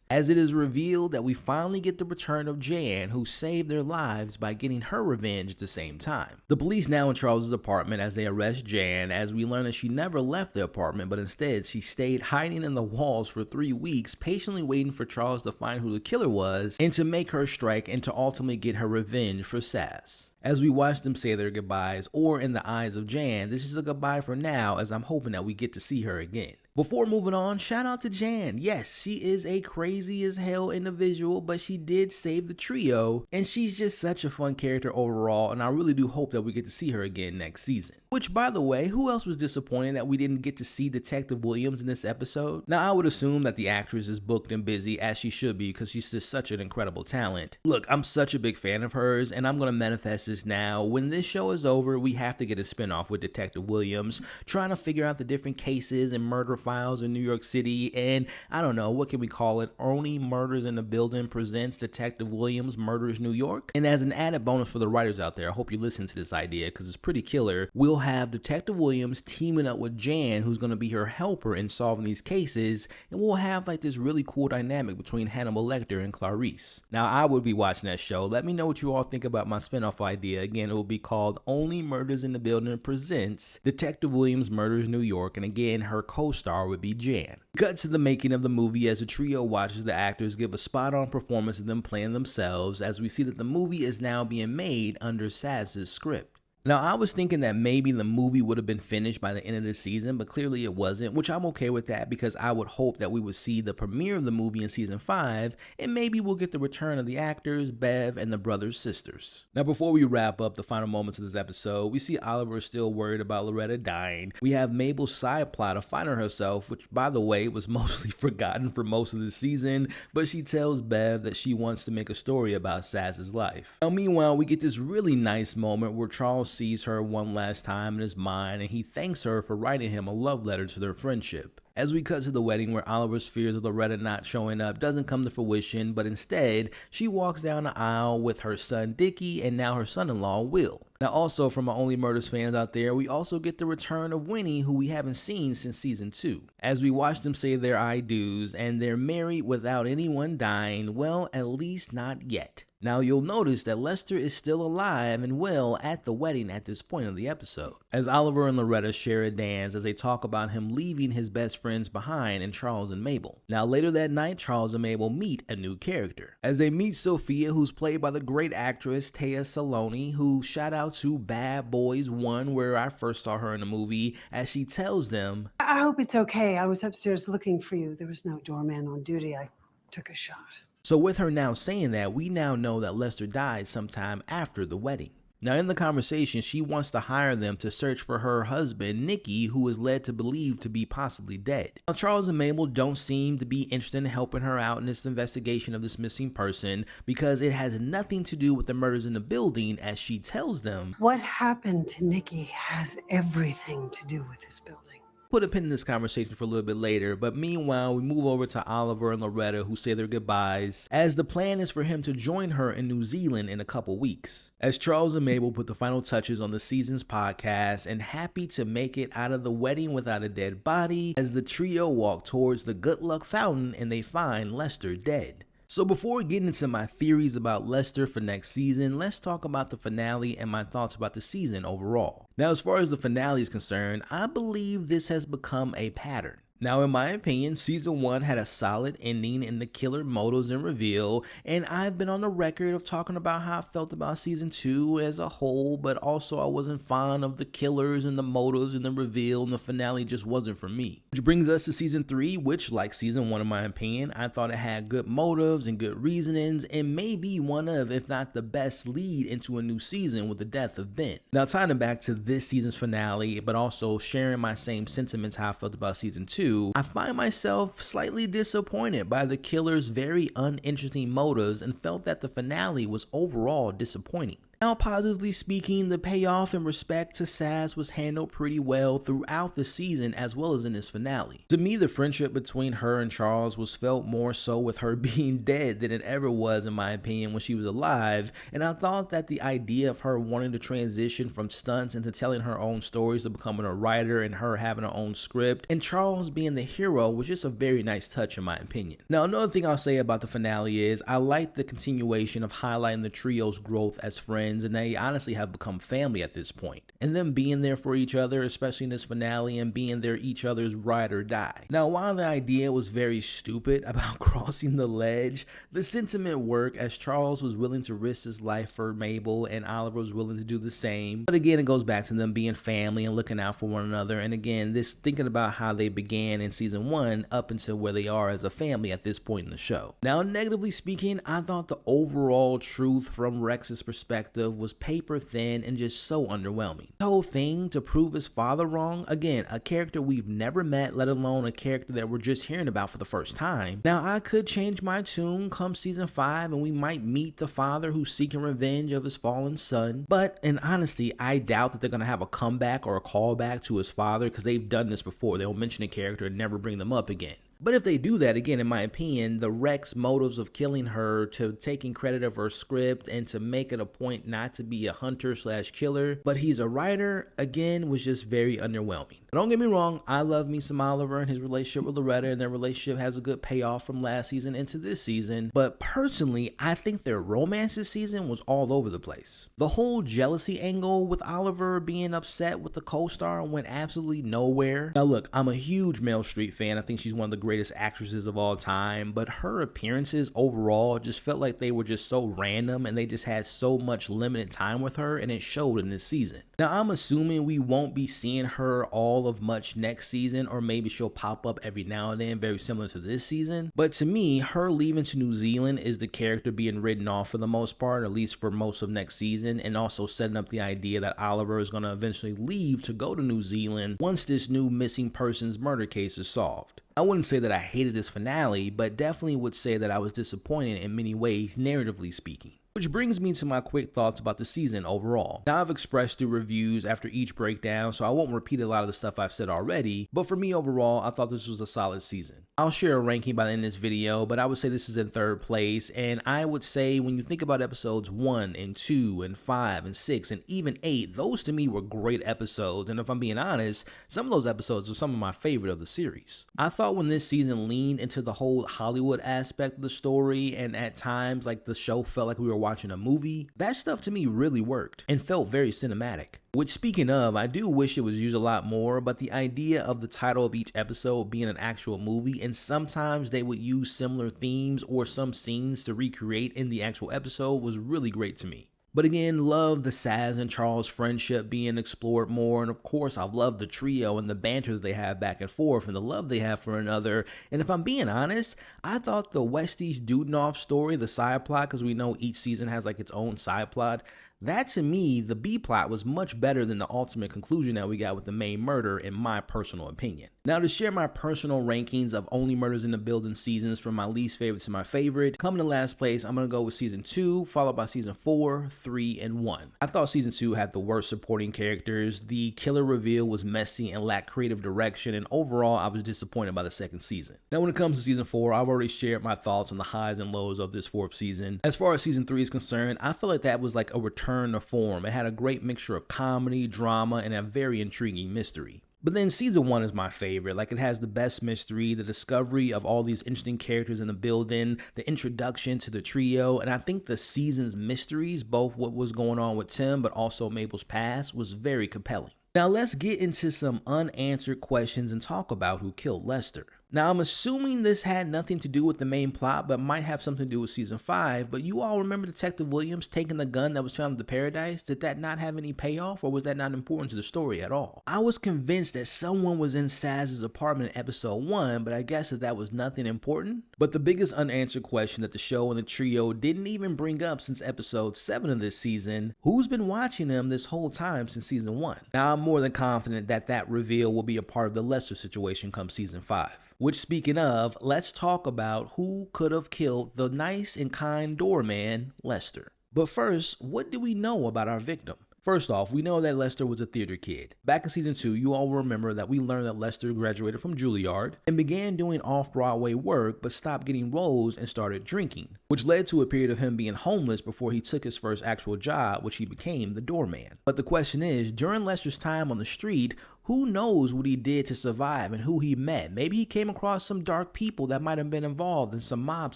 As it is revealed that we finally get the return of Jan, who saved their lives by getting her revenge at the same time. The police now in Charles's apartment as they arrest Jan, as we learn that she never left the apartment, but instead she stayed hiding in the walls for 3 weeks, patiently waiting for Charles to find who the killer was and to make her strike and to ultimately get her revenge for Saz. As we watch them say their goodbyes, or in the eyes of Jan, this is a goodbye for now, as I'm hoping that we get to see her again. Before moving on, shout out to Jan. Yes, she is a crazy as hell individual, but she did save the trio, and she's just such a fun character overall, and I really do hope that we get to see her again next season. Which, by the way, who else was disappointed that we didn't get to see Detective Williams in this episode? Now, I would assume that the actress is booked and busy, as she should be, because she's just such an incredible talent. Look, I'm such a big fan of hers, and I'm going to manifest this now. When this show is over, we have to get a spinoff with Detective Williams, trying to figure out the different cases and murder files in New York City, and I don't know, what can we call it? Only Murders in the Building presents Detective Williams Murders New York. And as an added bonus for the writers out there, I hope you listen to this idea because it's pretty killer. We'll have Detective Williams teaming up with Jan, who's going to be her helper in solving these cases, and we'll have like this really cool dynamic between Hannibal Lecter and Clarice. Now, I would be watching that show. Let me know what you all think about my spinoff idea. idea. Again, it will be called Only Murders in the Building presents Detective Williams Murders New York, and again, her co-star would be Jan. Cut to the making of the movie as the trio watches the actors give a spot-on performance of them playing themselves, as we see that the movie is now being made under Saz's script. Now, I was thinking that maybe the movie would have been finished by the end of the season, but clearly it wasn't, which I'm okay with that because I would hope that we would see the premiere of the movie in season 5, and maybe we'll get the return of the actors, Bev, and the brothers' sisters. Now, before we wrap up the final moments of this episode, we see Oliver is still worried about Loretta dying. We have Mabel's side plot of finding herself, which, by the way, was mostly forgotten for most of the season, but she tells Bev that she wants to make a story about Saz's life. Now, meanwhile, we get this really nice moment where Charles sees her one last time in his mind, and he thanks her for writing him a love letter to their friendship. As we cut to the wedding, where Oliver's fears of Loretta not showing up doesn't come to fruition, but instead she walks down the aisle with her son Dickie and now her son-in-law Will. Now, also from our Only Murders fans out there, we also get the return of Winnie, who we haven't seen since season 2. As we watch them say their I do's, and they're married without anyone dying, well, at least not yet. Now, you'll notice that Lester is still alive and well at the wedding at this point of the episode, as Oliver and Loretta share a dance as they talk about him leaving his best friends behind in Charles and Mabel. Now, later that night, Charles and Mabel meet a new character, as they meet Sophia, who's played by the great actress Taya Saloni, who shout out to Bad Boys 1, where I first saw her in the movie, as she tells them, I hope it's okay. I was upstairs looking for you. There was no doorman on duty. I took a shot. So with her now saying that, we now know that Lester died sometime after the wedding. Now, in the conversation, she wants to hire them to search for her husband, Nicky, who is led to believe to be possibly dead. Now, Charles and Mabel don't seem to be interested in helping her out in this investigation of this missing person because it has nothing to do with the murders in the building, as she tells them, What happened to Nicky has everything to do with this building. Put a pin in this conversation for a little bit later, but meanwhile, we move over to Oliver and Loretta, who say their goodbyes, as the plan is for him to join her in New Zealand in a couple weeks. As Charles and Mabel put the final touches on the season's podcast and happy to make it out of the wedding without a dead body, as the trio walk towards the Good Luck Fountain and they find Lester dead. So before getting into my theories about Lester for next season, let's talk about the finale and my thoughts about the season overall. Now, as far as the finale is concerned, I believe this has become a pattern. Now, in my opinion, season 1 had a solid ending in the killer motives and reveal, and I've been on the record of talking about how I felt about season 2 as a whole, but also I wasn't fond of the killers and the motives and the reveal, and the finale just wasn't for me. Which brings us to season 3, which, like season 1 in my opinion, I thought it had good motives and good reasonings, and maybe one of, if not the best lead into a new season with the death of Ben. Now, tying it back to this season's finale, but also sharing my same sentiments how I felt about season 2, I find myself slightly disappointed by the killer's very uninteresting motives and felt that the finale was overall disappointing. Now, positively speaking, the payoff and respect to Saz was handled pretty well throughout the season as well as in this finale. To me, the friendship between her and Charles was felt more so with her being dead than it ever was, in my opinion, when she was alive, and I thought that the idea of her wanting to transition from stunts into telling her own stories to becoming a writer and her having her own script, and Charles being the hero was just a very nice touch in my opinion. Now, another thing I'll say about the finale is I like the continuation of highlighting the trio's growth as friends, and they honestly have become family at this point. And them being there for each other, especially in this finale, and being there each other's ride or die. Now, while the idea was very stupid about crossing the ledge, the sentiment worked as Charles was willing to risk his life for Mabel and Oliver was willing to do the same. But again, it goes back to them being family and looking out for one another. And again, this thinking about how they began in season 1 up until where they are as a family at this point in the show. Now, negatively speaking, I thought the overall truth from Rex's perspective was paper thin and just so underwhelming. The whole thing to prove his father wrong, again, a character we've never met, let alone a character that we're just hearing about for the first time. Now, I could change my tune come season 5 and we might meet the father who's seeking revenge of his fallen son, but in honesty, I doubt that they're going to have a comeback or a callback to his father because they've done this before. They'll mention a character and never bring them up again. But if they do that, again, in my opinion, the Rex motives of killing her, to taking credit of her script, and to make it a point not to be a hunter/killer, but he's a writer, again, was just very underwhelming. But don't get me wrong, I love me some Oliver and his relationship with Loretta, and their relationship has a good payoff from last season into this season. But personally, I think their romance this season was all over the place. The whole jealousy angle with Oliver being upset with the co-star went absolutely nowhere. Now look, I'm a huge Meryl Streep fan. I think she's one of the greatest actresses of all time, but her appearances overall just felt like they were just so random, and they just had so much limited time with her, and it showed in this season. Now I'm assuming we won't be seeing her all of much next season, or maybe she'll pop up every now and then, very similar to this season. But to me, her leaving to New Zealand is the character being written off for the most part, at least for most of next season, and also setting up the idea that Oliver is going to eventually leave to go to New Zealand once this new missing persons murder case is solved. I wouldn't say that I hated this finale, but definitely would say that I was disappointed in many ways, narratively speaking. Which brings me to my quick thoughts about the season overall. Now, I've expressed through reviews after each breakdown, so I won't repeat a lot of the stuff I've said already, but for me overall, I thought this was a solid season. I'll share a ranking by the end of this video, but I would say this is in third place, and I would say when you think about episodes 1 and 2 and 5 and 6 and even 8, those to me were great episodes, and if I'm being honest, some of those episodes were some of my favorite of the series. I thought when this season leaned into the whole Hollywood aspect of the story, and at times like the show felt like we were watching a movie, that stuff to me really worked and felt very cinematic. Which, speaking of, I do wish it was used a lot more, but the idea of the title of each episode being an actual movie, and sometimes they would use similar themes or some scenes to recreate in the actual episode, was really great to me. But again, love the Saz and Charles friendship being explored more, and of course I've loved the trio and the banter that they have back and forth and the love they have for another. And if I'm being honest, I thought the Westies Dudenoff story, the side plot, because we know each season has like its own side plot, that to me, the B plot was much better than the ultimate conclusion that we got with the main murder, in my personal opinion. Now, to share my personal rankings of Only Murders in the Building seasons from my least favorite to my favorite, coming in last place, I'm going to go with season 2, followed by season 4, 3, and 1. I thought season 2 had the worst supporting characters, the killer reveal was messy and lacked creative direction, and overall, I was disappointed by the second season. Now, when it comes to season 4, I've already shared my thoughts on the highs and lows of this 4th season. As far as season 3 is concerned, I feel like that was like a return to form. It had a great mixture of comedy, drama, and a very intriguing mystery. But then season 1 is my favorite. Like, it has the best mystery, the discovery of all these interesting characters in the building, the introduction to the trio, and I think the season's mysteries, both what was going on with Tim but also Mabel's past, was very compelling. Now let's get into some unanswered questions and talk about who killed Lester. Now, I'm assuming this had nothing to do with the main plot, but might have something to do with season 5, but you all remember Detective Williams taking the gun that was found in the Paradise? Did that not have any payoff, or was that not important to the story at all? I was convinced that someone was in Saz's apartment in episode 1, but I guess that was nothing important. But the biggest unanswered question that the show and the trio didn't even bring up since episode 7 of this season, who's been watching them this whole time since season 1? Now, I'm more than confident that that reveal will be a part of the Lester situation come season 5. Which, speaking of, let's talk about who could have killed the nice and kind doorman, Lester. But first, what do we know about our victim? First off, we know that Lester was a theater kid. Back in season 2, you all remember that we learned that Lester graduated from Juilliard and began doing off-Broadway work, but stopped getting roles and started drinking, which led to a period of him being homeless before he took his first actual job, which he became the doorman. But the question is, during Lester's time on the street, who knows what he did to survive and who he met? Maybe he came across some dark people that might have been involved in some mob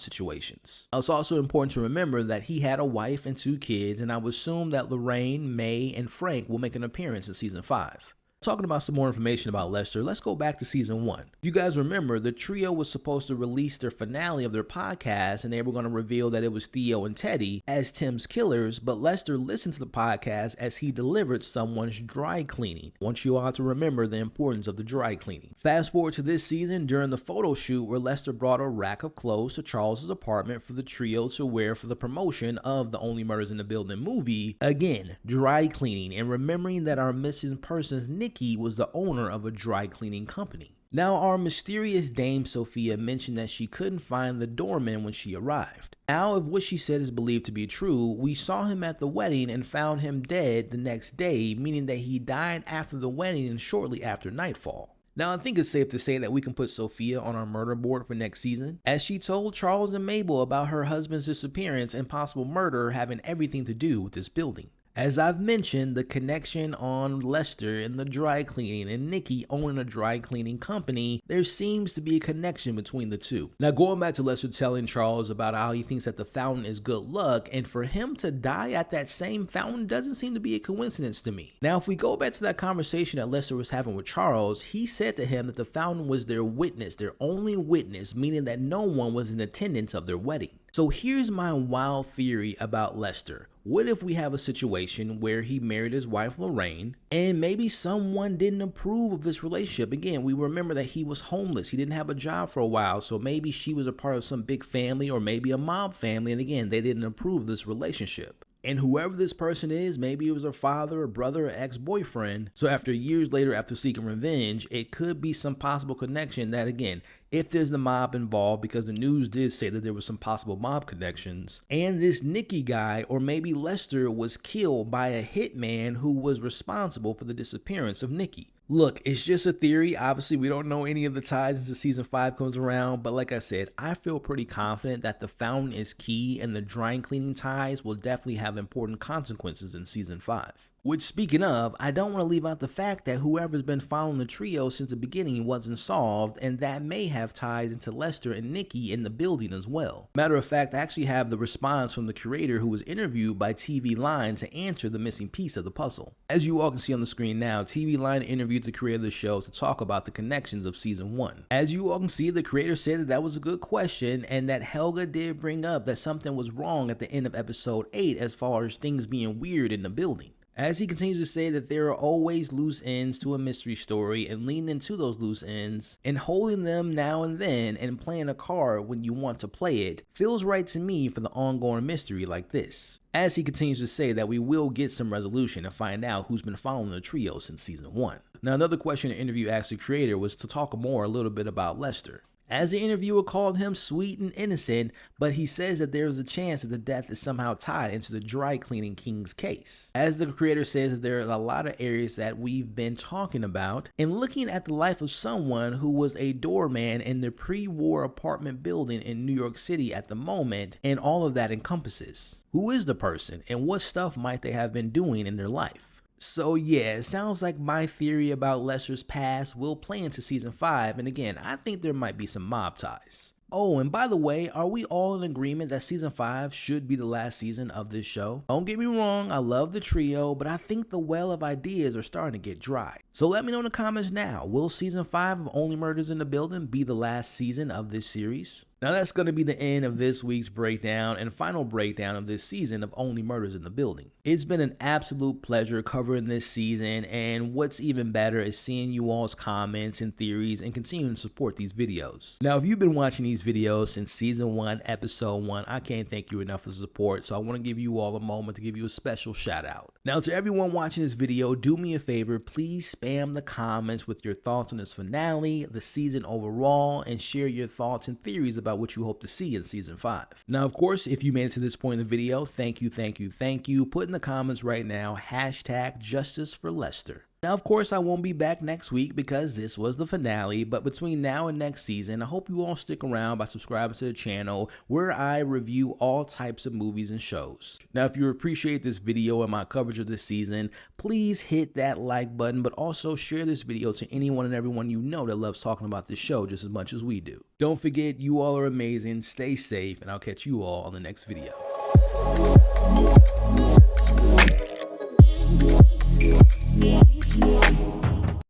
situations. It's also important to remember that he had a wife and 2 kids, and I would assume that Lorraine, May, and Frank will make an appearance in season 5. Talking about some more information about Lester, let's go back to season 1. If you guys remember, the trio was supposed to release their finale of their podcast, and they were going to reveal that it was Theo and Teddy as Tim's killers, but Lester listened to the podcast as he delivered someone's dry cleaning. I want you all to remember the importance of the dry cleaning. Fast forward to this season, during the photo shoot where Lester brought a rack of clothes to Charles's apartment for the trio to wear for the promotion of the Only Murders in the Building movie. Again, dry cleaning, and remembering that our missing persons Nikki was the owner of a dry cleaning company. Now, our mysterious Dame Sophia mentioned that she couldn't find the doorman when she arrived. Now, if what she said is believed to be true, we saw him at the wedding and found him dead the next day, meaning that he died after the wedding and shortly after nightfall. Now, I think it's safe to say that we can put Sophia on our murder board for next season, as she told Charles and Mabel about her husband's disappearance and possible murder having everything to do with this building. As I've mentioned, the connection on Lester and the dry cleaning and Nikki owning a dry cleaning company, there seems to be a connection between the two. Now, going back to Lester telling Charles about how he thinks that the fountain is good luck, and for him to die at that same fountain doesn't seem to be a coincidence to me. Now, if we go back to that conversation that Lester was having with Charles, he said to him that the fountain was their witness, their only witness, meaning that no one was in attendance of their wedding. So here's my wild theory about Lester. What if we have a situation where he married his wife Lorraine and maybe someone didn't approve of this relationship? Again, we remember that he was homeless. He didn't have a job for a while. So maybe she was a part of some big family or maybe a mob family. And again, they didn't approve of this relationship. And whoever this person is, maybe it was her father or brother or ex-boyfriend. So after years later, after seeking revenge, it could be some possible connection that, again, if there's the mob involved, because the news did say that there was some possible mob connections, and this Nikki guy, or maybe Lester, was killed by a hitman who was responsible for the disappearance of Nikki. Look, it's just a theory. Obviously, we don't know any of the ties until season 5 comes around. But like I said, I feel pretty confident that the fountain is key and the dry cleaning ties will definitely have important consequences in season 5. Which, speaking of, I don't want to leave out the fact that whoever's been following the trio since the beginning wasn't solved, and that may have ties into Lester and Nikki in the building as well. Matter of fact, I actually have the response from the curator who was interviewed by TV Line to answer the missing piece of the puzzle. As you all can see on the screen now, TV Line interviewed the creator of the show to talk about the connections of season 1. As you all can see, the creator said that that was a good question, and that Helga did bring up that something was wrong at the end of episode 8 as far as things being weird in the building. As he continues to say that there are always loose ends to a mystery story, and leaning into those loose ends and holding them now and then and playing a card when you want to play it feels right to me for the ongoing mystery like this. As he continues to say that we will get some resolution and find out who's been following the trio since season 1. Now, another question the interview asked the creator was to talk more a little bit about Lester. As the interviewer called him sweet and innocent, but he says that there is a chance that the death is somehow tied into the dry cleaning king's case. As the creator says that there are a lot of areas that we've been talking about, and looking at the life of someone who was a doorman in the pre-war apartment building in New York City at the moment, and all of that encompasses. Who is the person, and what stuff might they have been doing in their life? So yeah, it sounds like my theory about Lester's past will play into season 5, and again, I think there might be some mob ties. Oh, and by the way, are we all in agreement that season 5 should be the last season of this show? Don't get me wrong, I love the trio, but I think the well of ideas are starting to get dry. So let me know in the comments now, will season 5 of Only Murders in the Building be the last season of this series? Now that's going to be the end of this week's breakdown and final breakdown of this season of Only Murders in the Building. It's been an absolute pleasure covering this season, and what's even better is seeing you all's comments and theories and continuing to support these videos. Now, if you've been watching these videos since season 1, episode 1, I can't thank you enough for the support, so I want to give you all a moment to give you a special shout out. Now, to everyone watching this video, do me a favor, please spam the comments with your thoughts on this finale, the season overall, and share your thoughts and theories about what you hope to see in season 5. Now, of course, if you made it to this point in the video, thank you. Put in the comments right now, #JusticeForLester. Now, of course, I won't be back next week because this was the finale, but between now and next season, I hope you all stick around by subscribing to the channel where I review all types of movies and shows. Now, if you appreciate this video and my coverage of this season, please hit that like button, but also share this video to anyone and everyone you know that loves talking about this show just as much as we do. Don't forget, you all are amazing, stay safe, and I'll catch you all on the next video. Yeah.